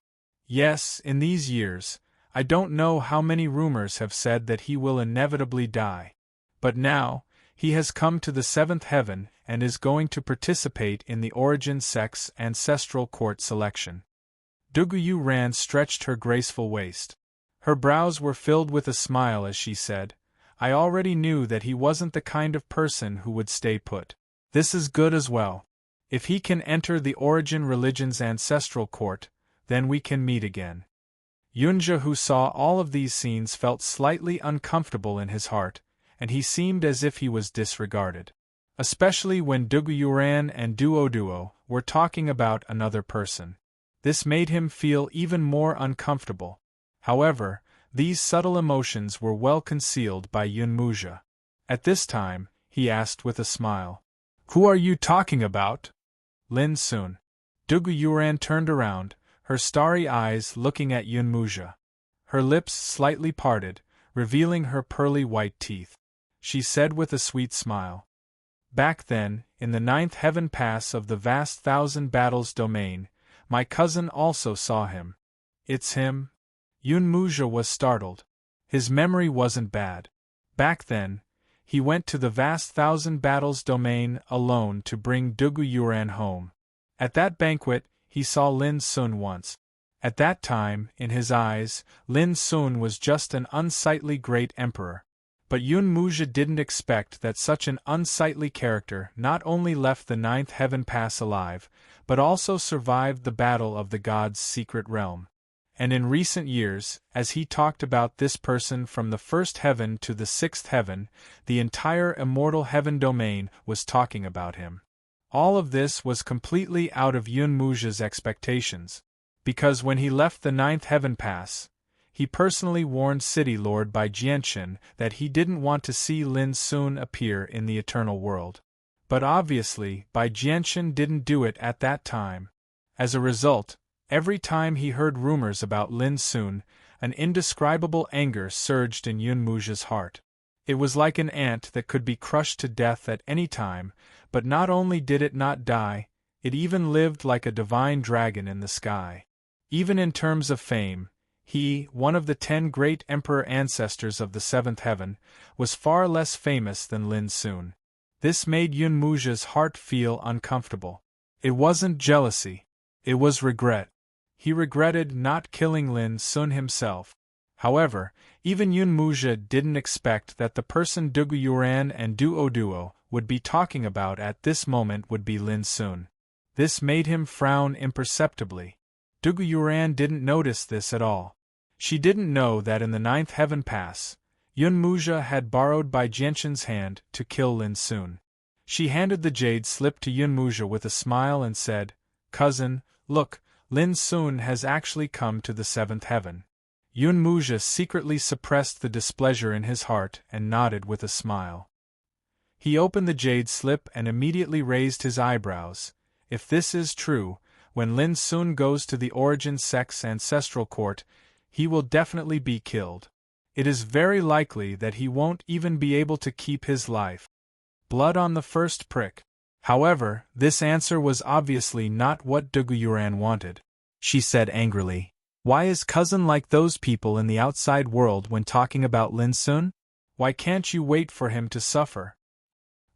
"Yes, in these years, I don't know how many rumors have said that he will inevitably die. But now, he has come to the 7th heaven and is going to participate in the Origin sect's ancestral court selection." Dugu Yuran stretched her graceful waist. Her brows were filled with a smile as she said, "I already knew that he wasn't the kind of person who would stay put. This is good as well. If he can enter the Origin religion's ancestral court, then we can meet again." Yunja, who saw all of these scenes, felt slightly uncomfortable in his heart, and he seemed as if he was disregarded. Especially when Duguyuran and Duoduo were talking about another person. This made him feel even more uncomfortable. However, these subtle emotions were well concealed by Yunmuja. At this time, he asked with a smile, "Who are you talking about?" Lin Sun. Duguyuran turned around, her starry eyes looking at Yunmuja. Her lips slightly parted, revealing her pearly white teeth. She said with a sweet smile, "Back then, in the 9th heaven pass of the vast thousand battles domain, my cousin also saw him." "It's him?" Yunmuja was startled. His memory wasn't bad. Back then, he went to the vast thousand battles domain alone to bring Duguyuran home. At that banquet, he saw Lin Sun once. At that time, in his eyes, Lin Sun was just an unsightly great emperor. But Yunmuja didn't expect that such an unsightly character not only left the 9th heaven pass alive, but also survived the battle of the gods' secret realm. And in recent years, as he talked about this person from the 1st heaven to the 6th heaven, the entire immortal heaven domain was talking about him. All of this was completely out of Yunmuja's expectations, because when he left the 9th heaven pass, he personally warned City Lord Bai Jianchen that he didn't want to see Lin Sun appear in the eternal world. But obviously, Bai Jianchen didn't do it at that time. As a result, every time he heard rumors about Lin Sun, an indescribable anger surged in Yunmuja's heart. It was like an ant that could be crushed to death at any time, but not only did it not die, it even lived like a divine dragon in the sky. Even in terms of fame, he, one of the 10 great emperor ancestors of the 7th heaven, was far less famous than Lin Sun. This made Yunmuja's heart feel uncomfortable. It wasn't jealousy. It was regret. He regretted not killing Lin Sun himself. However, even Yunmuja didn't expect that the person Duguyuran and Duoduo would be talking about at this moment would be Lin Sun. This made him frown imperceptibly. Duguyuran didn't notice this at all. She didn't know that in the 9th heaven pass, Yunmuja had borrowed Bai Jianchen's hand to kill Lin Sun. She handed the jade slip to Yunmuja with a smile and said, "Cousin, look, Lin Sun has actually come to the 7th heaven." Yunmuja secretly suppressed the displeasure in his heart and nodded with a smile. He opened the jade slip and immediately raised his eyebrows. If this is true, when Lin Sun goes to the Origin Sect's ancestral court, he will definitely be killed. It is very likely that he won't even be able to keep his life. Blood on the first prick. However, this answer was obviously not what Duguyuran wanted. She said angrily, "Why is cousin like those people in the outside world when talking about Lin Sun? Why can't you wait for him to suffer?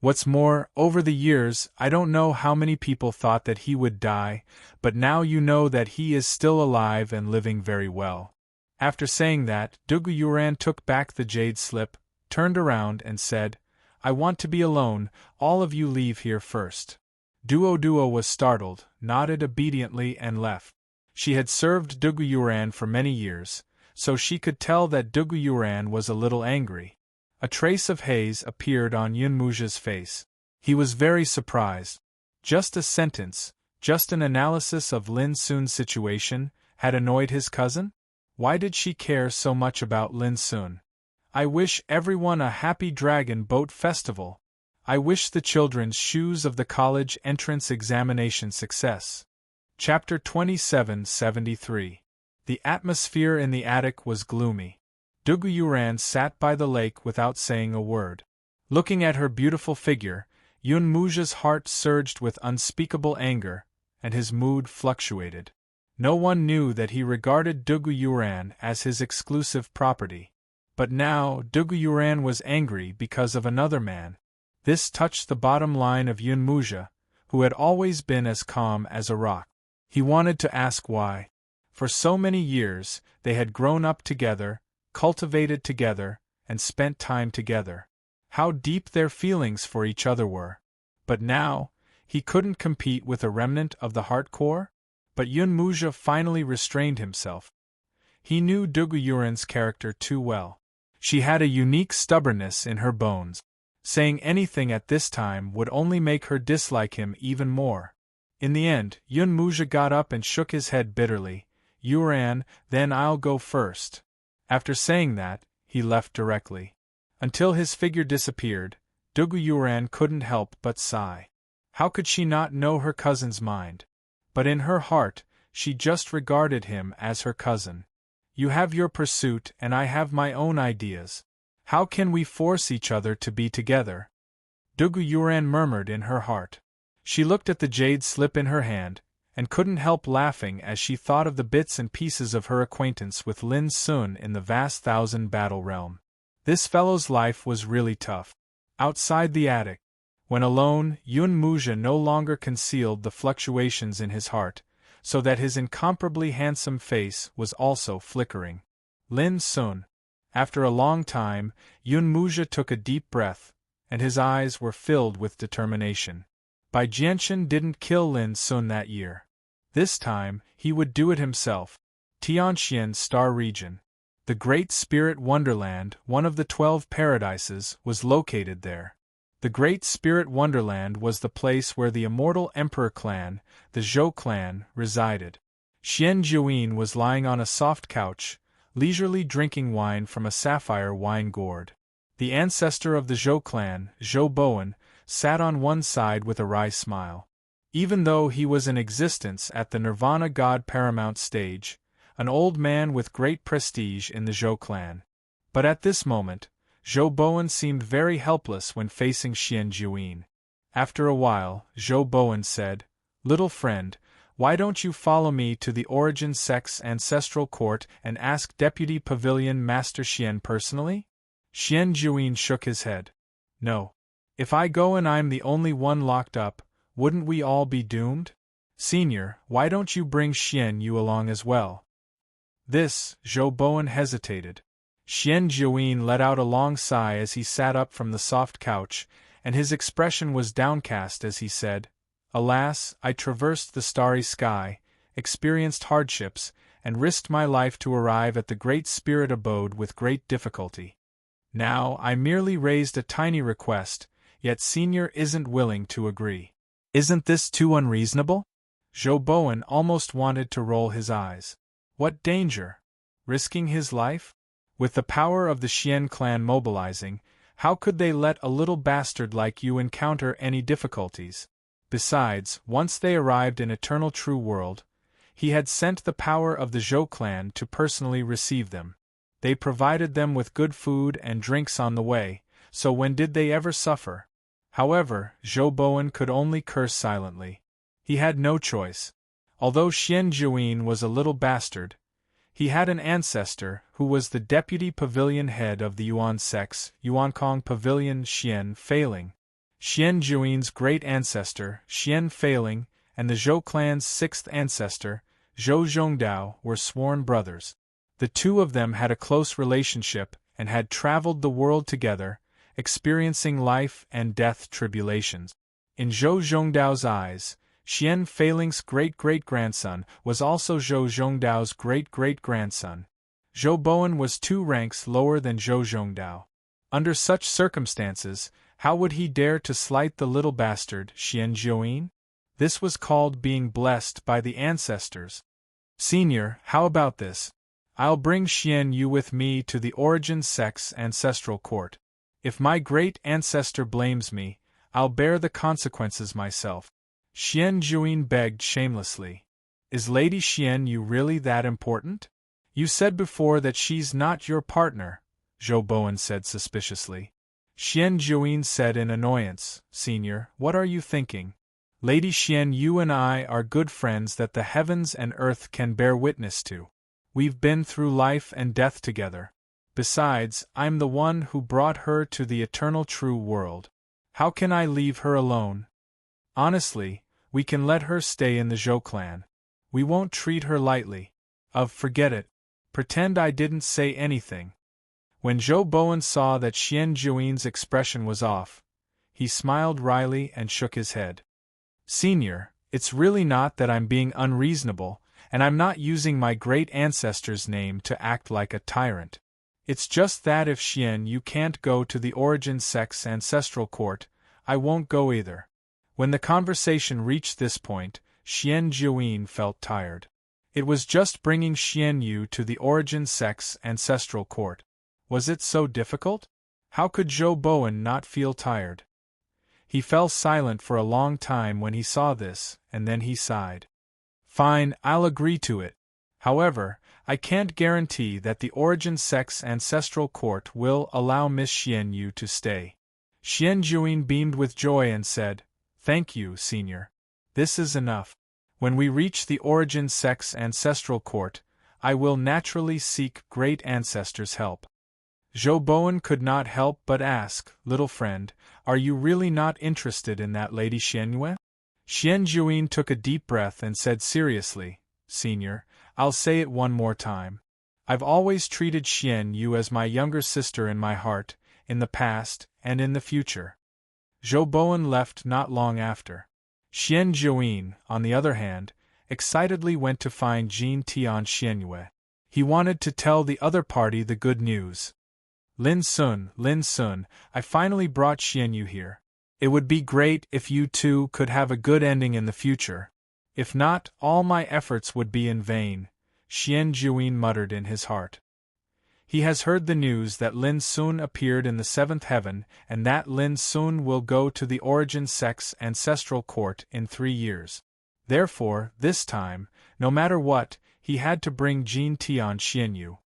What's more, over the years, I don't know how many people thought that he would die, but now you know that he is still alive and living very well." After saying that, Duguyuran took back the jade slip, turned around and said, "I want to be alone, all of you leave here first." Duoduo was startled, nodded obediently and left. She had served Duguyuran for many years, so she could tell that Duguyuran was a little angry. A trace of haze appeared on Yunmuja's face. He was very surprised. Just a sentence, just an analysis of Lin Sun's situation, had annoyed his cousin? Why did she care so much about Lin Sun? "I wish everyone a happy Dragon Boat Festival. I wish the children's shoes of the college entrance examination success." Chapter 2773. The atmosphere in the attic was gloomy. Duguyuran sat by the lake without saying a word. Looking at her beautiful figure, Yunmuja's heart surged with unspeakable anger, and his mood fluctuated. No one knew that he regarded Duguyuran as his exclusive property. But now, Duguyuran was angry because of another man. This touched the bottom line of Yunmuja, who had always been as calm as a rock. He wanted to ask why. For so many years, they had grown up together, cultivated together, and spent time together. How deep their feelings for each other were. But now, he couldn't compete with a remnant of the hardcore? But Yunmuja finally restrained himself. He knew Duguyuran's character too well. She had a unique stubbornness in her bones. Saying anything at this time would only make her dislike him even more. In the end, Yunmuja got up and shook his head bitterly. Yuran, then I'll go first. After saying that, he left directly. Until his figure disappeared, Dugu Yuran couldn't help but sigh. How could she not know her cousin's mind? But in her heart, she just regarded him as her cousin. You have your pursuit and I have my own ideas. How can we force each other to be together? Dugu Yuran murmured in her heart. She looked at the jade slip in her hand, and couldn't help laughing as she thought of the bits and pieces of her acquaintance with Lin Sun in the vast thousand-battle realm. This fellow's life was really tough. Outside the attic, when alone, Yunmuja no longer concealed the fluctuations in his heart, so that his incomparably handsome face was also flickering. Lin Sun. After a long time, Yunmuja took a deep breath, and his eyes were filled with determination. Bai Jianshan didn't kill Lin Sun that year. This time, he would do it himself. Tianxian Star Region. The Great Spirit Wonderland, one of the 12 paradises, was located there. The Great Spirit Wonderland was the place where the immortal Emperor clan, the Zhou clan, resided. Xian Jiuyin was lying on a soft couch, leisurely drinking wine from a sapphire wine gourd. The ancestor of the Zhou clan, Zhou Bowen, sat on one side with a wry smile. Even though he was in existence at the Nirvana God Paramount stage, an old man with great prestige in the Zhou clan. But at this moment, Zhou Bowen seemed very helpless when facing Xian Jiuyin. After a while, Zhou Bowen said, "Little friend, why don't you follow me to the Origin Sect's ancestral court and ask Deputy Pavilion Master Xian personally?" Xian Jiuyin shook his head. "No. If I go and I'm the only one locked up, wouldn't we all be doomed? Senior, why don't you bring Xian Yu along as well?" This, Zhou Bowen hesitated. Xian Jiuyin let out a long sigh as he sat up from the soft couch, and his expression was downcast as he said, "Alas, I traversed the starry sky, experienced hardships, and risked my life to arrive at the Great Spirit Abode with great difficulty. Now I merely raised a tiny request, yet Senior isn't willing to agree. Isn't this too unreasonable?" Zhou Bowen almost wanted to roll his eyes. What danger? Risking his life? With the power of the Xian clan mobilizing, how could they let a little bastard like you encounter any difficulties? Besides, once they arrived in Eternal True World, he had sent the power of the Zhou clan to personally receive them. They provided them with good food and drinks on the way, so when did they ever suffer? However, Zhou Bowen could only curse silently. He had no choice. Although Xian Jiuyin was a little bastard, he had an ancestor who was the deputy pavilion head of the Yuan sects, Yuankong Pavilion Xian Failing. Xian Jiuyin's great ancestor, Xian Failing, and the Zhou clan's sixth ancestor, Zhou Zhongdao, were sworn brothers. The two of them had a close relationship and had traveled the world together, experiencing life and death tribulations. In Zhou Zhongdao's eyes, Xian Failing's great-great-grandson was also Zhou Zhongdao's great-great-grandson. Zhou Bowen was 2 ranks lower than Zhou Zhongdao. Under such circumstances, how would he dare to slight the little bastard, Xian Jiuyin? This was called being blessed by the ancestors. Senior, how about this? I'll bring Xian Yu with me to the Origin Sect's ancestral court. If my great ancestor blames me, I'll bear the consequences myself. Xian Jiuyin begged shamelessly. Is Lady Xian Yu really that important? You said before that she's not your partner, Zhou Bowen said suspiciously. Xian Jiuyin said in annoyance, Senior, what are you thinking? Lady Xian Yu and I are good friends that the heavens and earth can bear witness to. We've been through life and death together. Besides, I'm the one who brought her to the eternal true world. How can I leave her alone? Honestly, we can let her stay in the Zhou clan. We won't treat her lightly. Forget it. Pretend I didn't say anything. When Zhou Bowen saw that Xian Jiuyin's expression was off, he smiled wryly and shook his head. Senior, it's really not that I'm being unreasonable, and I'm not using my great ancestor's name to act like a tyrant. It's just that if Xian you can't go to the Origin Sect's ancestral court, I won't go either. When the conversation reached this point, Xian Jiuyin felt tired. It was just bringing Xian Yu to the Origin Sect's ancestral court. Was it so difficult? How could Zhou Bowen not feel tired? He fell silent for a long time when he saw this, and then he sighed. Fine, I'll agree to it. However, I can't guarantee that the Origin Sect's ancestral court will allow Miss Xian Yu to stay. Xian Jiuyin beamed with joy and said, "Thank you, Senior. This is enough. When we reach the Origin Sect's ancestral court, I will naturally seek Great Ancestors' help." Zhou Bowen could not help but ask, "Little friend, are you really not interested in that Lady Xianyue?" Xian Jiuyin took a deep breath and said seriously, "Senior, I'll say it one more time. I've always treated Xian Yu as my younger sister in my heart, in the past and in the future." Zhou Bowen left not long after. Xian Jiuyin, on the other hand, excitedly went to find Jin Tian Xianyue. He wanted to tell the other party the good news. Lin Sun, I finally brought Xian Yu here. It would be great if you two could have a good ending in the future. If not, all my efforts would be in vain, Xian Jiuyin muttered in his heart. He has heard the news that Lin Sun appeared in the seventh heaven and that Lin Sun will go to the Origin Sect's ancestral court in 3 years. Therefore, this time, no matter what, he had to bring Jin Tian Xianyu.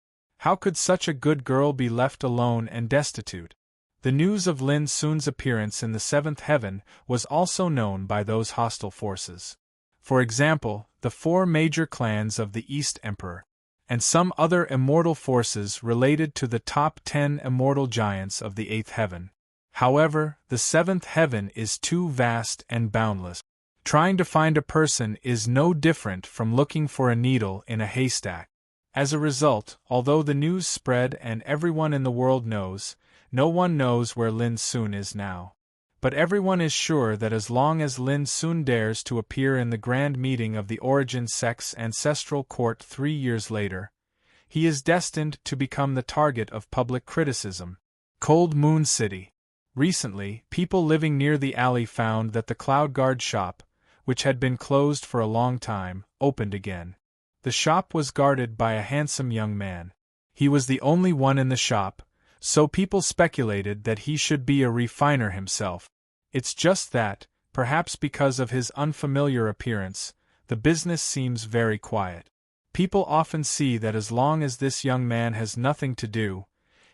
How could such a good girl be left alone and destitute? The news of Lin Sun's appearance in the seventh heaven was also known by those hostile forces. For example, the 4 major clans of the East Emperor, and some other immortal forces related to the top 10 immortal giants of the 8th heaven. However, the 7th heaven is too vast and boundless. Trying to find a person is no different from looking for a needle in a haystack. As a result, although the news spread and everyone in the world knows, no one knows where Lin Sun is now. But everyone is sure that as long as Lin Sun dares to appear in the grand meeting of the Origin Sect's ancestral court 3 years later, he is destined to become the target of public criticism. Cold Moon City. Recently, people living near the alley found that the Cloud Guard shop, which had been closed for a long time, opened again. The shop was guarded by a handsome young man. He was the only one in the shop, so people speculated that he should be a refiner himself. It's just that, perhaps because of his unfamiliar appearance, the business seems very quiet. People often see that as long as this young man has nothing to do,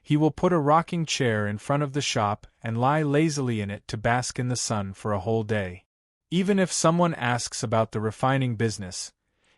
he will put a rocking chair in front of the shop and lie lazily in it to bask in the sun for a whole day. Even if someone asks about the refining business,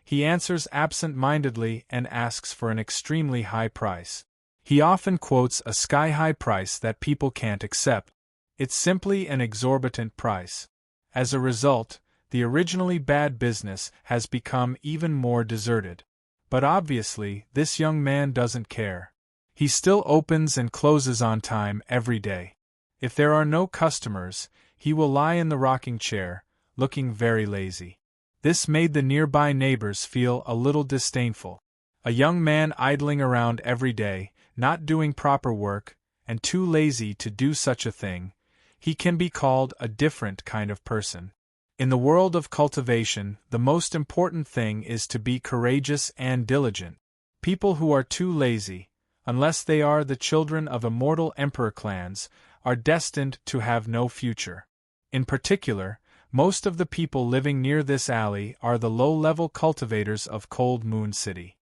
he answers absent-mindedly and asks for an extremely high price. He often quotes a sky-high price that people can't accept. It's simply an exorbitant price. As a result, the originally bad business has become even more deserted. But obviously, this young man doesn't care. He still opens and closes on time every day. If there are no customers, he will lie in the rocking chair, looking very lazy. This made the nearby neighbors feel a little disdainful. A young man idling around every day, not doing proper work, and too lazy to do such a thing, he can be called a different kind of person. In the world of cultivation, the most important thing is to be courageous and diligent. People who are too lazy, unless they are the children of immortal emperor clans, are destined to have no future. In particular, most of the people living near this alley are the low-level cultivators of Cold Moon City.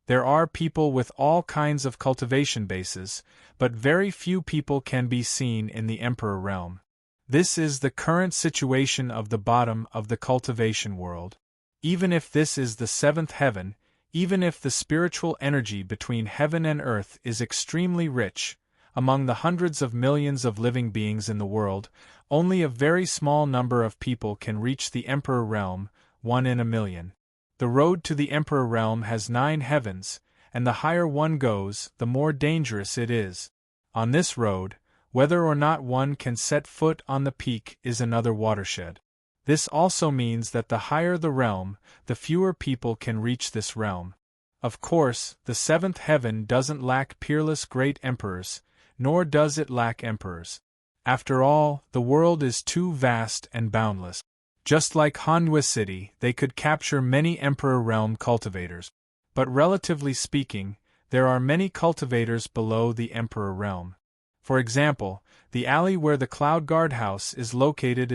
There are people with all kinds of cultivation bases, but very few people can be seen in the Emperor realm. This is the current situation of the bottom of the cultivation world. Even if this is the 7th heaven, even if the spiritual energy between heaven and earth is extremely rich, among the hundreds of millions of living beings in the world, only a very small number of people can reach the Emperor realm, 1 in a million. The road to the Emperor realm has 9 heavens, and the higher one goes, the more dangerous it is. On this road, whether or not one can set foot on the peak is another watershed. This also means that the higher the realm, the fewer people can reach this realm. Of course, the seventh heaven doesn't lack peerless great emperors, nor does it lack emperors. After all, the world is too vast and boundless. Just like Hanwha City, they could capture many Emperor Realm cultivators. But relatively speaking, there are many cultivators below the Emperor Realm. For example, the alley where the Cloud Guard House is located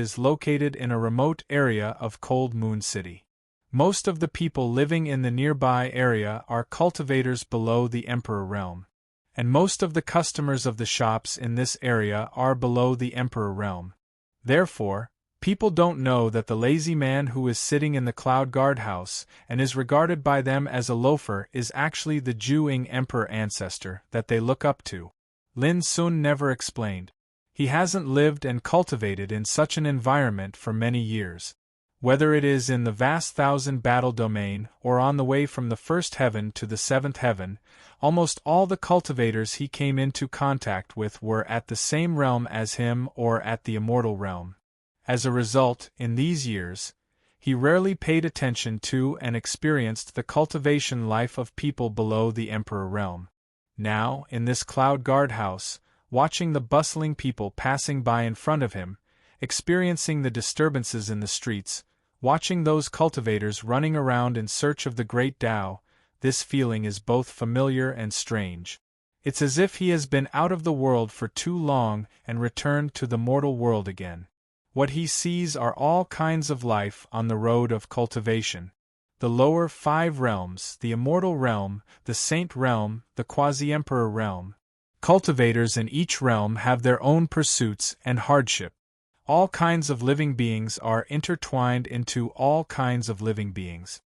in a remote area of Cold Moon City. Most of the people living in the nearby area are cultivators below the Emperor Realm. And most of the customers of the shops in this area are below the Emperor Realm. Therefore, people don't know that the lazy man who is sitting in the Cloud Guard House and is regarded by them as a loafer is actually the Ju-ing Emperor ancestor that they look up to. Lin Sun never explained. He hasn't lived and cultivated in such an environment for many years. Whether it is in the vast thousand battle domain or on the way from the first heaven to the seventh heaven, almost all the cultivators he came into contact with were at the same realm as him or at the immortal realm. As a result, in these years, he rarely paid attention to and experienced the cultivation life of people below the Emperor realm. Now, in this Cloud Guard House, watching the bustling people passing by in front of him, experiencing the disturbances in the streets, watching those cultivators running around in search of the great Tao, this feeling is both familiar and strange. It's as if he has been out of the world for too long and returned to the mortal world again. What he sees are all kinds of life on the road of cultivation. The lower 5 realms, the immortal realm, the saint realm, the quasi-emperor realm. Cultivators in each realm have their own pursuits and hardship. All kinds of living beings are intertwined into all kinds of living beings.